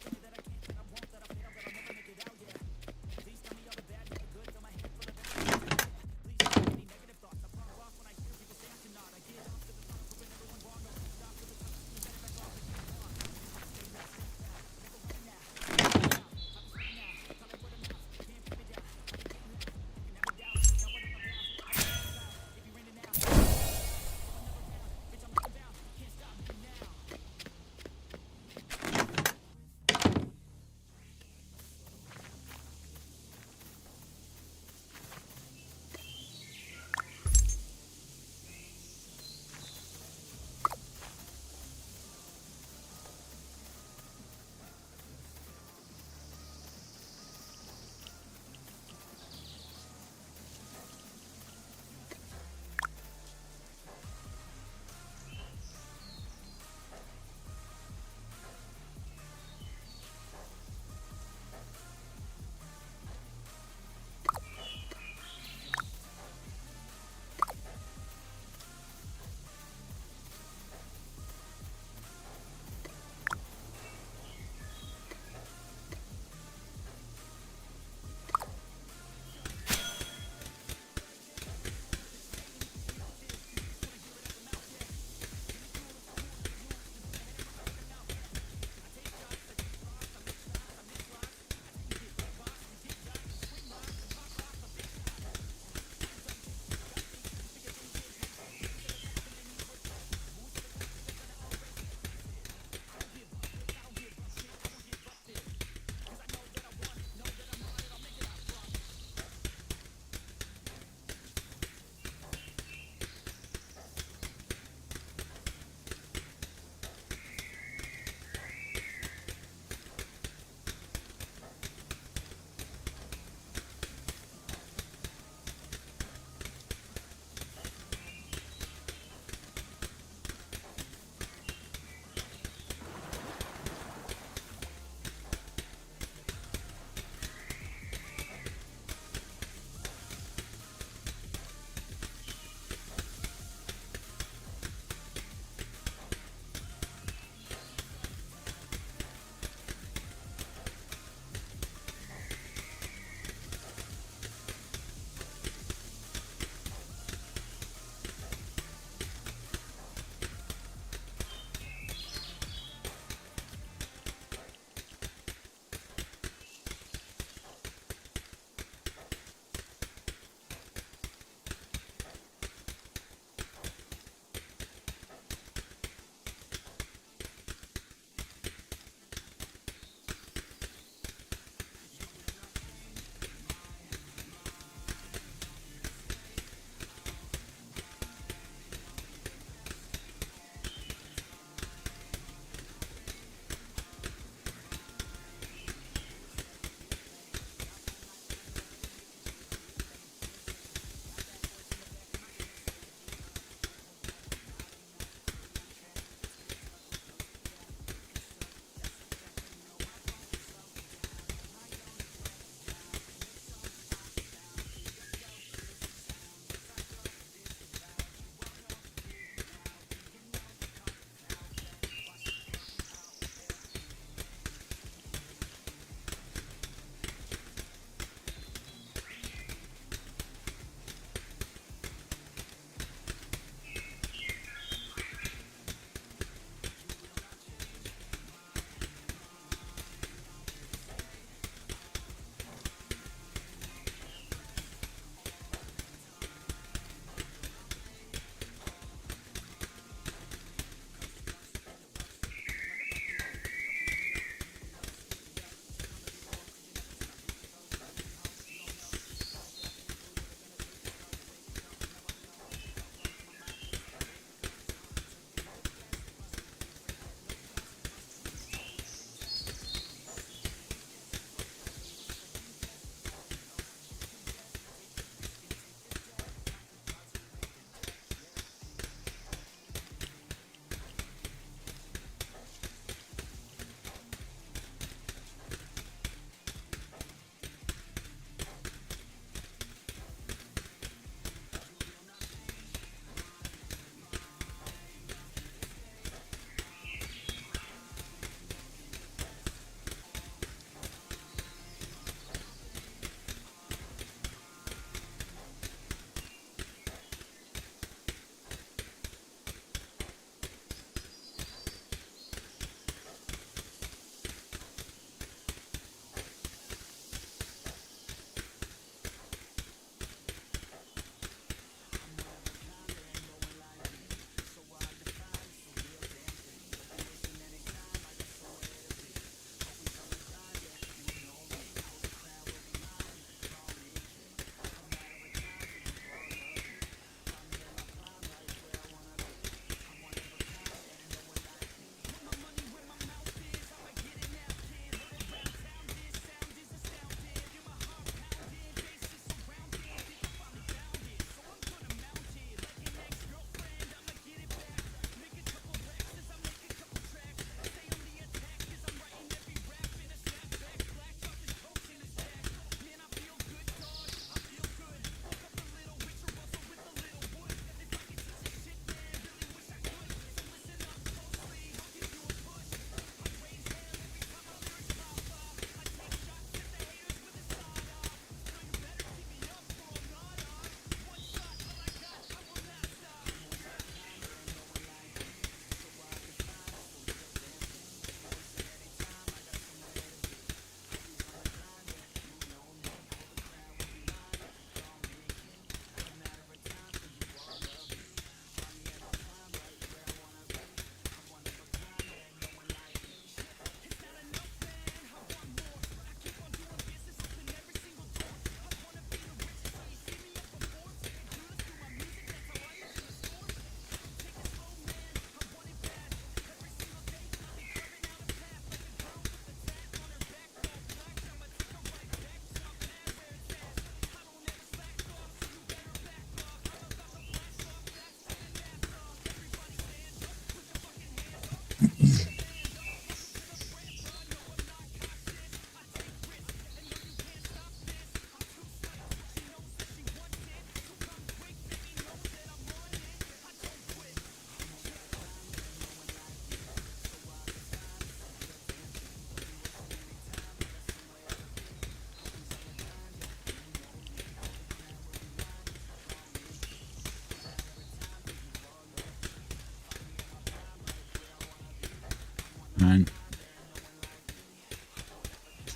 And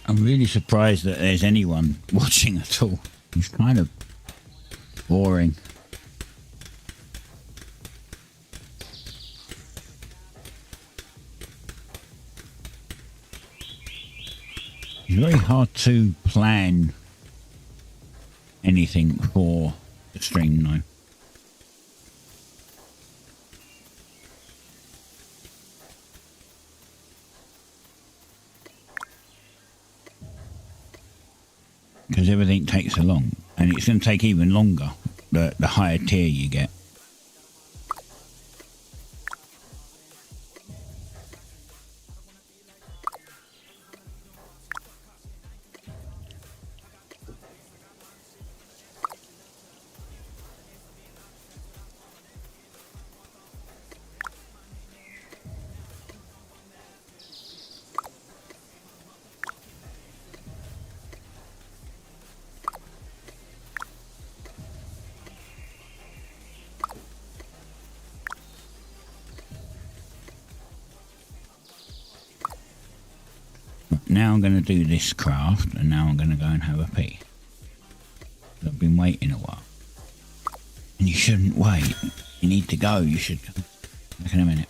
I'm really surprised that there's anyone watching at all. It's kind of boring. It's very hard to plan anything for the stream though. Because everything takes so long, and it's going to take even longer the higher tier you get. Now I'm going to do this craft, and now I'm going to go and have a pee. I've been waiting a while. And you shouldn't wait. You need to go. You should come back in a minute.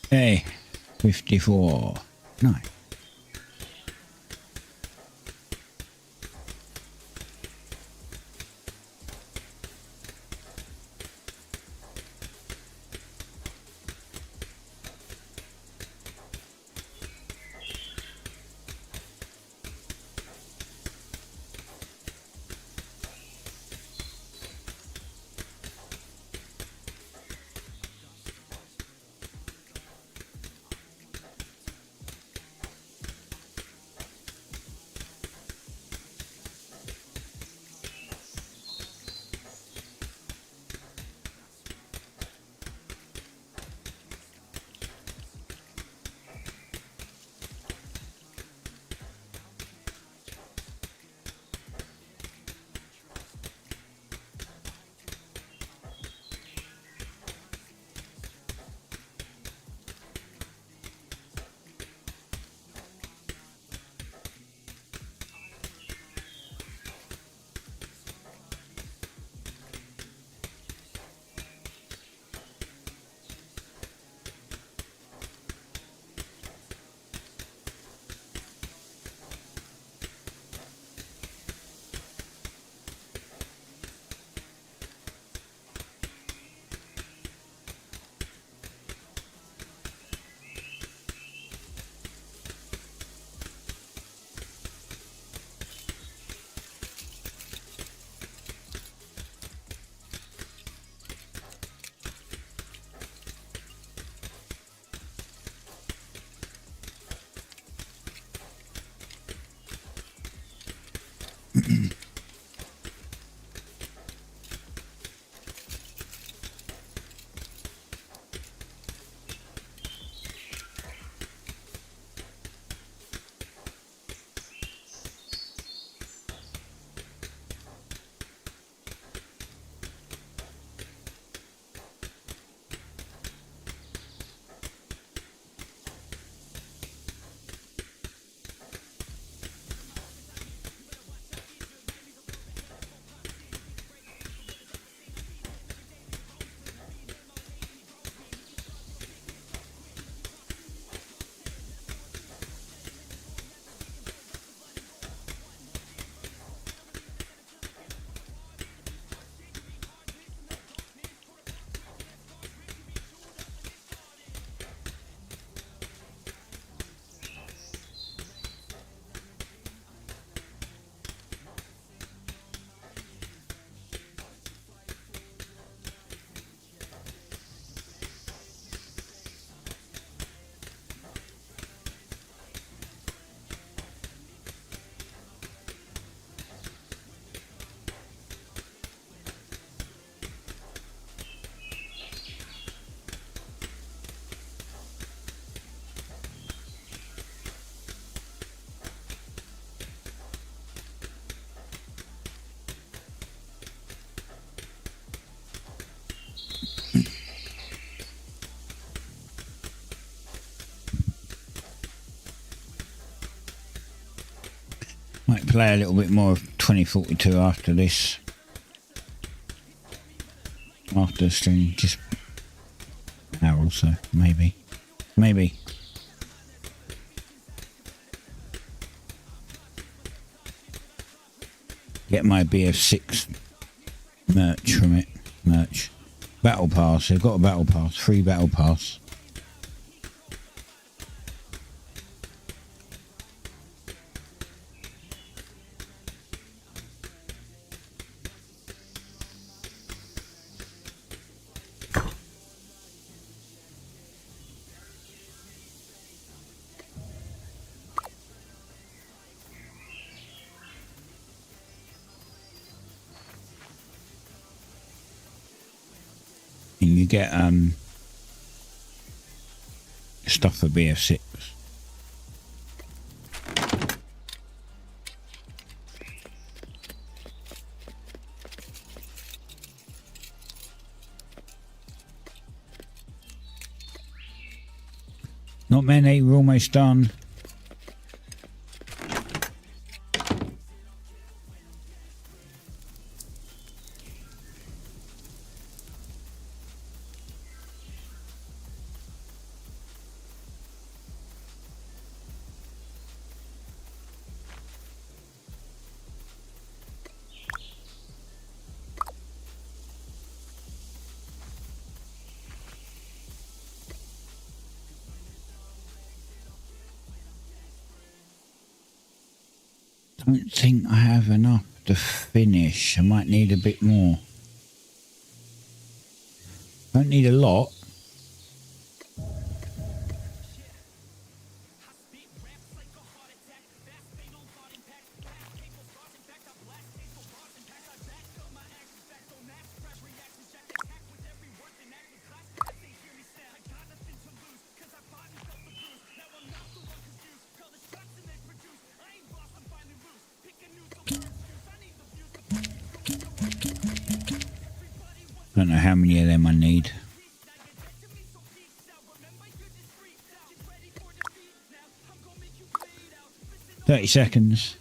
Hey, 54. Nice. Might play a little bit more of 2042 after this. After the stream, just an hour or so, maybe. Maybe. Get my BF6 merch from it. Merch. Battle pass. I've got a battle pass. Free battle pass. And you get stuff for BF6. Not many, we're almost done. Don't think I have enough to finish. I might need a bit more. Don't need a lot. Don't know how many of them I need. 30 seconds.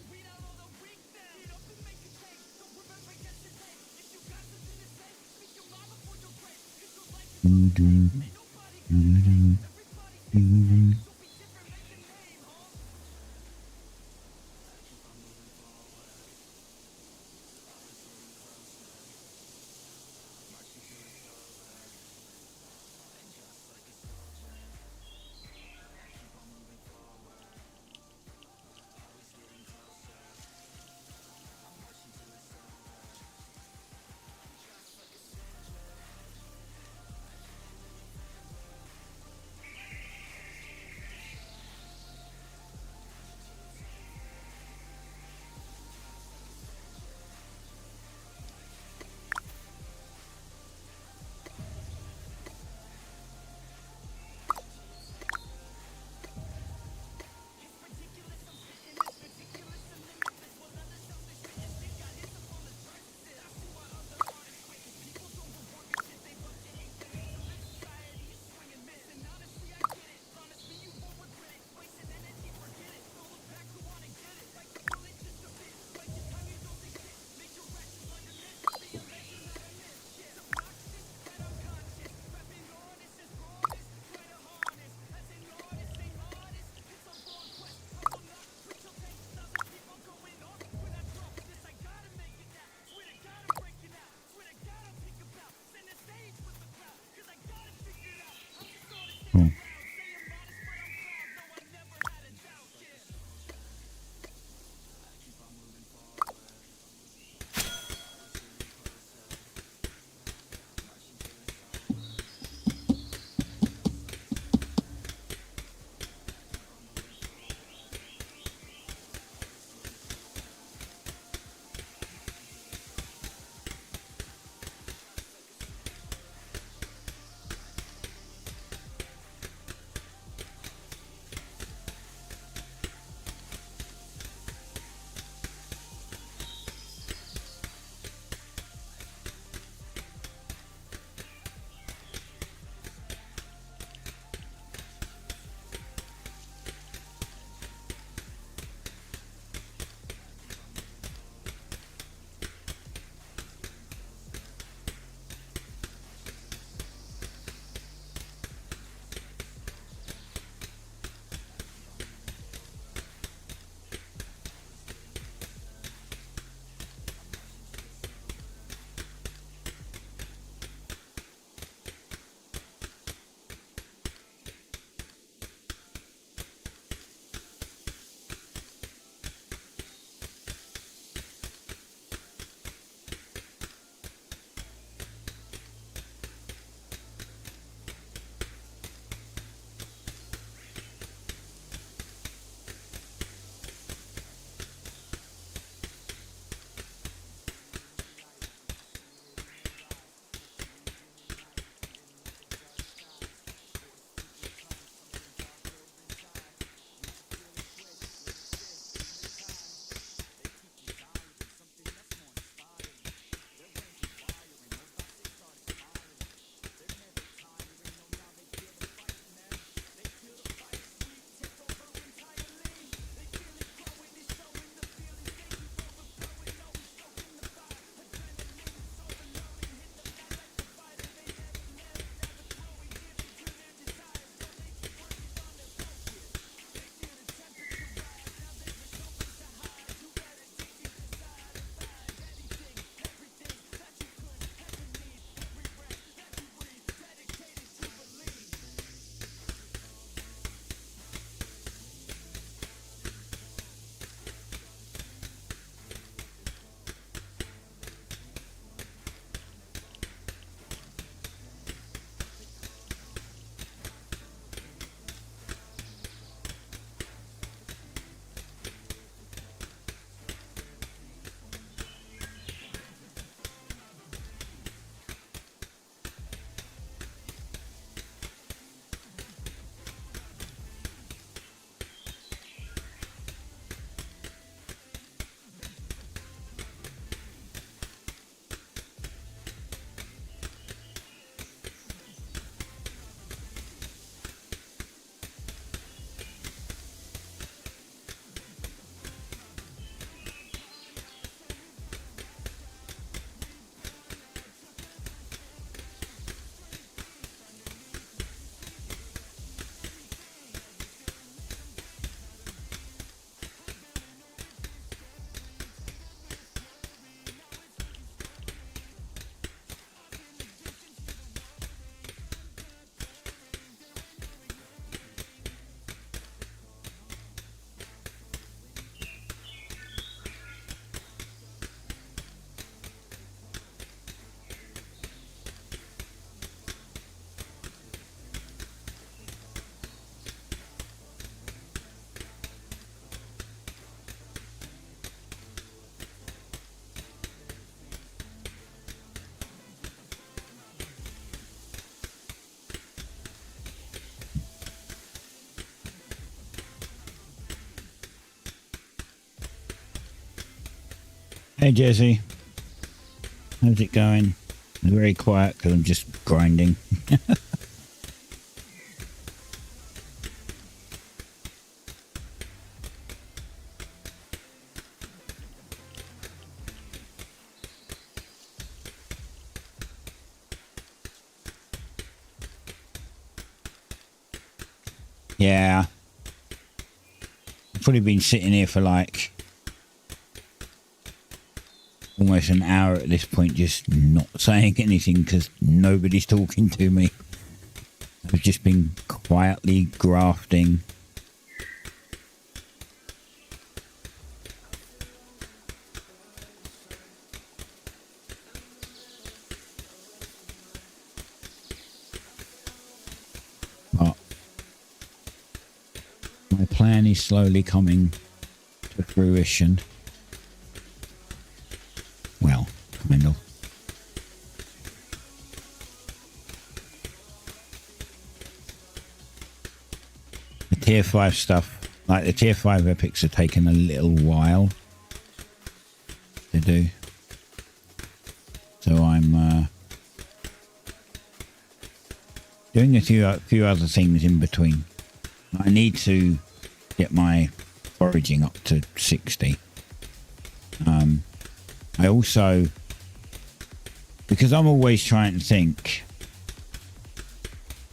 Hey Jesse, how's it going? It's very quiet because I'm just grinding. Yeah, I've probably been sitting here for like almost an hour at this point, just not saying anything because nobody's talking to me. I've just been quietly grafting. But my plan is slowly coming to fruition. Well, kind of. The tier 5 stuff, like the tier 5 epics, are taking a little while to do. So I'm doing a few other things in between. I need to get my foraging up to 60. I also, because I'm always trying to think,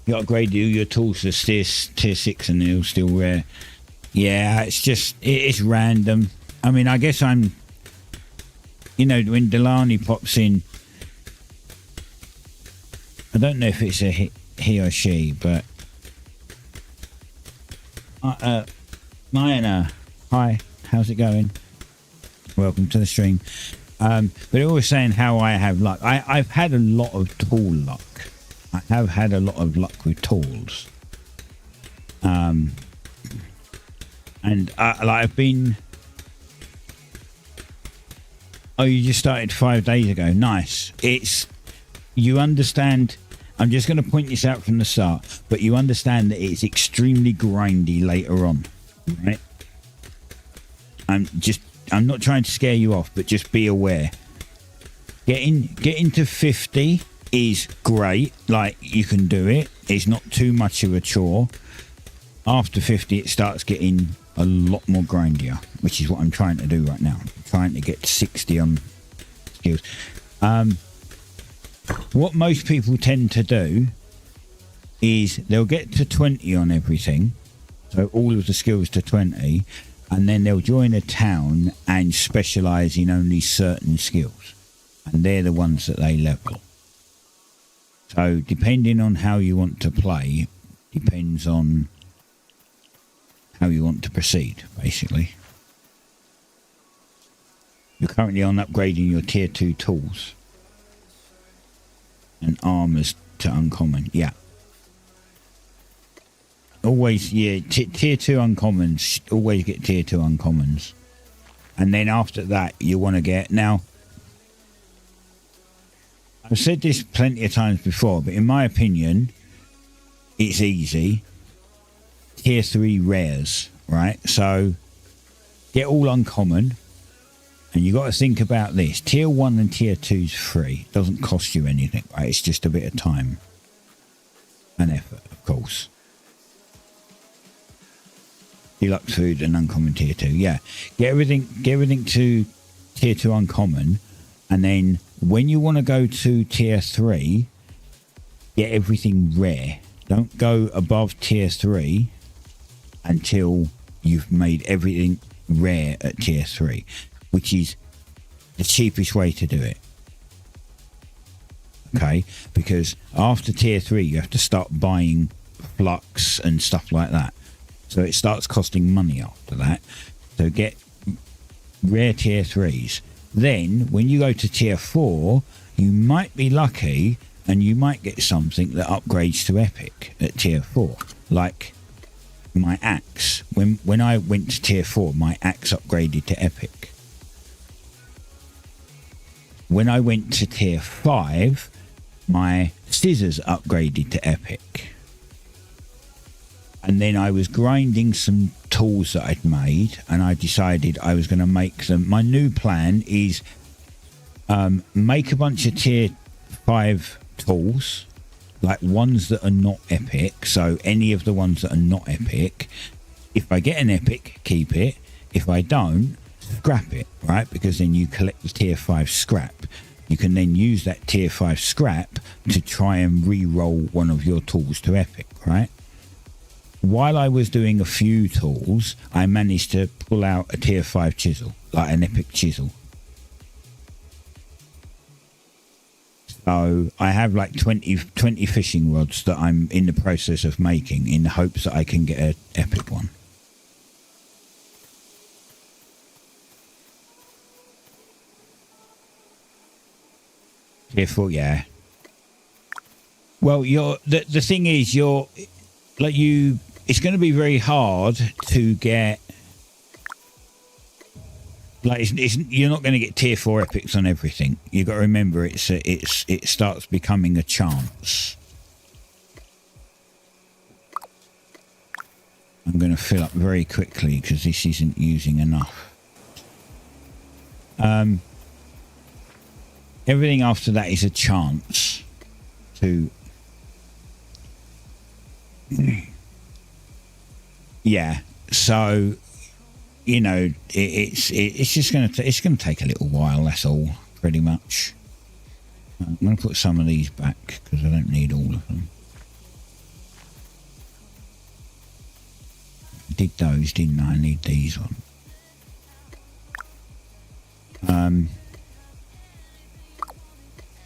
you upgrade your tools to tier 6 and they're still rare. Yeah, it's just, it's random. I mean, I guess I'm, you know, when Delaney pops in, I don't know if it's a he or she, but Mayana, hi, how's it going? Welcome to the stream. But it was saying how I have luck. I've had a lot of tool luck. I have had a lot of luck with tools. And like I've been. Oh, you just started 5 days ago. Nice. It's, you understand. I'm just going to point this out from the start, but you understand that it's extremely grindy later on, right? I'm not trying to scare you off, but just be aware. Getting to 50 is great. Like, you can do it. It's not too much of a chore. After 50, it starts getting a lot more grindier, which is what I'm trying to do right now. I'm trying to get to 60 on skills. What most people tend to do is they'll get to 20 on everything. So all of the skills to 20. And then they'll join a town and specialise in only certain skills. And they're the ones that they level. So depending on how you want to play, depends on how you want to proceed, basically. You're currently on upgrading your tier 2 tools. And armours to uncommon, yeah. Always, yeah, tier 2 uncommons, always get tier 2 uncommons. And then after that, you want to get, now, I've said this plenty of times before, but in my opinion, it's easy. Tier 3 rares, right? So, get all uncommon, and you got to think about this. Tier 1 and tier 2 is free. It doesn't cost you anything, right? It's just a bit of time and effort, of course. Deluxe food and uncommon tier 2, yeah. Get everything to tier 2 uncommon, and then when you want to go to tier 3, get everything rare. Don't go above tier 3 until you've made everything rare at tier 3, which is the cheapest way to do it. Okay, because after tier 3 you have to start buying flux and stuff like that. So it starts costing money after that. So get rare tier 3s. Then, when you go to tier 4, you might be lucky and you might get something that upgrades to epic at tier 4. Like my axe. When I went to tier 4, my axe upgraded to epic. When I went to tier 5, my scissors upgraded to epic. And then I was grinding some tools that I'd made, and I decided I was going to make them. My new plan is make a bunch of tier 5 tools, like ones that are not epic. So any of the ones that are not epic, if I get an epic, keep it. If I don't, scrap it, right? Because then you collect the tier 5 scrap. You can then use that tier 5 scrap to try and re-roll one of your tools to epic, right? While I was doing a few tools, I managed to pull out a tier 5 chisel, like an epic chisel. So I have like 20 fishing rods that I'm in the process of making in the hopes that I can get an epic one. Tier 4, yeah. Well, the thing is, it's going to be very hard to get. Like, you're not going to get tier 4 epics on everything. You've got to remember, it starts becoming a chance. I'm going to fill up very quickly because this isn't using enough. Everything after that is a chance to. Yeah, so. You know, it's just going to take a little while. That's all, pretty much. I'm going to put some of these back because I don't need all of them. I did those, didn't I? I need these ones.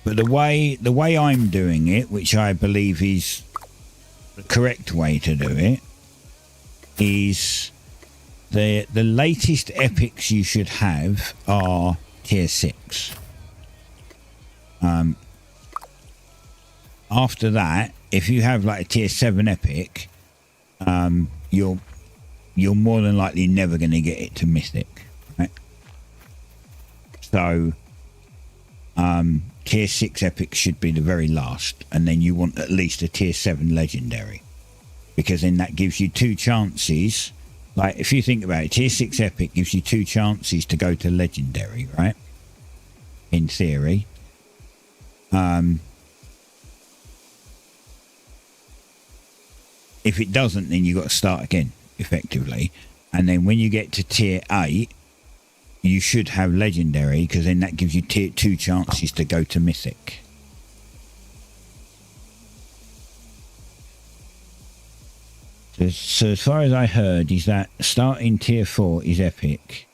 But the way I'm doing it, which I believe is the correct way to do it, is. The latest epics you should have are tier 6. After that, if you have like a tier 7 epic, you're more than likely never going to get it to mythic, right? So tier 6 epic should be the very last, and then you want at least a tier 7 legendary, because then that gives you 2 chances. Like, if you think about it, tier 6 epic gives you 2 chances to go to legendary, right? In theory. If it doesn't, then you've got to start again, effectively. And then when you get to tier 8, you should have legendary, because then that gives you 2 chances to go to mythic. So as far as I heard, is that starting tier 4 is epic.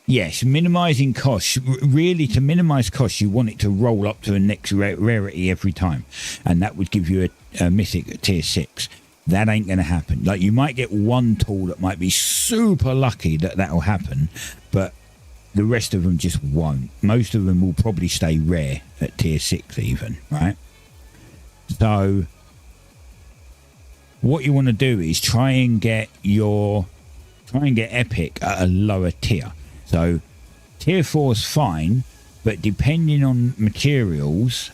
Yes, minimising costs. Really, to minimise costs, you want it to roll up to the next rarity every time. And that would give you a mythic at tier 6. That ain't going to happen. Like, you might get one tool that might be super lucky that'll happen, but the rest of them just won't. Most of them will probably stay rare at tier 6 even, right? So what you want to do is try and get epic at a lower tier. So tier 4 is fine, but depending on materials,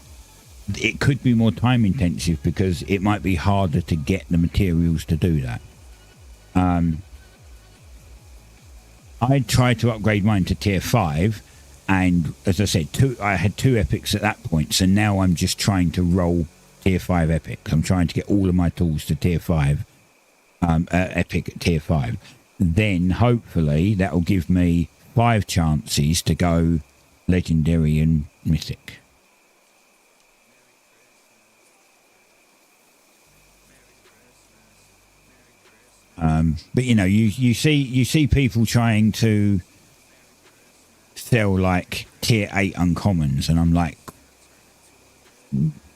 it could be more time intensive because it might be harder to get the materials to do that. I tried to upgrade mine to tier 5, and as I said, I had 2 epics at that point, so now I'm just trying to roll tier 5 epics. I'm trying to get all of my tools to tier 5 epic at tier 5. Then hopefully that will give me 5 chances to go legendary and mythic. But you know, you see people trying to sell like tier 8 uncommons, and I'm like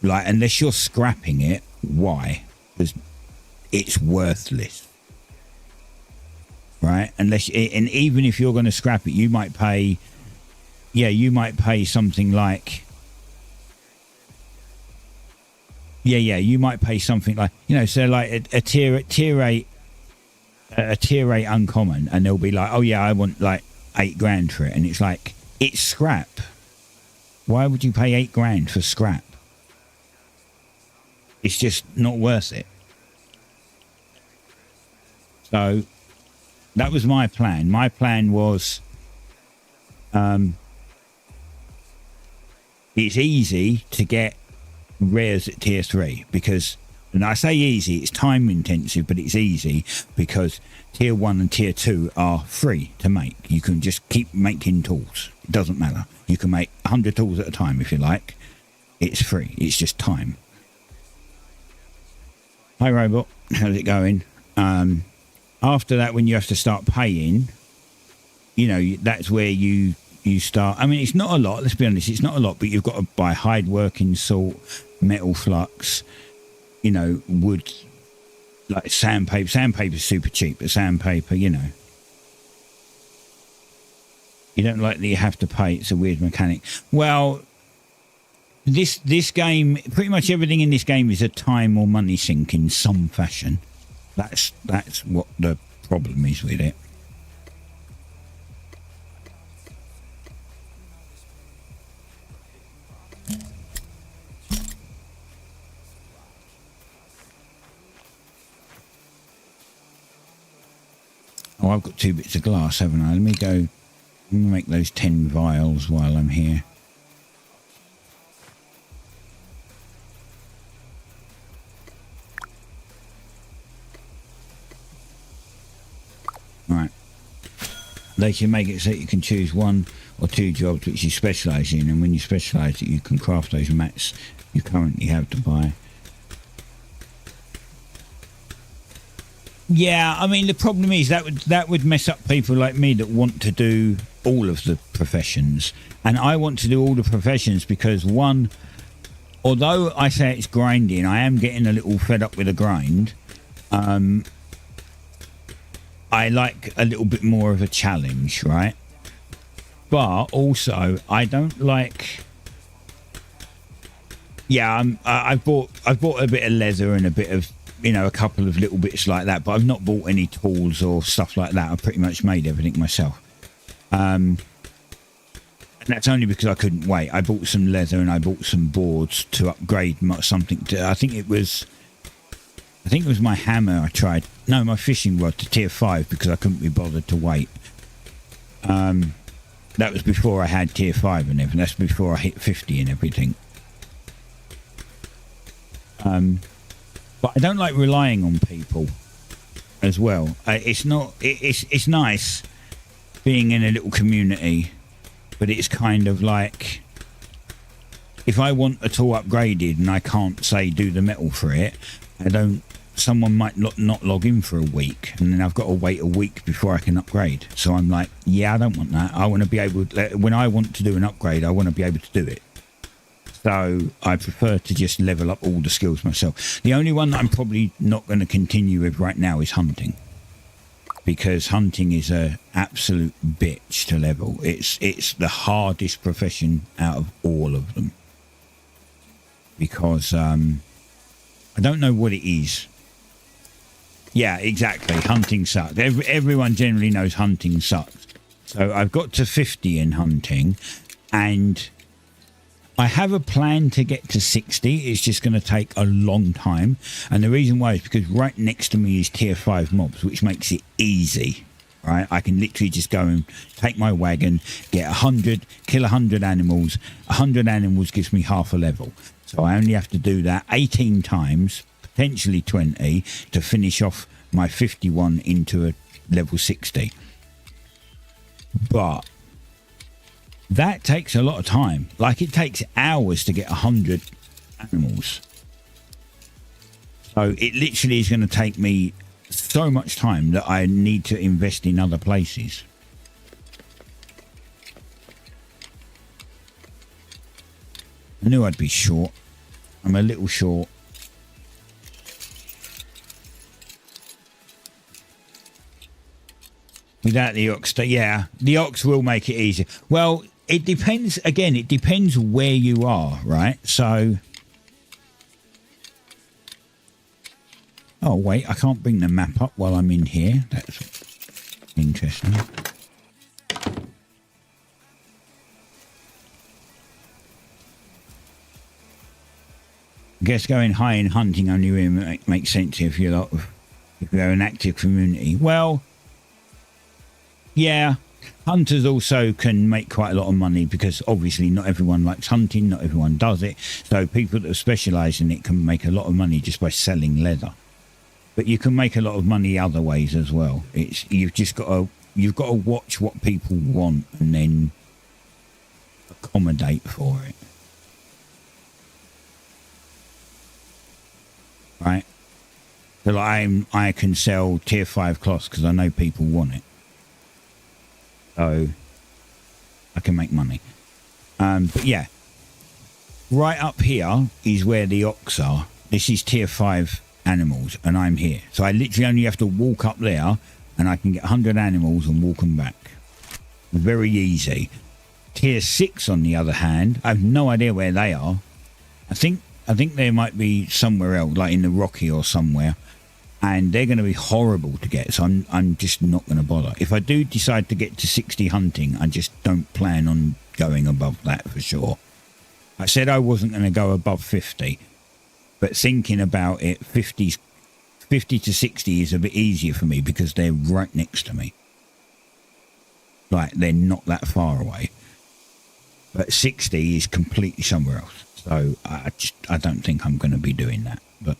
unless you're scrapping it, why? Because it's worthless, right? And even if you're going to scrap it, you might pay something like you might pay something like, you know, so like a tier 8 uncommon, and they'll be like, oh yeah, I want like $8,000 for it, and it's like, it's scrap. Why would you pay $8,000 for scrap? It's just not worth it. So that was my plan. My plan was it's easy to get rares at tier 3 because, and I say easy, it's time intensive, but it's easy because tier 1 and tier 2 are free to make. You can just keep making tools. It doesn't matter. You can make 100 tools at a time if you like. It's free. It's just time. Hi, Robot. How's it going? After that, when you have to start paying, you know, that's where you start. I mean, it's not a lot. Let's be honest. It's not a lot, but you've got to buy hide working salt, metal flux, you know, wood, like sandpaper. Sandpaper's super cheap, but sandpaper, you know. You don't like that you have to pay. It's a weird mechanic. Well, this game, pretty much everything in this game is a time or money sink in some fashion. That's what the problem is with it. Oh, I've got 2 bits of glass, haven't I? Let me go. I'm going to make those 10 vials while I'm here. Right. They can make it so you can choose 1 or 2 jobs which you specialise in, and when you specialise it, you can craft those mats you currently have to buy. Yeah, I mean, the problem is that would mess up people like me that want to do all of the professions. And I want to do all the professions because, one, although I say it's grinding, I am getting a little fed up with the grind. I like a little bit more of a challenge, right? But also, I don't like... Yeah, I've bought a bit of leather and a bit of, you know, a couple of little bits like that, but I've not bought any tools or stuff like that. I've pretty much made everything myself. And that's only because I couldn't wait. I bought some leather and I bought some boards to upgrade something to, I think it was my hammer I tried. No, my fishing rod to tier 5 because I couldn't be bothered to wait. That was before I had tier 5 and everything. That's before I hit 50 and everything. But I don't like relying on people as well. It's nice being in a little community, but it's kind of like if I want a tool upgraded and I can't say do the metal for it, someone might not log in for a week, and then I've got to wait a week before I can upgrade. So I'm like, yeah, I don't want that. I want to be able to, when I want to do an upgrade, I want to be able to do it. So I prefer to just level up all the skills myself. The only one that I'm probably not going to continue with right now is hunting, because hunting is a absolute bitch to level. It's the hardest profession out of all of them, because I don't know what it is. Yeah, exactly. Hunting sucks. Everyone generally knows hunting sucks. So I've got to 50 in hunting, and I have a plan to get to 60. It's just going to take a long time. And the reason why is because right next to me is tier 5 mobs, which makes it easy, right? I can literally just go and take my wagon, get 100, kill 100 animals. 100 animals gives me half a level. So I only have to do that 18 times, potentially 20, to finish off my 51 into a level 60. But that takes a lot of time. Like, it takes hours to get 100 animals. So it literally is going to take me so much time that I need to invest in other places. I knew I'd be short. I'm a little short. Without the ox, yeah, the ox will make it easier. Well, it depends. Again, it depends where you are, right? So, oh wait, I can't bring the map up while I'm in here. That's interesting. I guess going high in hunting only really makes sense if you're if they're an active community. Well, yeah, hunters also can make quite a lot of money because obviously not everyone likes hunting, not everyone does it. So people that specialise in it can make a lot of money just by selling leather. But you can make a lot of money other ways as well. You've got to watch what people want and then accommodate for it. Right? So like I can sell tier 5 cloths because I know people want it. So I can make money. But yeah, right up here is where the ox are. This is tier 5 animals and I'm here. So I literally only have to walk up there and I can get 100 animals and walk them back. Very easy. Tier 6 on the other hand, I have no idea where they are. I think they might be somewhere else, like in the Rocky or somewhere. And they're going to be horrible to get, so I'm just not going to bother. If I do decide to get to 60 hunting, I just don't plan on going above that for sure. I said I wasn't going to go above 50, but thinking about it, 50 to 60 is a bit easier for me because they're right next to me. Like, they're not that far away. But 60 is completely somewhere else. So I don't think I'm going to be doing that. But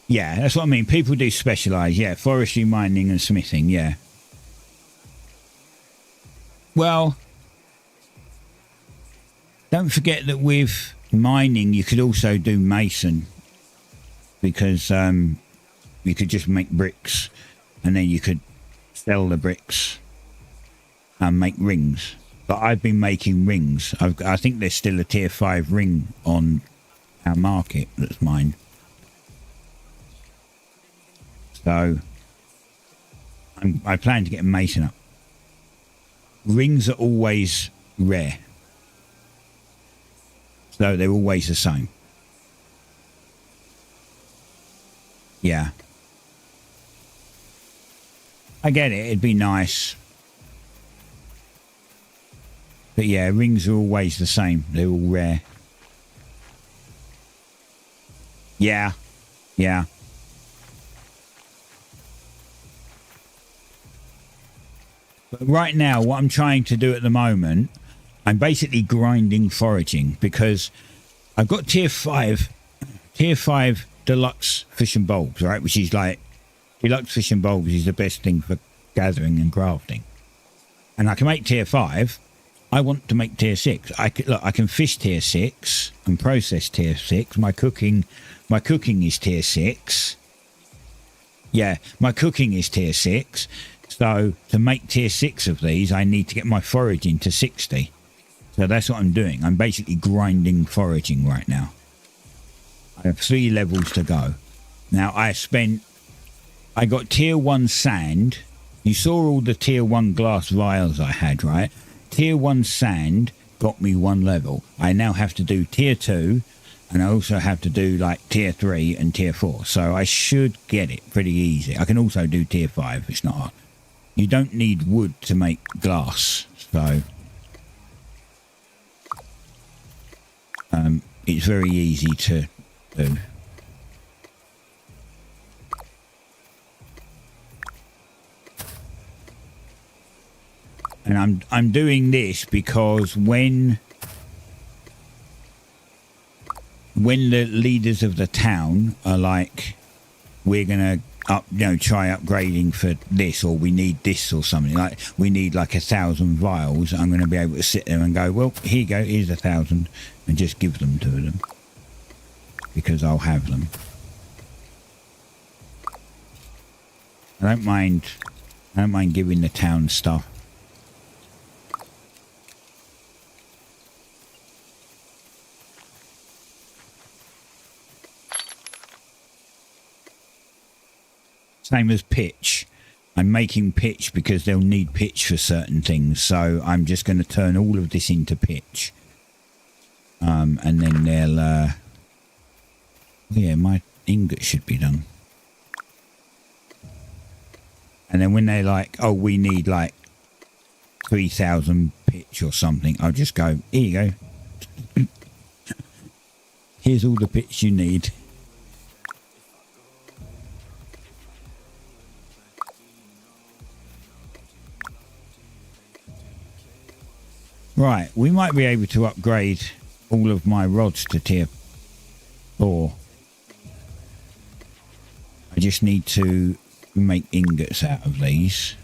yeah, that's what I mean. People do specialise. Yeah, forestry, mining and smithing. Yeah. Well, don't forget that with mining you could also do mason because you could just make bricks and then you could sell the bricks and make rings. But I've been making rings. I think there's still a tier 5 ring on our market that's mine. So I plan to get a mason up. Rings are always rare. So they're always the same. Yeah. I get it, it'd be nice. But yeah, rings are always the same. They're all rare. Yeah. Yeah. But right now, what I'm trying to do at the moment, I'm basically grinding foraging because I've got tier 5 deluxe fishing bulbs, right? Which is like, deluxe fishing bulbs is the best thing for gathering and crafting. And I can make tier 5. I want to make tier 6. I can fish tier 6 and process tier 6. My cooking is tier 6. Yeah, my cooking is tier 6. So to make tier 6 of these, I need to get my foraging to 60. So that's what I'm doing. I'm basically grinding foraging right now. I have 3 levels to go. Now I got tier 1 sand. You saw all the tier 1 glass vials I had, right? Tier 1 sand got me 1 level. I now have to do tier 2 and I also have to do like tier 3 and tier 4. So I should get it pretty easy. I can also do tier 5. It's not hard. You don't need wood to make glass, so it's very easy to do. And I'm doing this because when the leaders of the town are like, we're gonna try upgrading for this, or we need this or something, like we need like 1,000 vials, I'm going to be able to sit there and go, well, here you go, here's 1,000, and just give them to them because I'll have them. I don't mind giving the town stuff. Same as pitch. I'm making pitch because they'll need pitch for certain things, so I'm just going to turn all of this into pitch. And then they'll yeah, my ingot should be done. And then when they're like, oh, we need like 3,000 pitch or something, I'll just go, here you go. Here's all the bits you need. Right, we might be able to upgrade all of my rods to tier 4. I just need to make ingots out of these,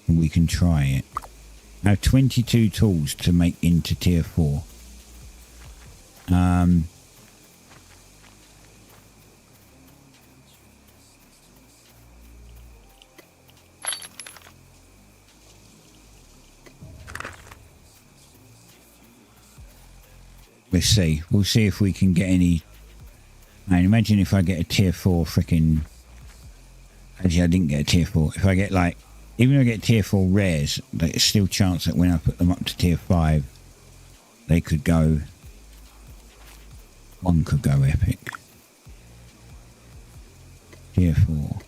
and we can try it. I have 22 tools to make into tier 4. Let's see. We'll see if we can get any. Man, imagine if I get a tier 4 freaking. Actually, I didn't get a tier 4. If I get like, even if I get tier 4 rares, there's still chance that when I put them up to tier 5, they could go. One could go epic. Tier 4.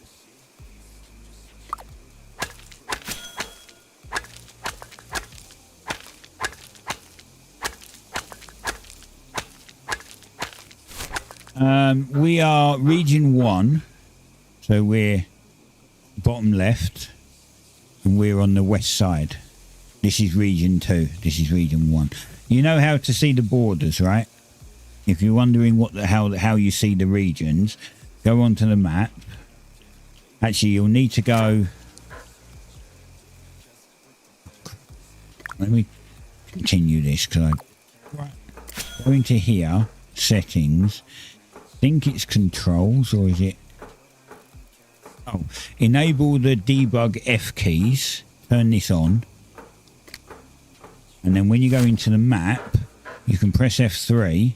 We are region 1, so we're bottom left, and we're on the west side. This is region 2. This is region 1. You know how to see the borders, right? If you're wondering how you see the regions, go onto the map. Actually, you'll need to go. Let me continue this because go into here, settings. I think it's controls, or is it? Oh, enable the debug F keys. Turn this on, and then when you go into the map, you can press F3.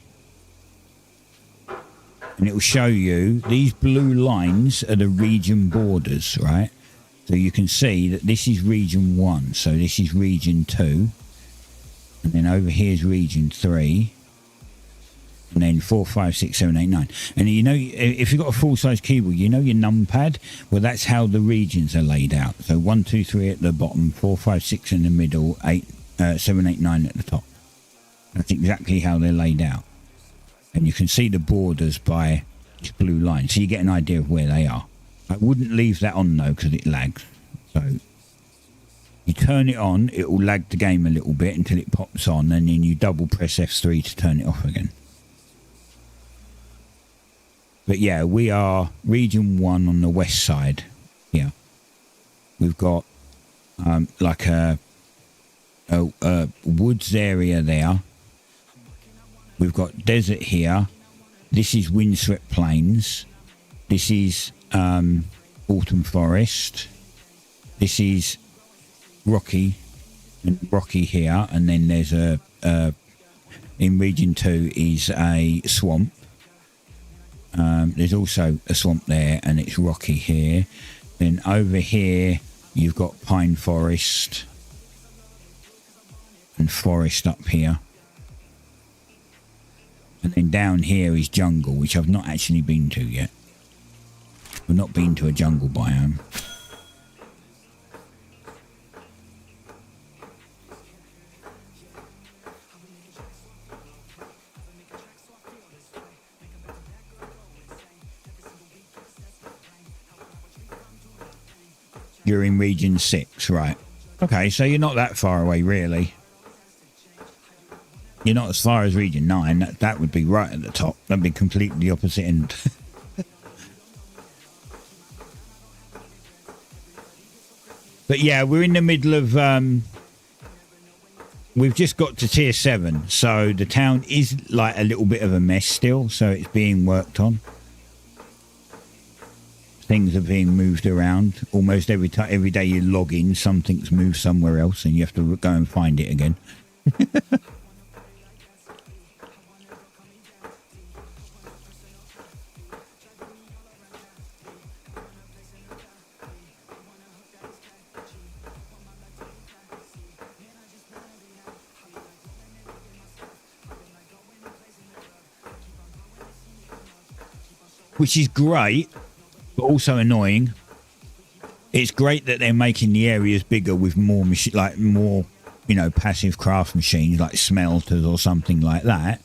And it will show you these blue lines are the region borders, right? So you can see that this is region 1, so this is region 2, and then over here is region 3, and then 4, 5, 6, 7, 8, 9. And you know, if you've got a full-size keyboard, you know your numpad. Well, that's how the regions are laid out. So 1, 2, 3 at the bottom, 4, 5, 6 in the middle, 7, 8, 9 at the top. That's exactly how they're laid out. And you can see the borders by this blue line, so you get an idea of where they are. I wouldn't leave that on though, because it lags. So you turn it on, it will lag the game a little bit until it pops on, and then you double press F3 to turn it off again. But yeah, we are region 1 on the west side here. We've got like a woods area there. We've got desert here. This is windswept plains. This is autumn forest. This is rocky here, and then there's in region 2 is a swamp. There's also a swamp there, and it's rocky here. Then over here you've got pine forest and forest up here. And then down here is jungle, which I've not actually been to yet. I've not been to a jungle biome. You're in region 6, right? Okay, so you're not that far away, really. You're not as far as region 9. That would be right at the top. That'd be completely the opposite end. But yeah, we're in the middle of... we've just got to tier 7. So the town is like a little bit of a mess still. So it's being worked on. Things are being moved around. Almost every day you log in, something's moved somewhere else and you have to go and find it again. Which is great, but also annoying. It's great that they're making the areas bigger with more passive craft machines like smelters or something like that.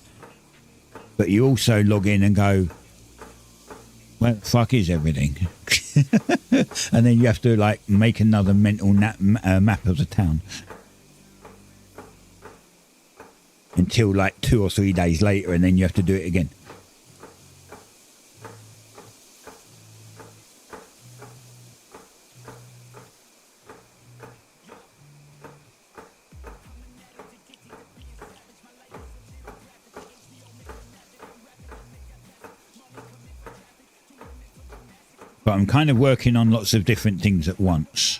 but you also log in and go, where the fuck is everything? And then you have to like make another mental map of the town until like 2 or 3 days later, and then you have to do it again. But I'm kind of working on lots of different things at once.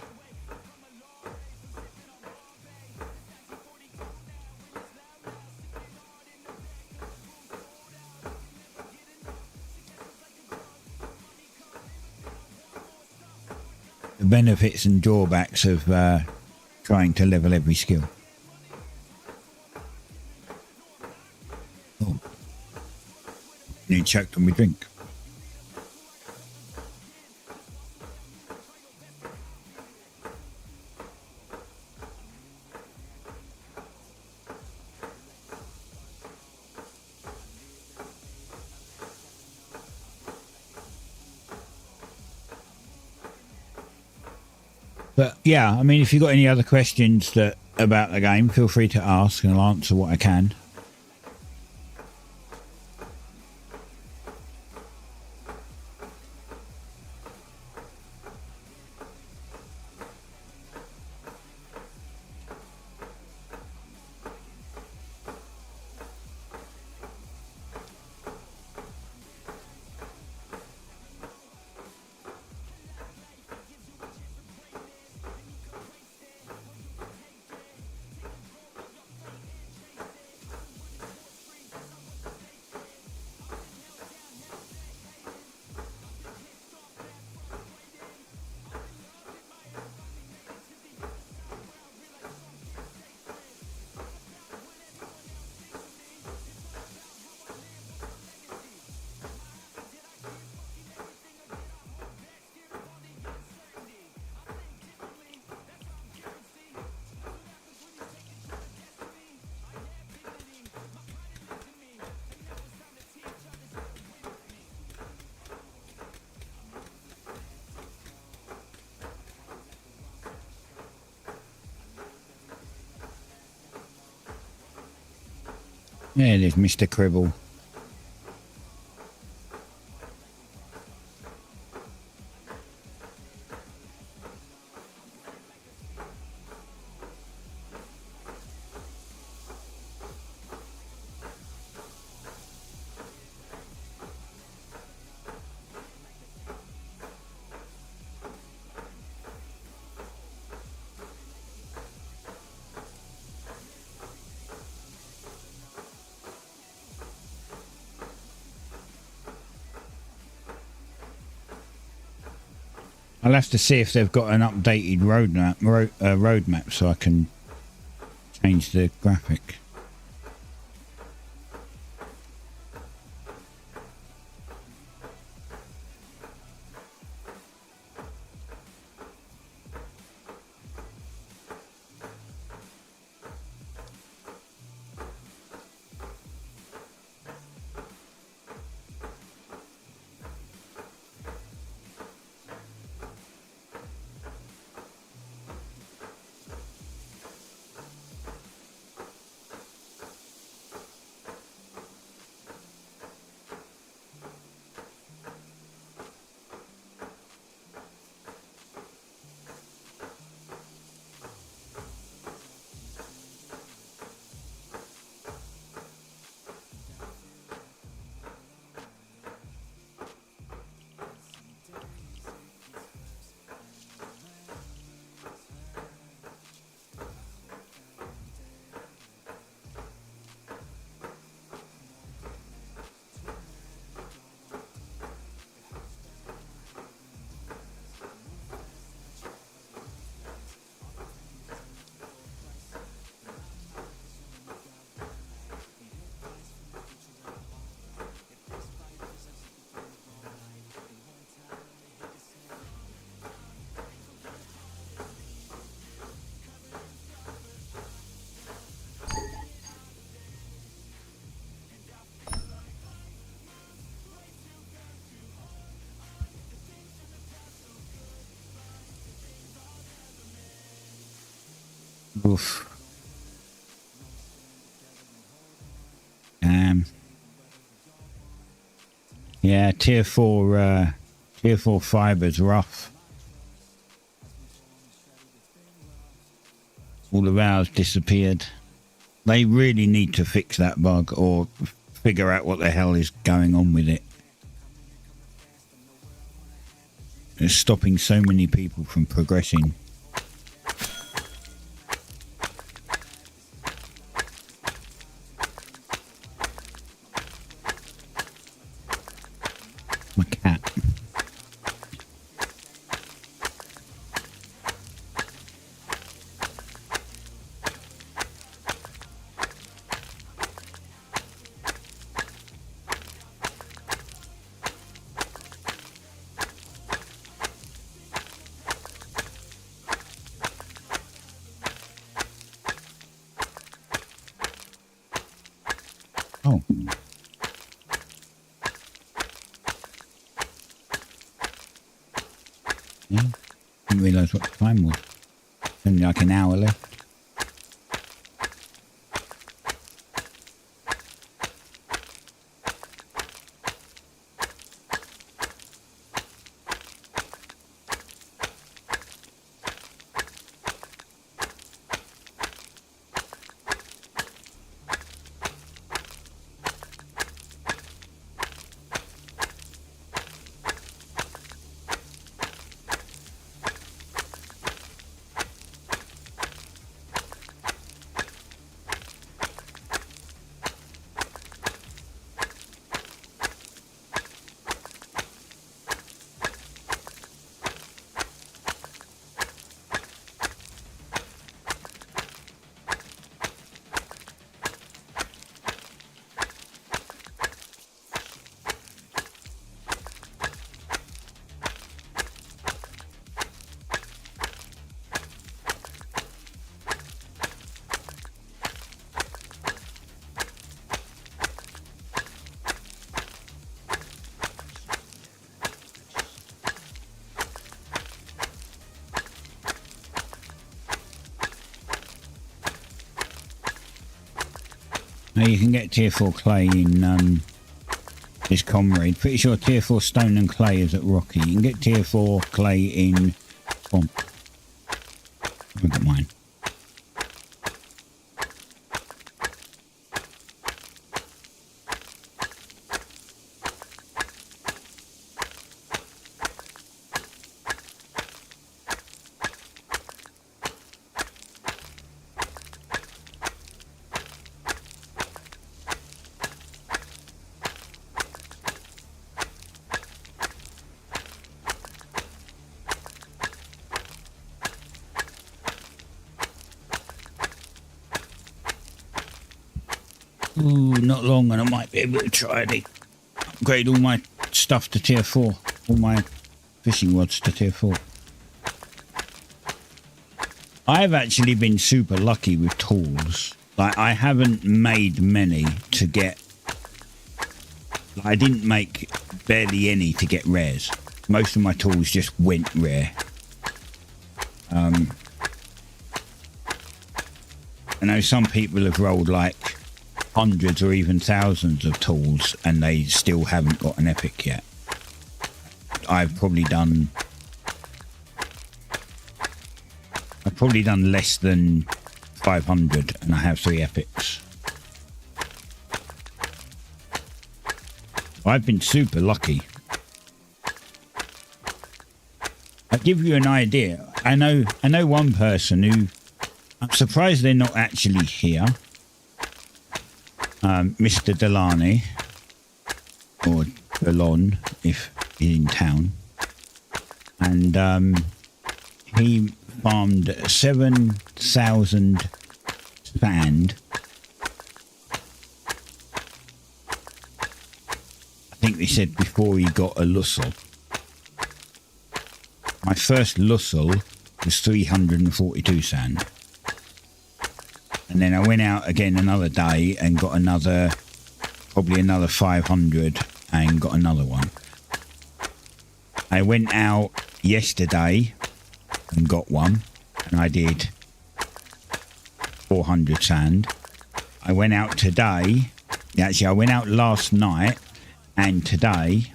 The benefits and drawbacks of trying to level every skill. Oh, nearly choked on my drink. But yeah, I mean, if you've got any other questions about the game, feel free to ask and I'll answer what I can. Yeah, there's Mr. Cribble. I'll have to see if they've got an updated roadmap so I can change the graphic. Oof. Yeah, tier 4 fiber's rough. All the rails disappeared. They really need to fix that bug or figure out what the hell is going on with it. It's stopping so many people from progressing. My cat. Oh. Yeah. Didn't realise what the time was. Only like an hour left. Now you can get tier 4 clay in this comrade. Pretty sure tier 4 stone and clay is at Rocky. You can get tier 4 clay in Swamp. I've got mine. Ooh, not long and I might be able to try to upgrade all my stuff to tier 4. All my fishing rods to tier 4. I've actually been super lucky with tools. Like, I haven't made many to get... I didn't make barely any to get rares. Most of my tools just went rare. I know some people have rolled like hundreds or even thousands of tools and they still haven't got an epic yet. I've probably done less than 500 and I have 3 epics. I've been super lucky. I'll give you an idea. I know one person who, I'm surprised they're not actually here. Mr. Delaney, or Delon, if he's in town, and he farmed 7,000 sand. I think they said before he got a Lussel. My first Lussel was 342 sand. And then I went out again another day and got probably another 500 and got another one. I went out yesterday and got one and I did 400 sand. I went out today. Actually, I went out last night and today,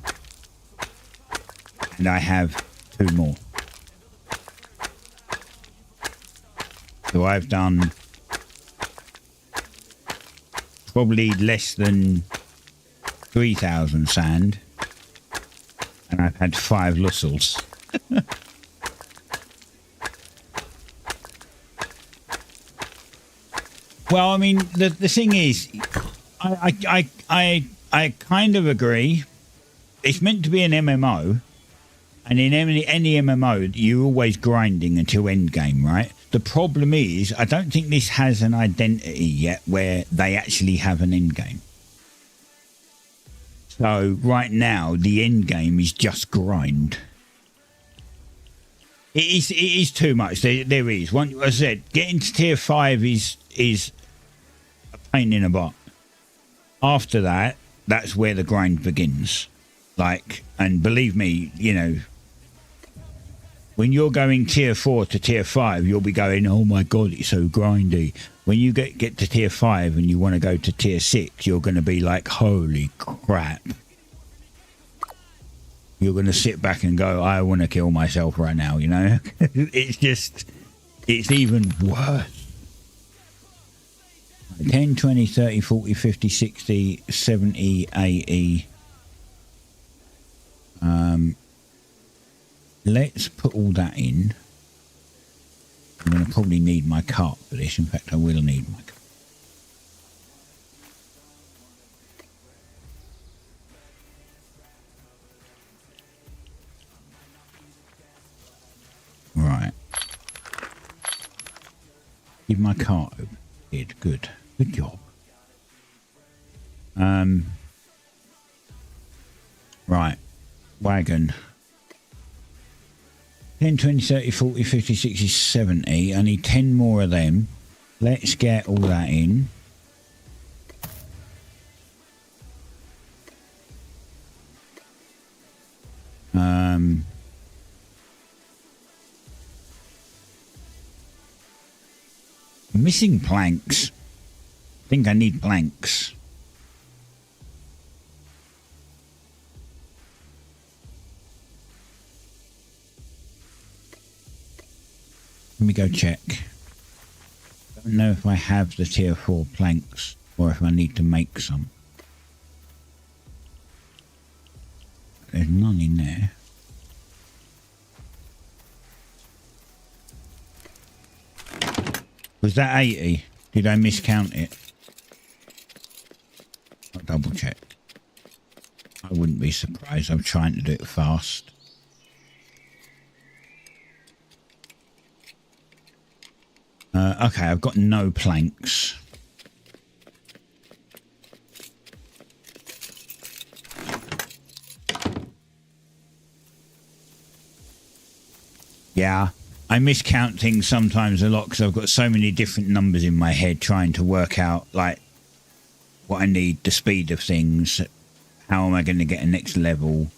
and I have 2 more. So I've done probably less than 3,000 sand, and I've had 5 lussels. Well, I mean, the thing is, I kind of agree. It's meant to be an MMO, and in any MMO, you're always grinding until end game, right? The problem is, I don't think this has an identity yet where they actually have an end game. So right now, the end game is just grind. It is too much. There is. As I said, getting to tier 5 is a pain in the butt. After that, that's where the grind begins. Like, and believe me, you know, when you're going tier 4 to tier 5, you'll be going, oh my God, it's so grindy. When you get to tier 5 and you want to go to tier 6, you're going to be like, holy crap. You're going to sit back and go, I want to kill myself right now, you know? It's even worse. 10, 20, 30, 40, 50, 60, 70, 80. Let's put all that in. I'm going to probably need my cart for this. In fact, I will need my cart. Right. Leave my cart open. Good. Good job. Right. Wagon. 10, 20, 30, 40, 50, 60, 70. I need 10 more of them. Let's get all that in. Missing planks. I think I need planks. Let me go check. Don't know if I have the tier 4 planks or if I need to make some. There's none in there. Was that 80? Did I miscount it? I'll double check. I wouldn't be surprised. I'm trying to do it fast. Okay, I've got no planks. Yeah, I miscount things sometimes a lot because I've got so many different numbers in my head trying to work out, like, what I need, the speed of things, how am I going to get a next level.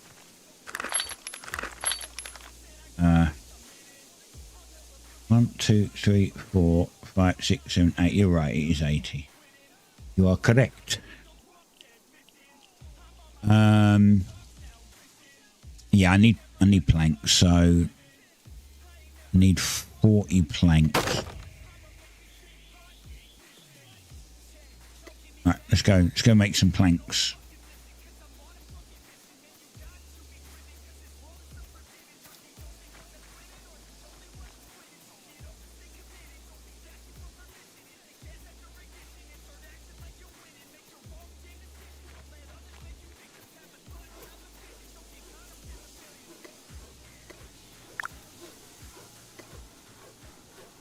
1, 2, 3, 4, 5, 6, 7, 8. You're right, it is 80. You are correct. Yeah, I need planks, so I need 40 planks. Right, let's go make some planks.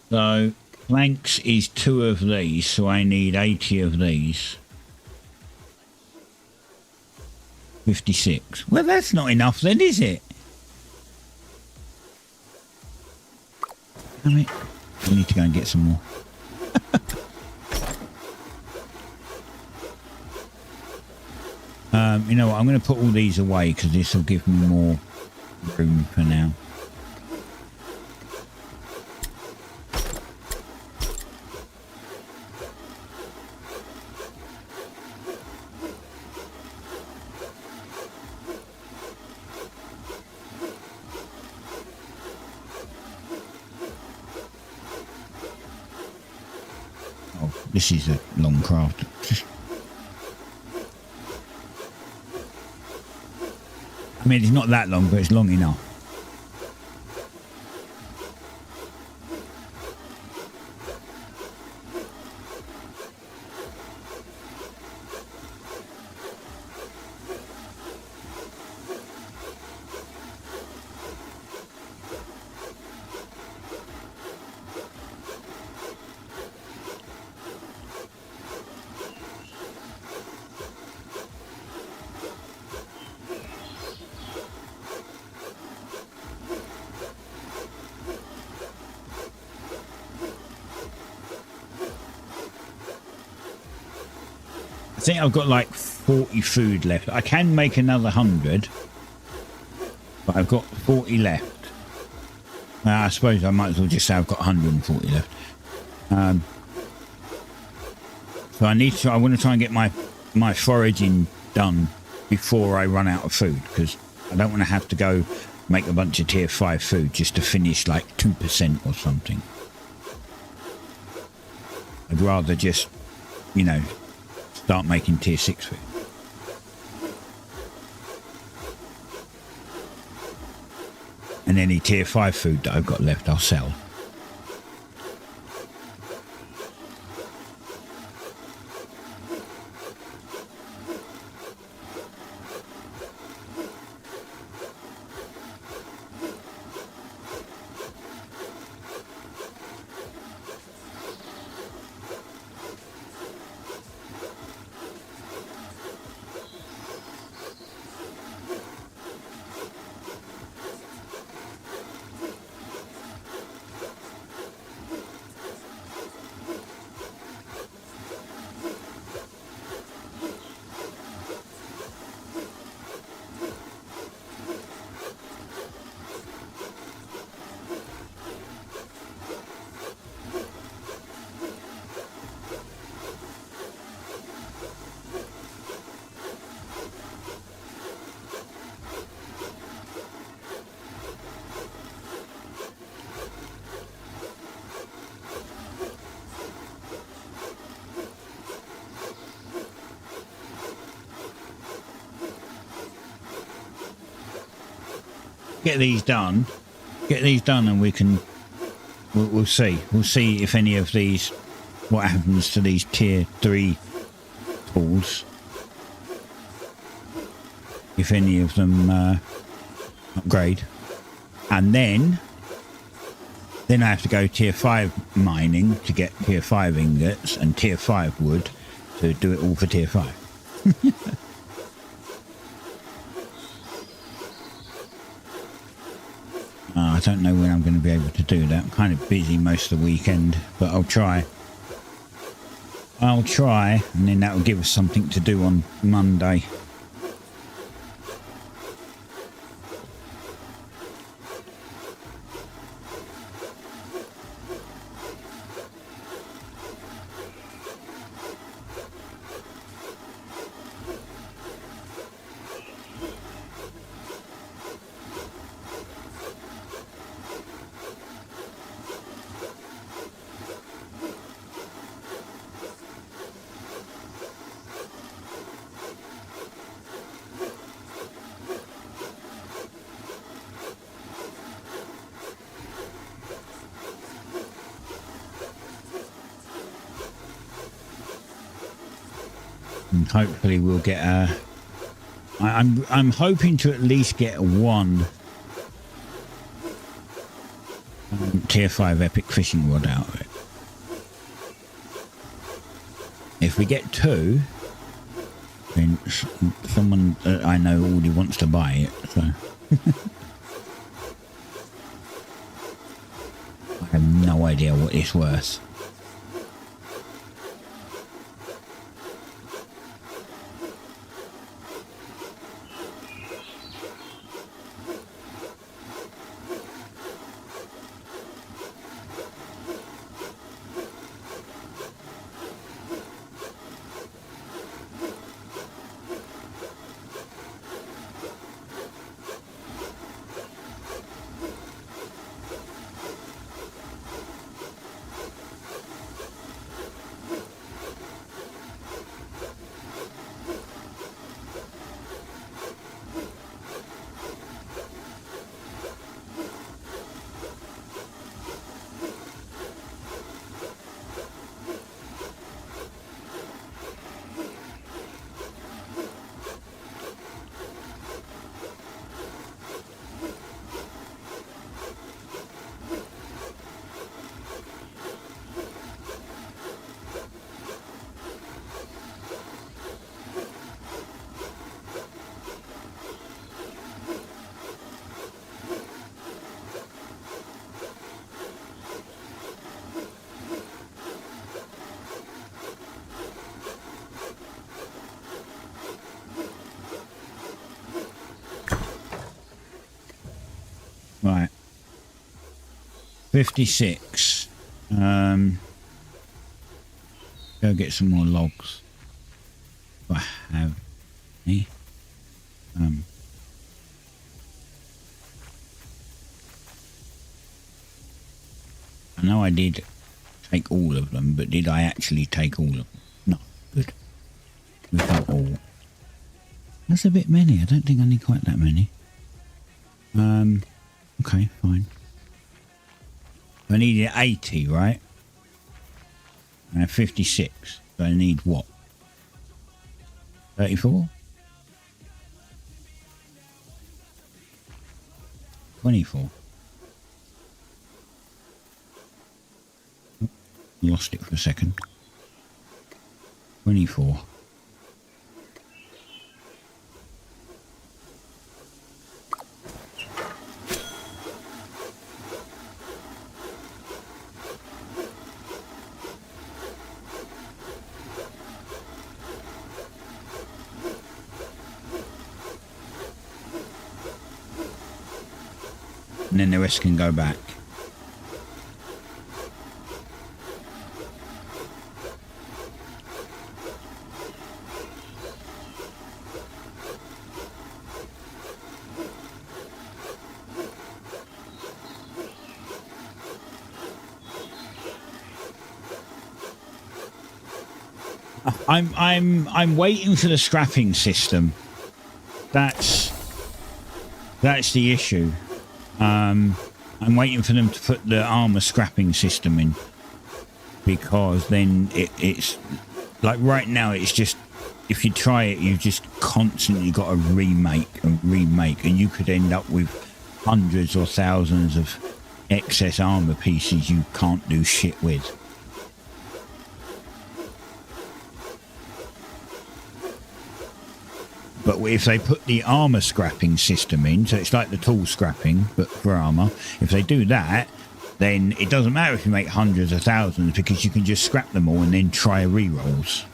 So, planks is 2 of these, so I need 80 of these. 56. Well, that's not enough then, is it? Damn it. I need to go and get some more. You know what? I'm going to put all these away because this will give me more room for now. This is a long craft. I mean, it's not that long, but it's long enough. I think I've got like 40 food left. I can make another 100, but I've got 40 left. I suppose I might as well just say I've got 140 left. So I want to try and get my foraging done before I run out of food, because I don't want to have to go make a bunch of tier 5 food just to finish like 2% or something. I'd rather just, you know, start making tier 6 food. And any tier 5 food that I've got left, I'll sell. Get these done, and we'll see if any of these, what happens to these tier 3 tools, if any of them upgrade, and then I have to go tier 5 mining to get tier 5 ingots and tier 5 wood to do it all for tier 5. I don't know when I'm going to be able to do that. I'm kind of busy most of the weekend, but I'll try. And then that will give us something to do on Monday. And hopefully we'll get a... I'm hoping to at least get one tier 5 epic fishing rod out of it. If we get 2, then someone that I know already wants to buy it, so... I have no idea what it's worth. Right. 56. Go get some more logs. If I have any. I know I did take all of them, but did I actually take all of them? No. Good. We've got all. That's a bit many. I don't think I need quite that many. Okay, fine. I needed 80, right? I have 56. So I need what? 34? 24. Lost it for a second. 24. And then the rest can go back. I'm waiting for the scrapping system. That's the issue. I'm waiting for them to put the armor scrapping system in, because then it's like right now it's just, if you try it, you've just constantly got to remake, and you could end up with hundreds or thousands of excess armor pieces you can't do shit with. But if they put the armor scrapping system in, so it's like the tool scrapping, but for armor, if they do that, then it doesn't matter if you make hundreds of thousands, because you can just scrap them all and then try re-rolls.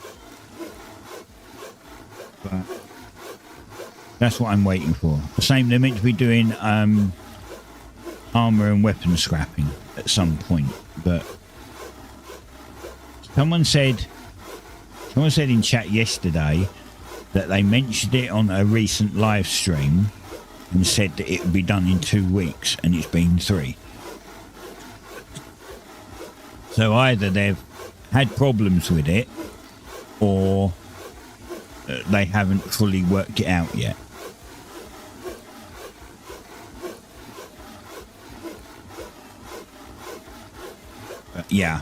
But that's what I'm waiting for. The same, they're meant to be doing armor and weapon scrapping at some point, but someone said in chat yesterday that they mentioned it on a recent live stream and said that it would be done in 2 weeks, and it's been 3. So either they've had problems with it, or they haven't fully worked it out yet. But yeah.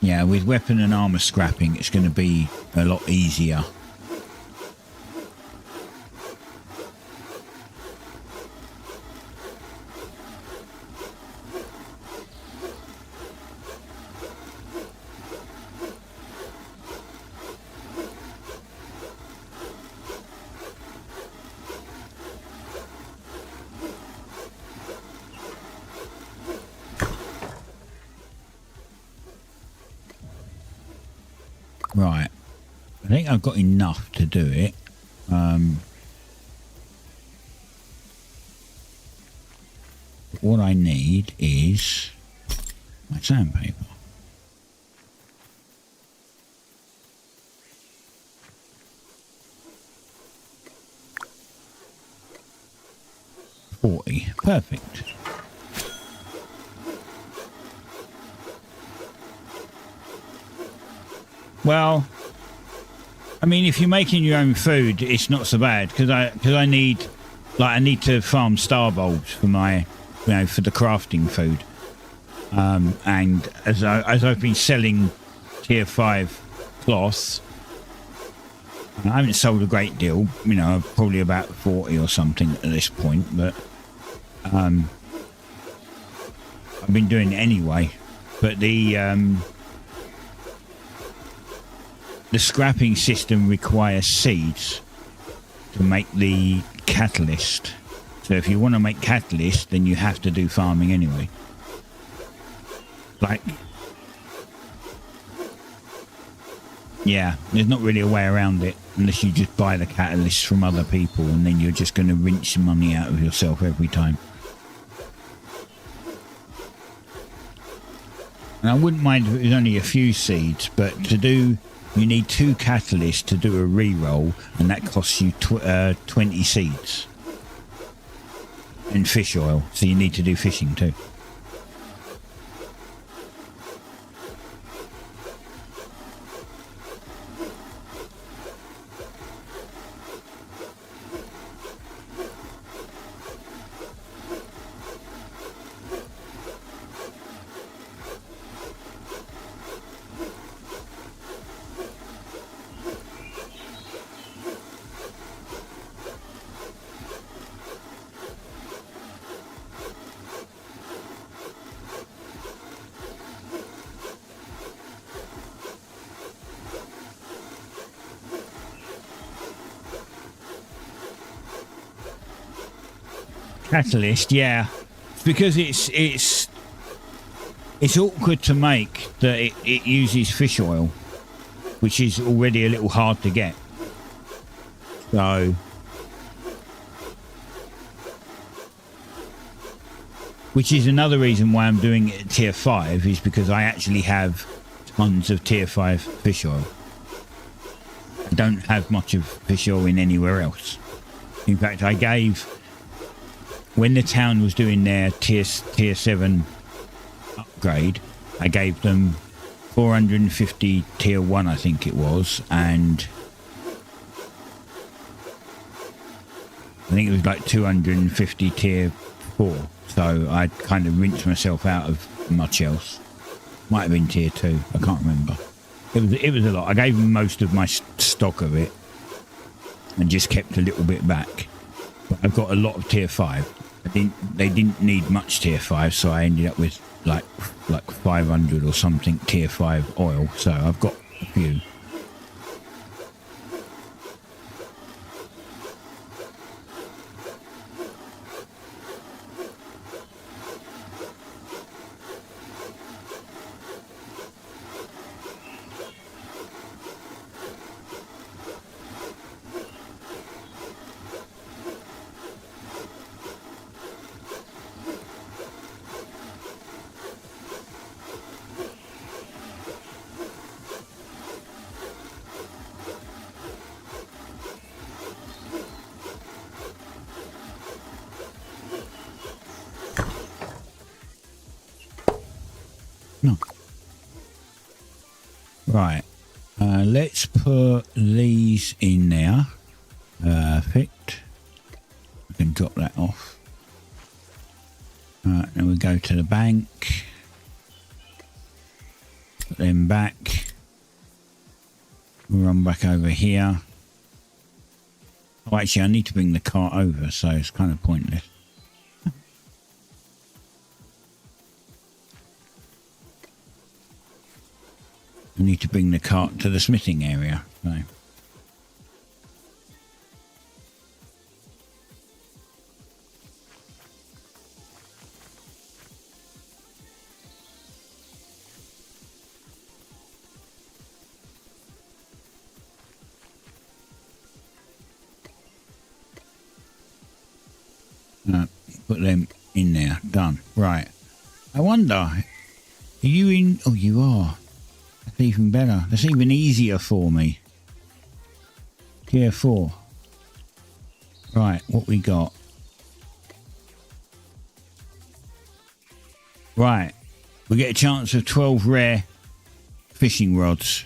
Yeah, with weapon and armor scrapping, it's going to be a lot easier. Right, I think I've got enough to do it. What I need is my sandpaper. Perfect. Well, I mean, if you're making your own food, it's not so bad, because I need to farm star bulbs for my, for the crafting food. And as I've been selling tier 5 cloths, I haven't sold a great deal, probably about 40 or something at this point, but I've been doing it anyway. But the scrapping system requires seeds to make the catalyst. So if you want to make catalyst, then you have to do farming anyway. Like, Yeah, there's not really a way around it unless you just buy the catalyst from other people, and then you're just going to rinse the money out of yourself every time. And I wouldn't mind if it was only a few seeds, but you need 2 catalysts to do a re-roll, and that costs you 20 seeds. And fish oil, so you need to do fishing too. Catalyst, yeah, because it's awkward to make that it uses fish oil, which is already a little hard to get. So which is another reason why I'm doing it at tier 5, is because I actually have tons of tier 5 fish oil. I don't have much of fish oil in anywhere else. In fact, I gave, when the town was doing their tier 7 upgrade, I gave them 450 tier 1, I think it was, and I think it was like 250 tier 4. So I kind of rinsed myself out of much else. Might have been tier 2, I can't remember. It was a lot. I gave them most of my stock of it and just kept a little bit back. But I've got a lot of tier 5. They didn't need much tier 5, so I ended up with like 500 or something tier 5 oil. So I've got a few. No. Right. Let's put these in there. Perfect. I can drop that off. Right, then we go to the bank. Put them back. We'll run back over here. Oh, actually, I need to bring the cart over, so it's kind of pointless. I need to bring the cart to the smithing area. So. Put them in there. Done. Right. I wonder, are you in? Oh, you are. That's even better. That's even easier for me. Tier 4. Right, what we got? Right. We get a chance of 12 rare fishing rods.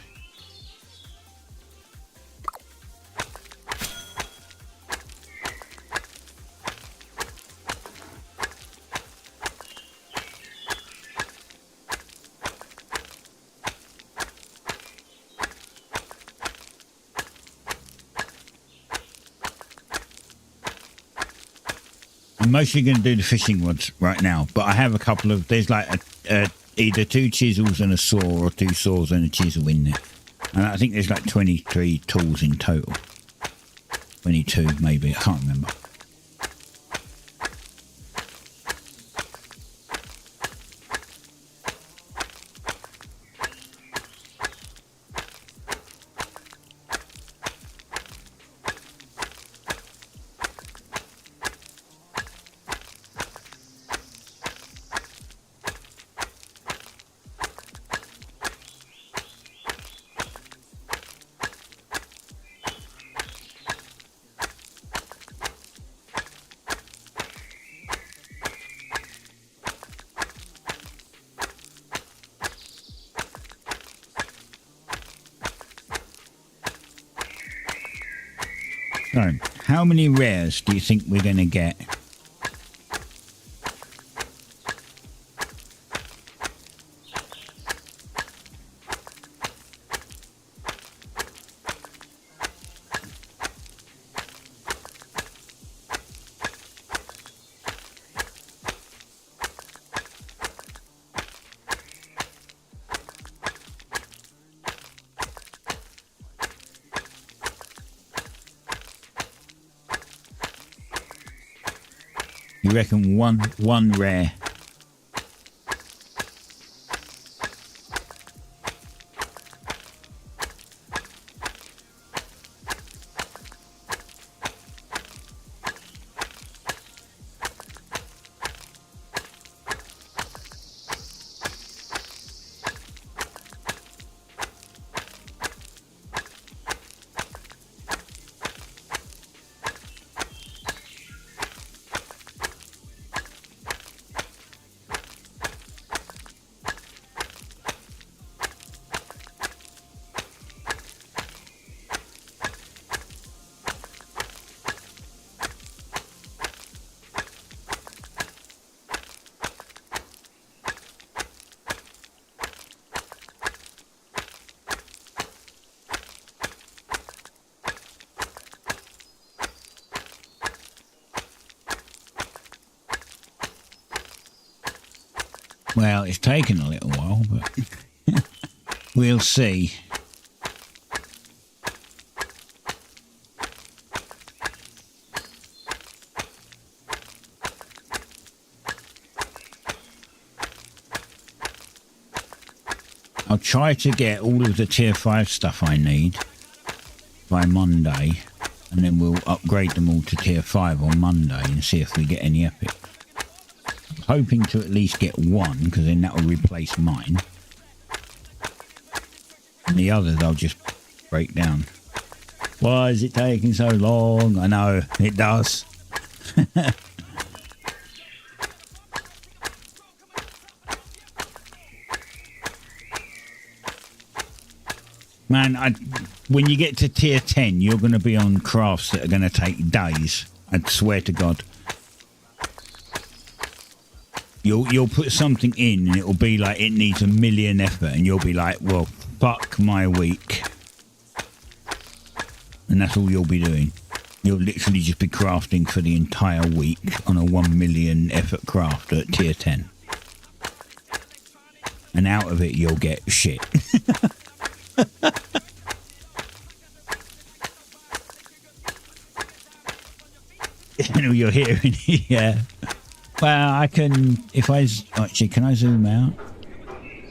I'm mostly going to do the fishing rods right now, but I have a couple of, there's like either 2 chisels and a saw, or 2 saws and a chisel in there. And I think there's like 23 tools in total. 22 maybe, I can't remember. So, how many rares do you think we're going to get? You reckon one rare? Well, it's taken a little while, but we'll see. I'll try to get all of the tier 5 stuff I need by Monday, and then we'll upgrade them all to tier 5 on Monday and see if we get any epics. Hoping to at least get one, because then that will replace mine. And the others I'll just break down. Why is it taking so long? I know, it does. Man, when you get to tier 10, you're going to be on crafts that are going to take days. I swear to God. You'll put something in and it'll be like it needs 1 million effort, and you'll be like, well, fuck my week. And that's all you'll be doing. You'll literally just be crafting for the entire week on a 1 million effort craft at tier 10. And out of it you'll get shit. You're hearing, yeah. Well, I can, if I, actually, can I zoom out?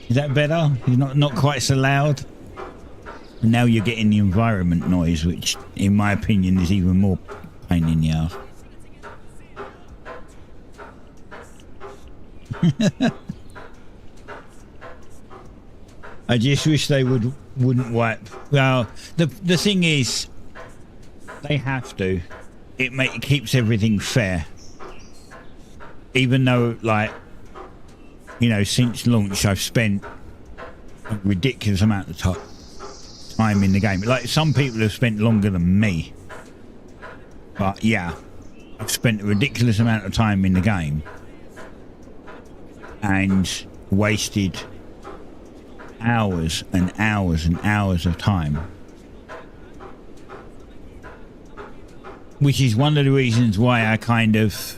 Is that better? It's not quite so loud. And now you're getting the environment noise, which, in my opinion, is even more pain in the ass. I just wish they wouldn't wipe. Well, the thing is, they have to. It keeps everything fair. Even though, like, you know, since launch, I've spent a ridiculous amount of time in the game. Like, some people have spent longer than me. But, yeah, I've spent a ridiculous amount of time in the game. And wasted hours and hours and hours of time. Which is one of the reasons why I kind of...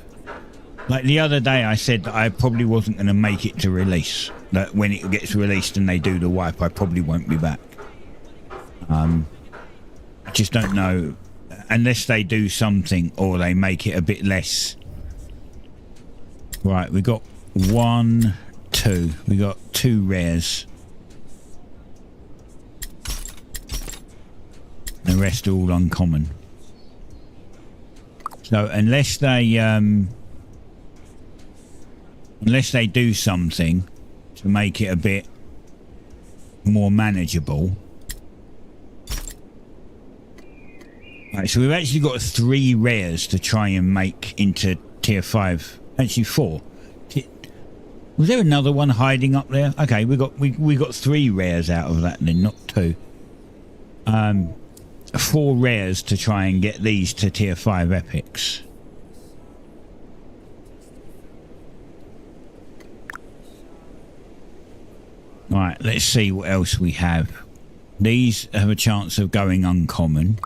Like the other day I said that I probably wasn't going to make it to release. That when it gets released and they do the wipe, I probably won't be back. I just don't know. Unless they do something or they make it a bit less. Right, we got 1, 2. We got 2 rares. The rest are all uncommon. So unless they do something to make it a bit more manageable. Right, so we've actually got 3 rares to try and make into tier 5. Actually 4. Was there another one hiding up there? Okay, we got 3 rares out of that then, not 2. 4 rares to try and get these to tier 5 epics. Right, let's see what else we have. These have a chance of going uncommon.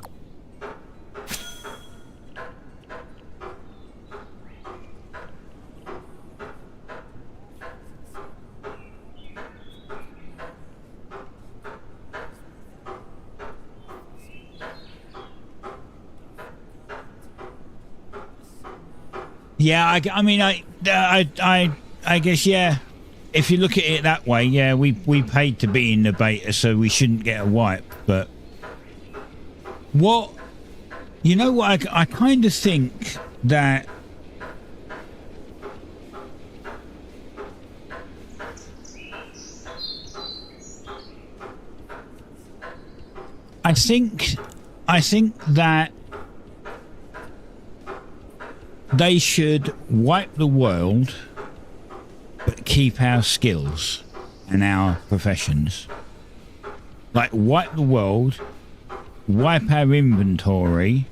Yeah, I mean, I guess, yeah. If you look at it that way, yeah, we paid to be in the beta, so we shouldn't get a wipe. But what, you know what, I kind of think that I think that they should wipe the world but keep our skills and our professions. Like, wipe the world, wipe our inventory,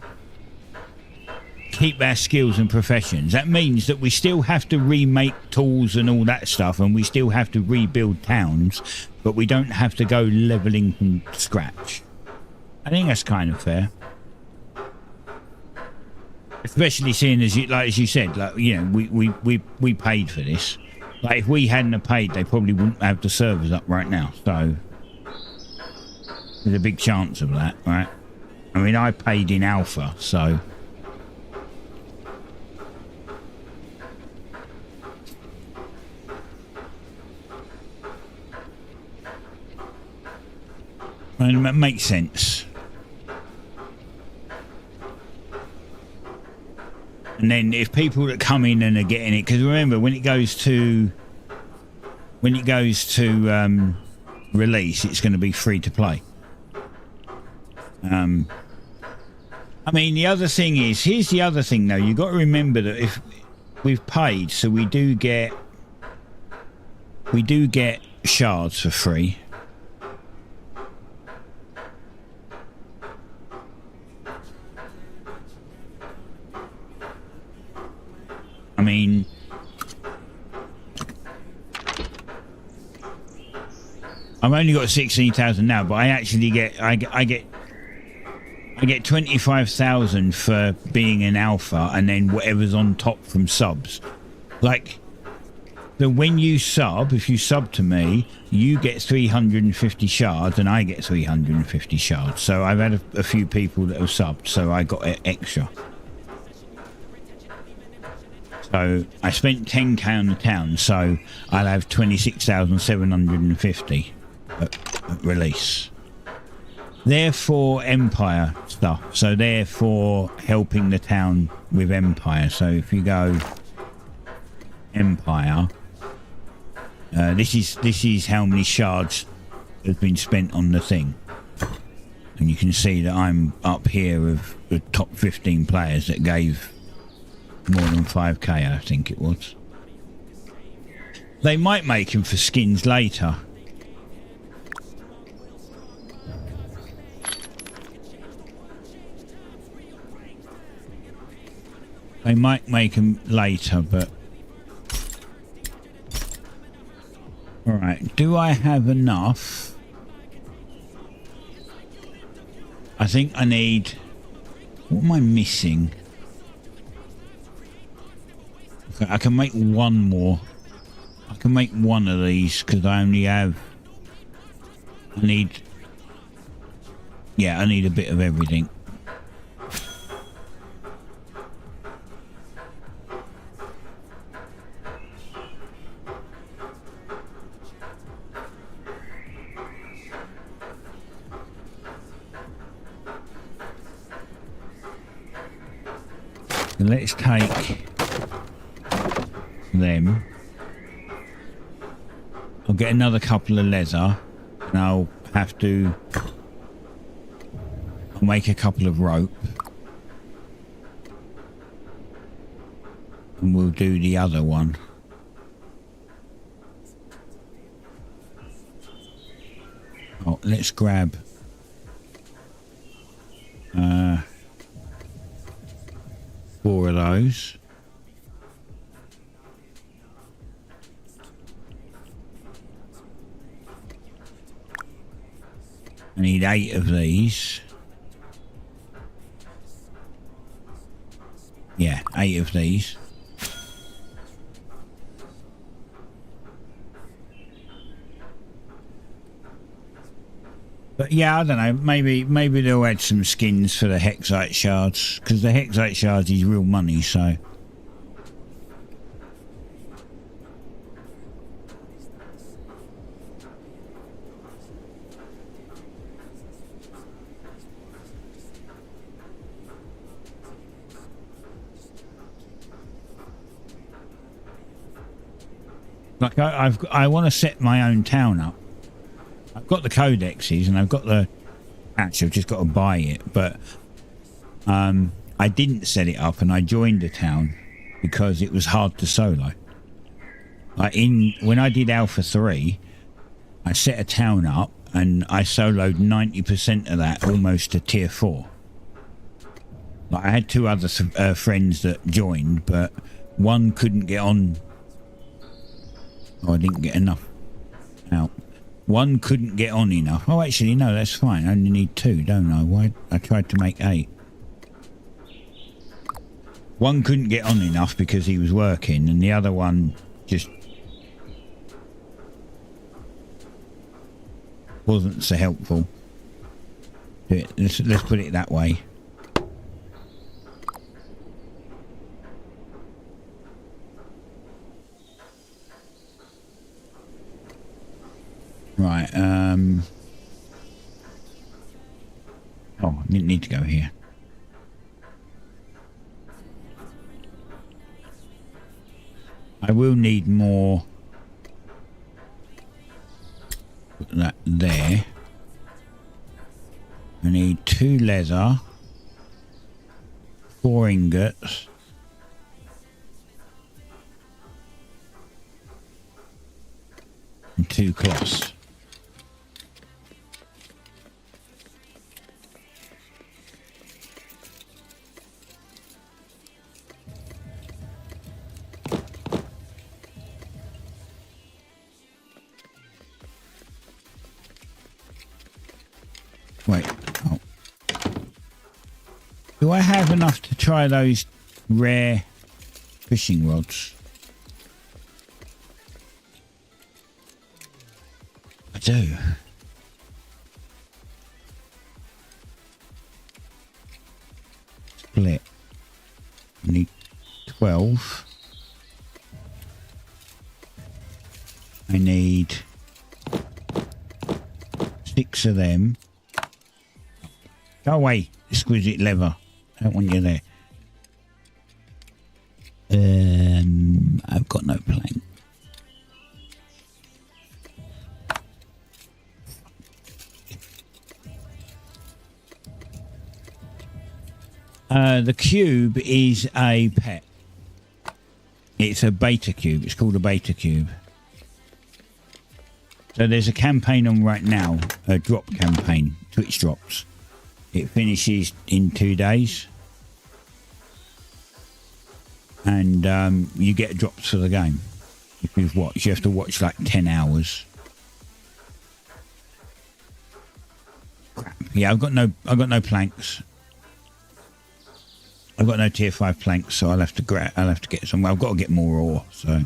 keep our skills and professions. That means that we still have to remake tools and all that stuff, and we still have to rebuild towns, but we don't have to go leveling from scratch. I think that's kind of fair. Especially seeing as you, like as you said, like, you know, we paid for this. Like, if we hadn't have paid, they probably wouldn't have the servers up right now. So there's a big chance of that, right? I mean, I paid in alpha, so and it makes sense. And then if people that come in and are getting it, because remember when it goes to release, it's going to be free to play. I mean, the other thing is, here's the other thing though. You've got to remember that if we've paid, so we do get shards for free. I mean, I've only got 16,000 now, but I actually get 25,000 for being an alpha, and then whatever's on top from subs. Like, so when you sub, if you sub to me, you get 350 shards, and I get 350 shards. So I've had a few people that have subbed, so I got extra. So I spent 10k on the town, so I'll have 26,750 at release. They're for Empire stuff, so they're for helping the town with Empire. So if you go Empire, this is how many shards has been spent on the thing, and you can see that I'm up here of the top 15 players that gave more than 5k, I think it was. They might make them for skins later. They might make them later, but... Alright, do I have enough? I think I need... What am I missing? I can make one more. I can make one of these because I only have... I need a bit of everything. So let's take them. I'll get another couple of leather, and I'll make a couple of rope, and we'll do the other one. Oh, let's grab those. I need 8 of these. Yeah, 8 of these. But yeah, I don't know. Maybe they'll add some skins for the Hexite shards, because the Hexite shards is real money. So like I want to set my own town up. I've got the codexes and I've got the actually I've just got to buy it, but I didn't set it up and I joined the town because it was hard to solo. Like when I did Alpha 3, I set a town up and I soloed 90% of that almost to tier 4. Like I had 2 other friends that joined, but one couldn't get on. Oh, I didn't get enough out. One couldn't get on enough. Oh, actually, no, that's fine. I only need 2, don't I? Why? I tried to make 8. One couldn't get on enough because he was working, and the other one just wasn't so helpful. Let's put it that way. Right, oh, I didn't need to go here. I will need more. Put that there. I need 2 leather, 4 ingots, and 2 cloths. Wait, oh. Do I have enough to try those rare fishing rods? I do. Split. I need 12. I need 6 of them. Go away, exquisite leather. I don't want you there. I've got no plank. The cube is a pet. It's a beta cube. It's called a beta cube. So there's a campaign on right now, a drop campaign, Twitch drops. It finishes in 2 days. And you get drops for the game. If you've watched, you have to watch like 10 hours. Crap. Yeah, I've got no planks. I've got no tier 5 planks, so I'll have to get some. I've got to get more ore, so.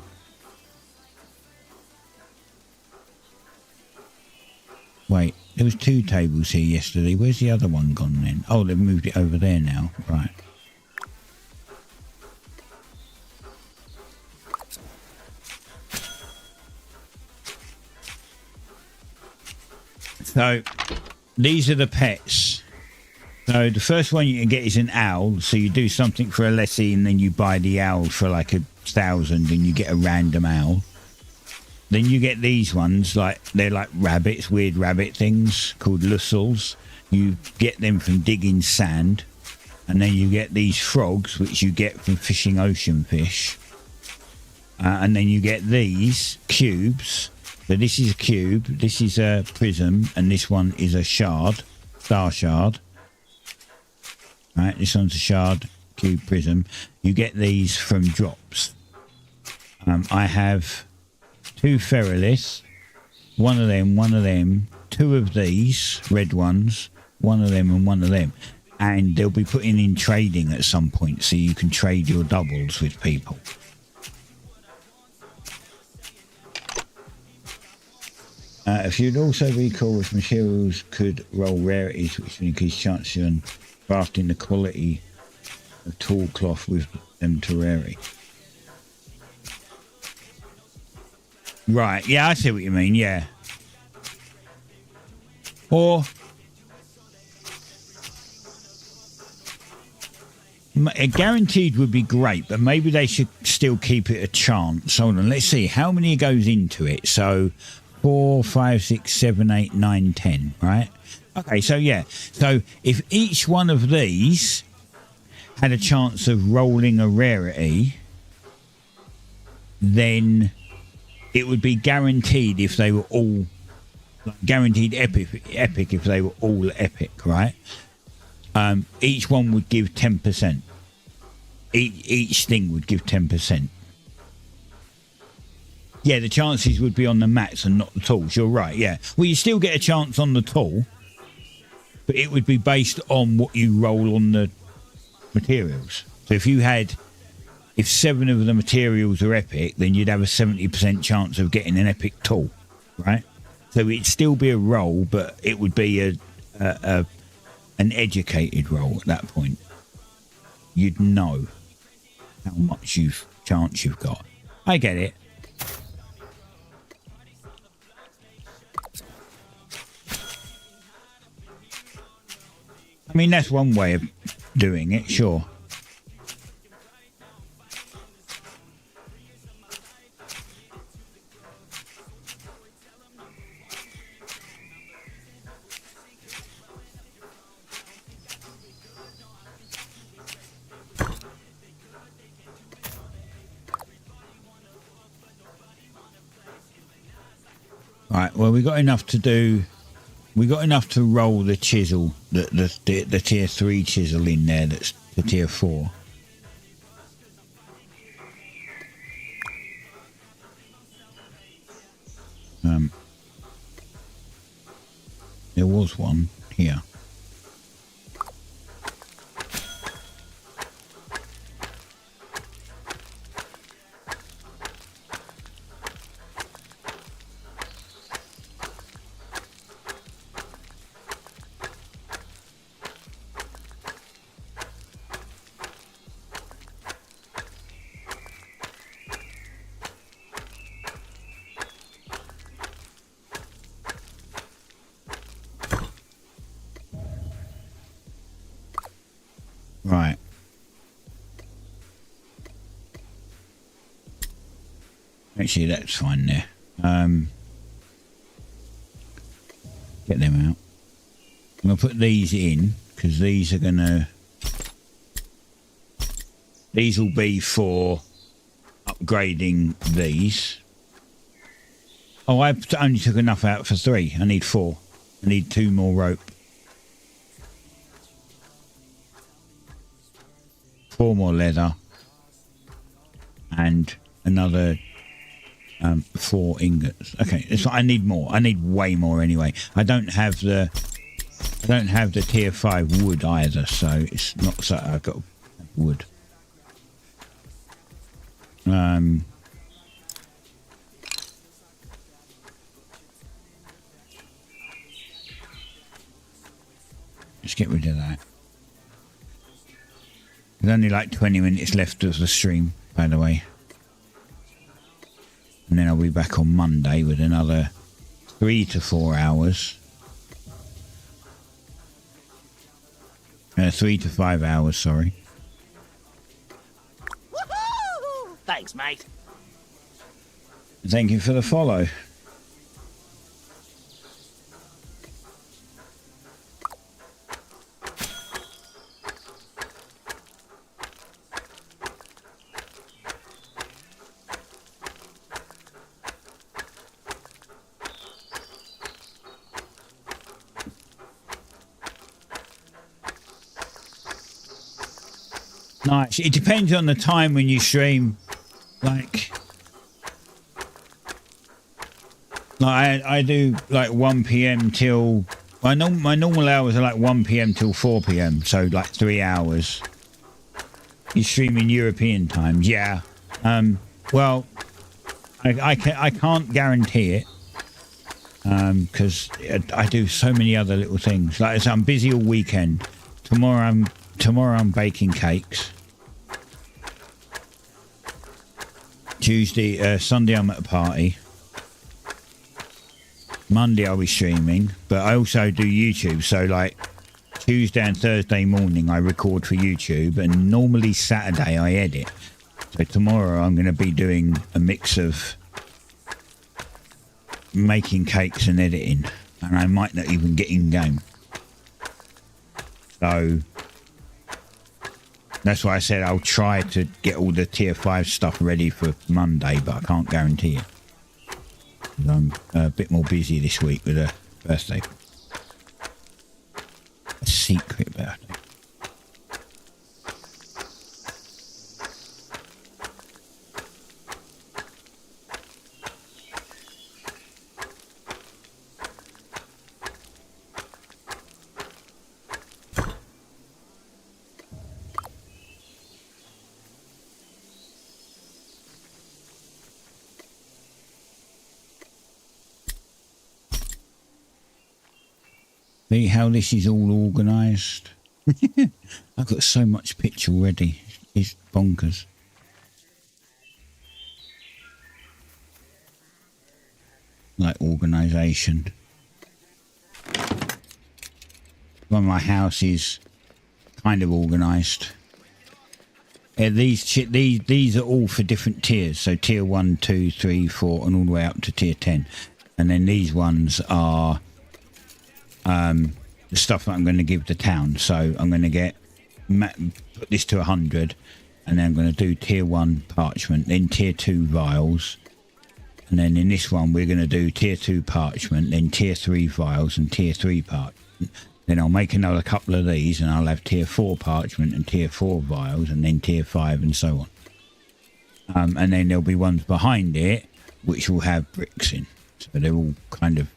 Wait, there was 2 tables here yesterday. Where's the other one gone then? Oh, they've moved it over there now. Right. So, these are the pets. So, the first one you can get is an owl. So, you do something for a lessee and then you buy the owl for like 1,000 and you get a random owl. Then you get these ones, like they're like rabbits, weird rabbit things called lussels. You get them from digging sand. And then you get these frogs, which you get from fishing ocean fish. And then you get these cubes. So this is a cube, this is a prism, and this one is a shard, star shard. Right, this one's a shard, cube prism. You get these from drops. I have 2 ferroliths, one of them, 2 of these red ones, one of them and one of them. And they'll be putting in trading at some point, so you can trade your doubles with people. If you'd also be cool if materials could roll rarities, which would increase chances on crafting the quality of tool cloth with them to rarity. Right, yeah, I see what you mean, yeah. Or a guaranteed would be great, but maybe they should still keep it a chance. Hold on, let's see how many goes into it. So 4, 5, 6, 7, 8, 9, 10, right? Okay, so yeah. So if each one of these had a chance of rolling a rarity, then it would be guaranteed if they were all guaranteed epic if they were all epic, right? Each one would give 10%. Each thing would give 10%. Yeah, the chances would be on the mats and not the tools. You're right, yeah. Well, you still get a chance on the tool, but it would be based on what you roll on the materials. So if 7 of the materials are epic, then you'd have a 70% chance of getting an epic tool, right? So it'd still be a roll, but it would be an educated roll at that point. You'd know how much chance you've got. I get it. I mean, that's one way of doing it, sure. Right, well, we got enough to do. We got enough to roll the chisel, the tier 3 chisel in there. That's the tier 4. There was one here. Right. Actually, that's fine there. Get them out. I'm going to put these in, because these are going to... These will be for upgrading these. Oh, I only took enough out for 3. I need 4. I need 2 more rope. 4 more leather. And another 4 ingots. Okay, so I need more. I need way more anyway. I don't have the tier 5 wood either, so it's not so I've got wood. Let's get rid of that. There's only like 20 minutes left of the stream, by the way. And then I'll be back on Monday with another 3 to 4 hours. 3 to 5 hours, sorry. Woohoo! Thanks, mate. Thank you for the follow. Nice. It depends on the time when you stream. Like I do like 1 p.m. till my normal hours are like 1 p.m. till 4 p.m. So like 3 hours. You stream in European times, yeah. Well, I can't guarantee it because I do so many other little things. Like I said, I'm busy all weekend. Tomorrow I'm baking cakes. Sunday I'm at a party. Monday I'll be streaming, but I also do YouTube. So like Tuesday and Thursday morning I record for YouTube, and normally Saturday I edit. So tomorrow I'm going to be doing a mix of making cakes and editing, and I might not even get in game. So that's why I said I'll try to get all the tier 5 stuff ready for Monday, but I can't guarantee it. I'm a bit more busy this week with a birthday. A secret birthday. See how this is all organised? I've got so much pitch already. It's bonkers. Like organisation. Well, my house is kind of organised. These are all for different tiers. So tier 1, 2, 3, 4 and all the way up to tier 10. And then these ones are the stuff that I'm going to give the town. So I'm going to put this to 100, and then I'm going to do tier 1 parchment, then tier 2 vials, and then in this one we're going to do tier 2 parchment, then tier 3 vials and tier 3 parchment. Then I'll make another couple of these, and I'll have tier 4 parchment and tier 4 vials, and then tier 5 and so on. And then there'll be ones behind it which will have bricks in. So they're all kind of,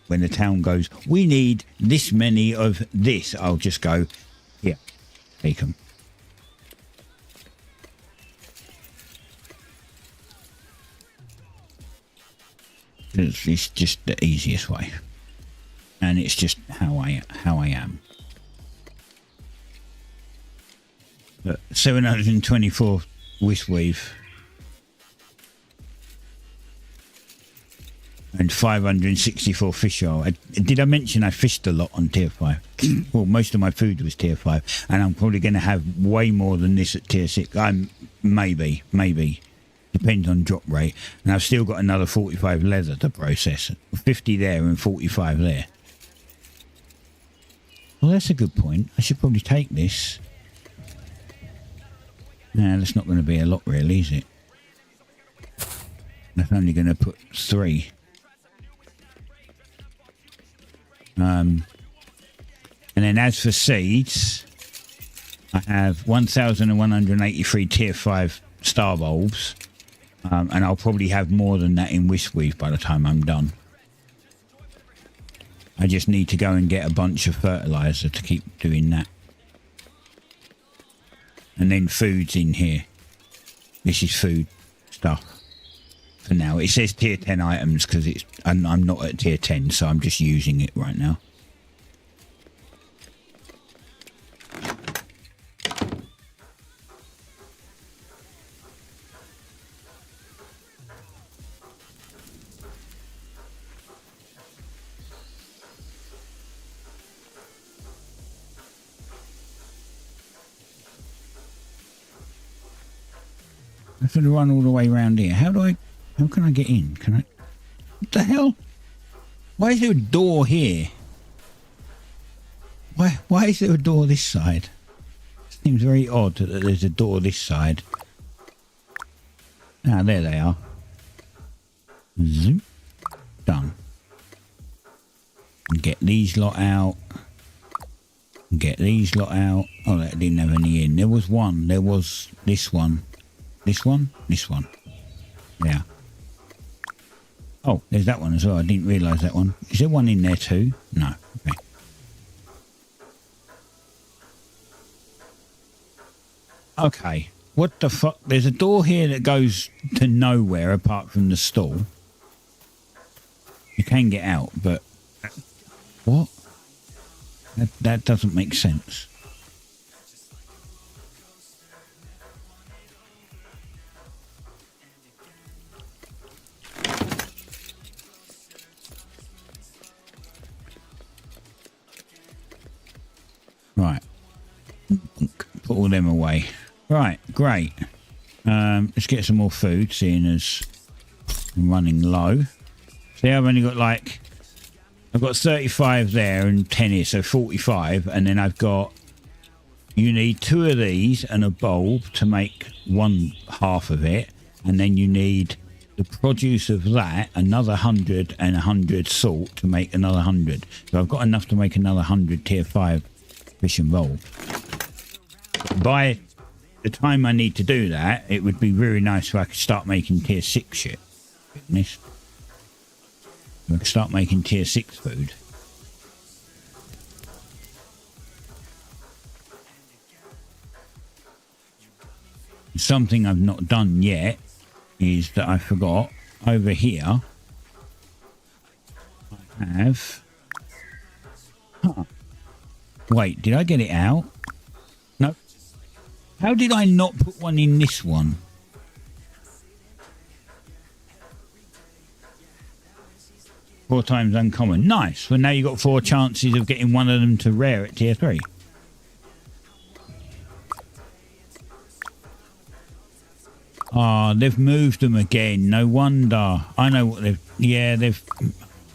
when the town goes, we need this many of this, I'll just go, here, take them. It's just the easiest way, and it's just how I am. But 724 wish weave. And 564 fish oil. Did I mention I fished a lot on tier 5? Well, most of my food was tier 5, and I'm probably going to have way more than this at tier 6. Maybe. Depends on drop rate. And I've still got another 45 leather to process. 50 there and 45 there. Well, that's a good point. I should probably take this. No, that's not going to be a lot really, is it? That's only going to put 3. And then as for seeds, I have 1,183 tier 5 star bulbs, and I'll probably have more than that in Wishweave by the time I'm done. I just need to go and get a bunch of fertilizer to keep doing that. And then food's in here. This is food stuff. For now, it says tier 10 items because I'm not at tier 10, so I'm just using it right now. I have to run all the way around here. How can I get in? Can I? What the hell? Why is there a door here? Why is there a door this side? It seems very odd that there's a door this side. Ah, there they are. Zoom. Done. And get these lot out. Get these lot out. Oh, that didn't have any in. There was one. There was this one. This one? This one. Yeah. Oh, there's that one as well. I didn't realise that one. Is there one in there too? No. Okay. Okay. What the fuck? There's a door here that goes to nowhere apart from the stall. You can get out, but... What? That doesn't make sense. Right. Put all them away. Right, great. Let's get some more food, seeing as I'm running low. See, I've only got like... I've got 35 there and 10 here, so 45. And then I've got... You need 2 of these and a bulb to make one half of it. And then you need the produce of that, another 100 and 100 salt to make another 100. So I've got enough to make another 100 tier 5 fish and bulb. By the time I need to do that, it would be really nice if I could start making tier 6 shit. Goodness. I could start making tier 6 food. Something I've not done yet is that I forgot over here I have... Huh. Wait, did I get it out? No. How did I not put one in this one? Four times uncommon. Nice. Well, now you've got 4 chances of getting one of them to rare at tier 3. Ah, they've moved them again. No wonder. I know what they've... Yeah, they've...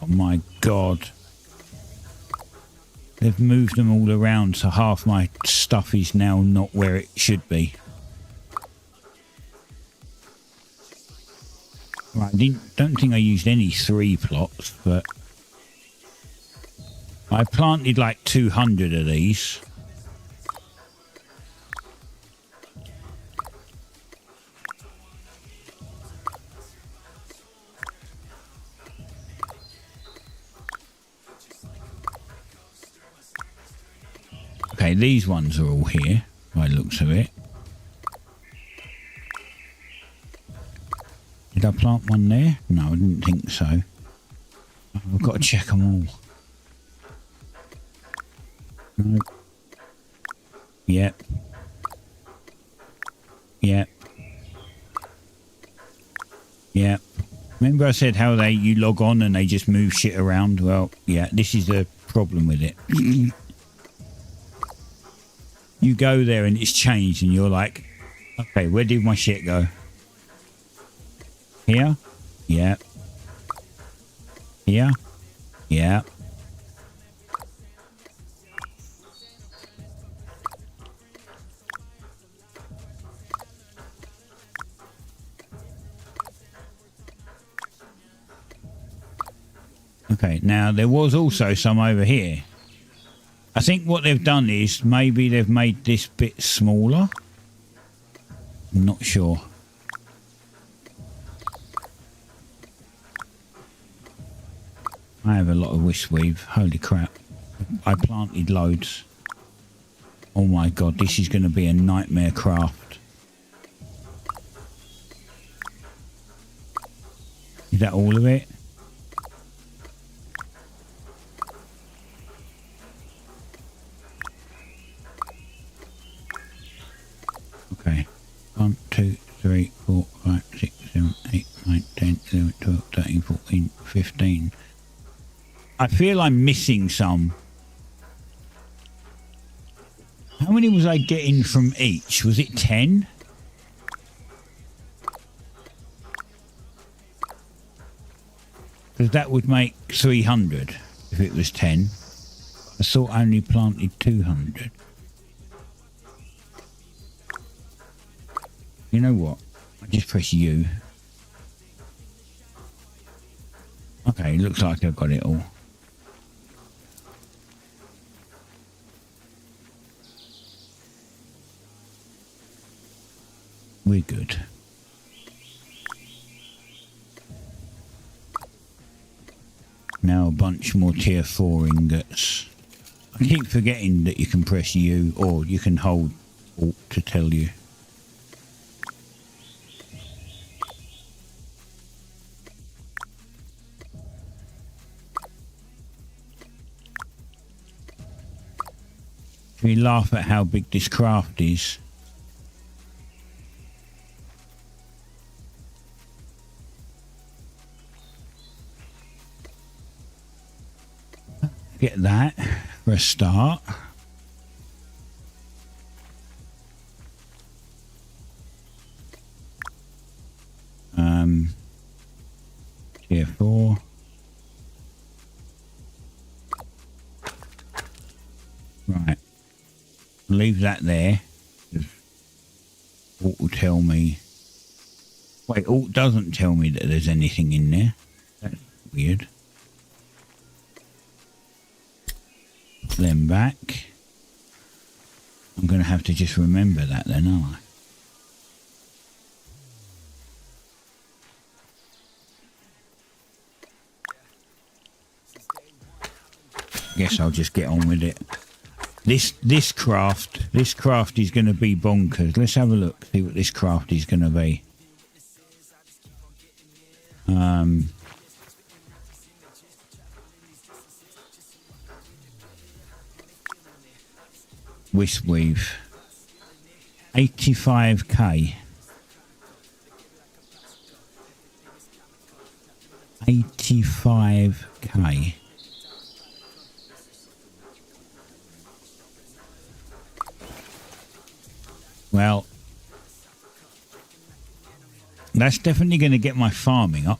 Oh, my God. They've moved them all around, so half my stuff is now not where it should be. Right, don't think I used any 3 plots, but... I planted like 200 of these. Okay, these ones are all here, by the looks of it. Did I plant one there? No, I didn't think so. I've got to check them all. No. Yep. Yep. Yep. Remember I said how you log on and they just move shit around? Well, yeah, this is the problem with it. You go there and it's changed and you're like, okay, where did my shit go? Here? Yeah. Here? Yeah. Okay, now there was also some over here. I think what they've done is maybe they've made this bit smaller. I'm not sure. I have a lot of wishweave. Holy crap. I planted loads. Oh my God, this is going to be a nightmare craft. Is that all of it? Okay. 1, 2, 3, 4, 5, 6, 7, 8, 9, 10, 11, 12, 13, 14, 15. I feel I'm missing some. How many was I getting from each? Was it 10? Because that would make 300 if it was 10. I thought I only planted 200. You know what? I just press U. Okay, looks like I've got it all. We're good. Now a bunch more tier 4 ingots. I keep forgetting that you can press U or you can hold Alt to tell you. We laugh at how big this craft is. Get that for a start. Tier 4. Right. Leave that there. Alt will tell me. Wait, Alt doesn't tell me that there's anything in there. That's weird. Them back. I'm going to have to just remember that then, aren't I? Guess I'll just get on with it. This craft is going to be bonkers. Let's have a look, see what this craft is going to be. Wisp weave. 85k. 85k. Well, that's definitely going to get my farming up.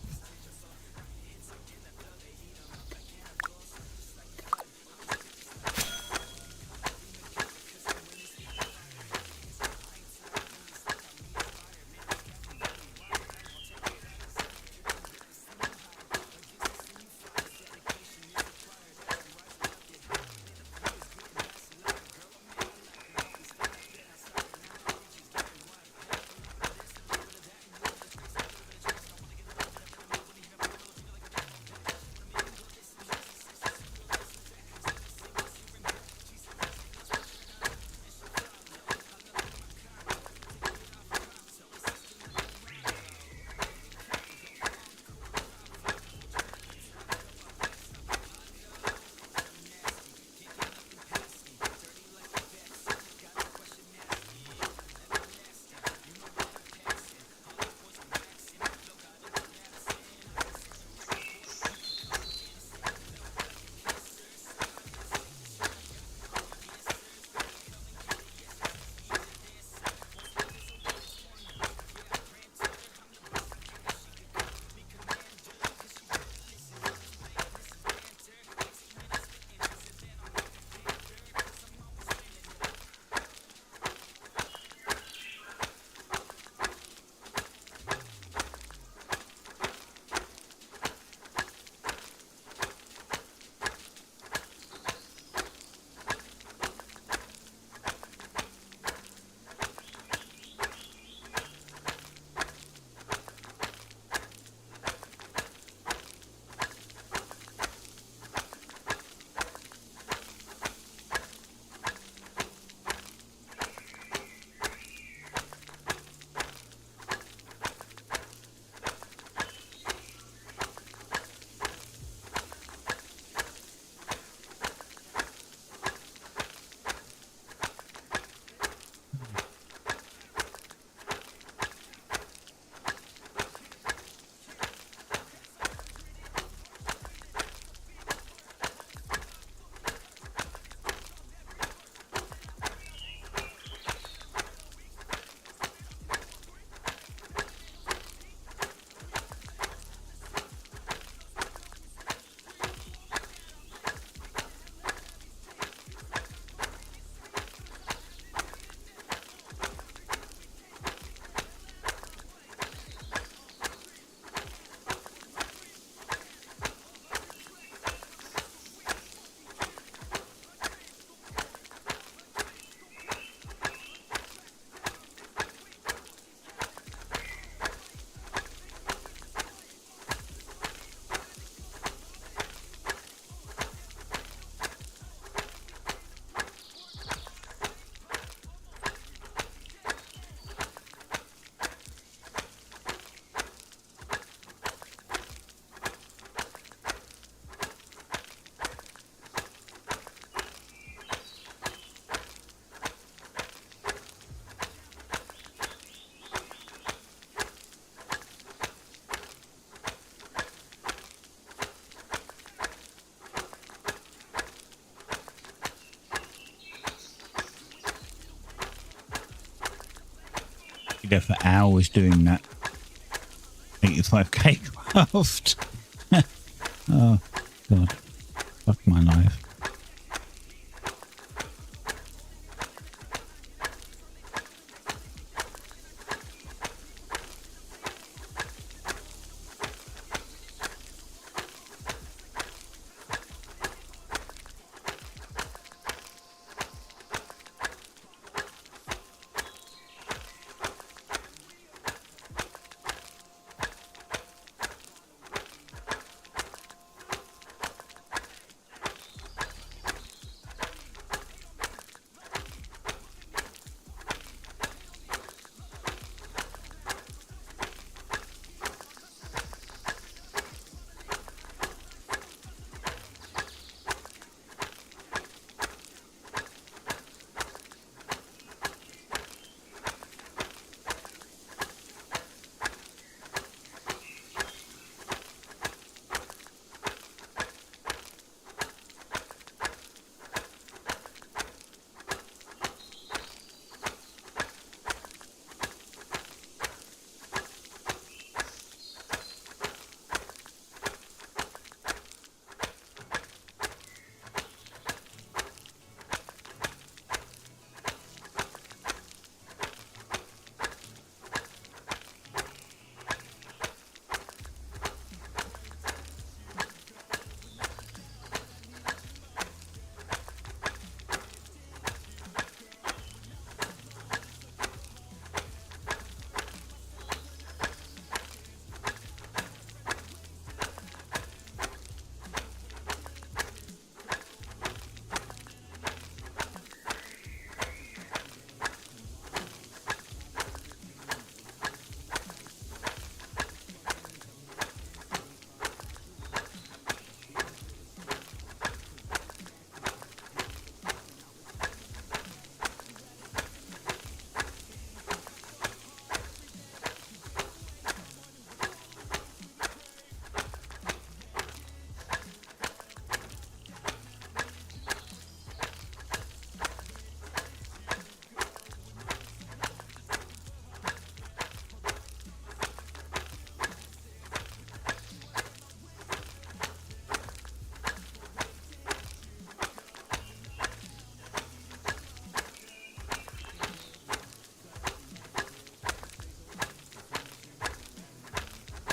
Be there for hours doing that. 85k craft. Oh, God. Fuck my life.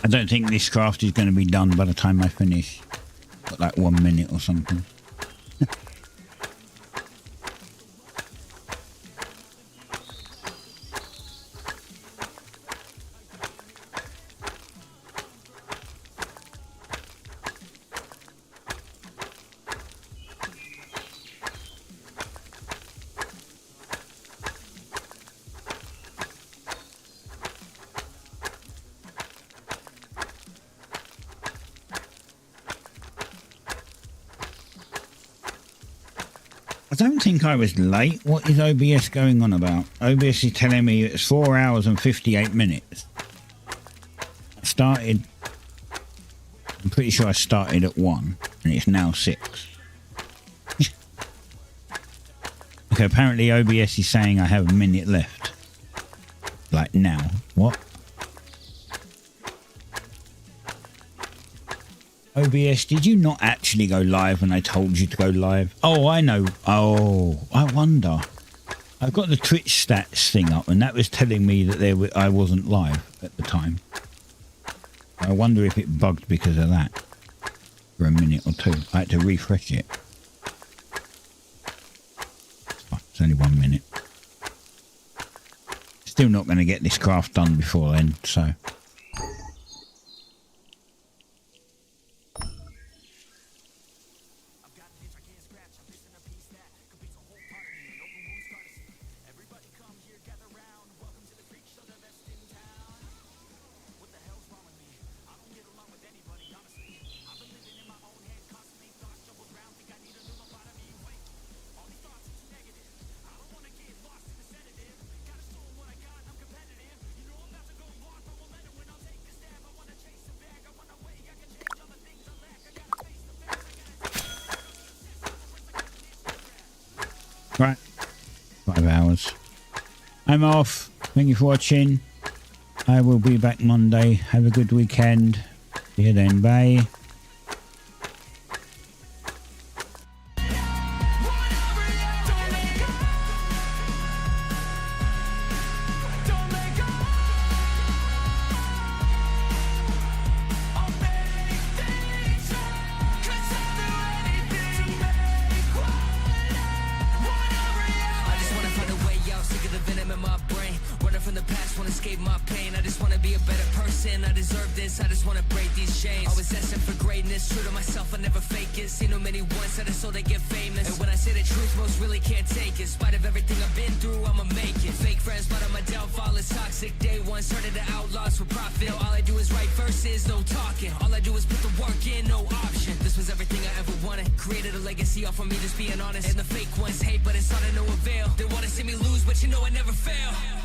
I don't think this craft is going to be done by the time I finish. Got like 1 minute or something. I don't think I was late. What is OBS going on about? OBS is telling me it's 4 hours and 58 minutes. I started... I'm pretty sure I started at 1 and it's now 6. Okay, apparently OBS is saying I have a minute left. Like now. What? OBS, did you not actually go live when I told you to go live? Oh, I know. Oh, I wonder. I've got the Twitch stats thing up and that was telling me that I wasn't live at the time. I wonder if it bugged because of that. For a minute or two. I had to refresh it. Oh, it's only 1 minute. Still not going to get this craft done before then, so... Right. 5 hours. I'm off. Thank you for watching. I will be back Monday. Have a good weekend. See you then. Bye. I just wanna break these chains. Always asking for greatness, true to myself, I never fake it. Seen no many ones that are so they get famous. And when I say the truth, most really can't take it. In spite of everything I've been through, I'ma make it. Fake friends, but on my downfall is toxic. Day one, started to outlaws for profit. Now all I do is write verses, no talking. All I do is put the work in, no option. This was everything I ever wanted. Created a legacy off of me, just being honest. And the fake ones hate, but it's all to no avail. They wanna see me lose, but you know I never fail.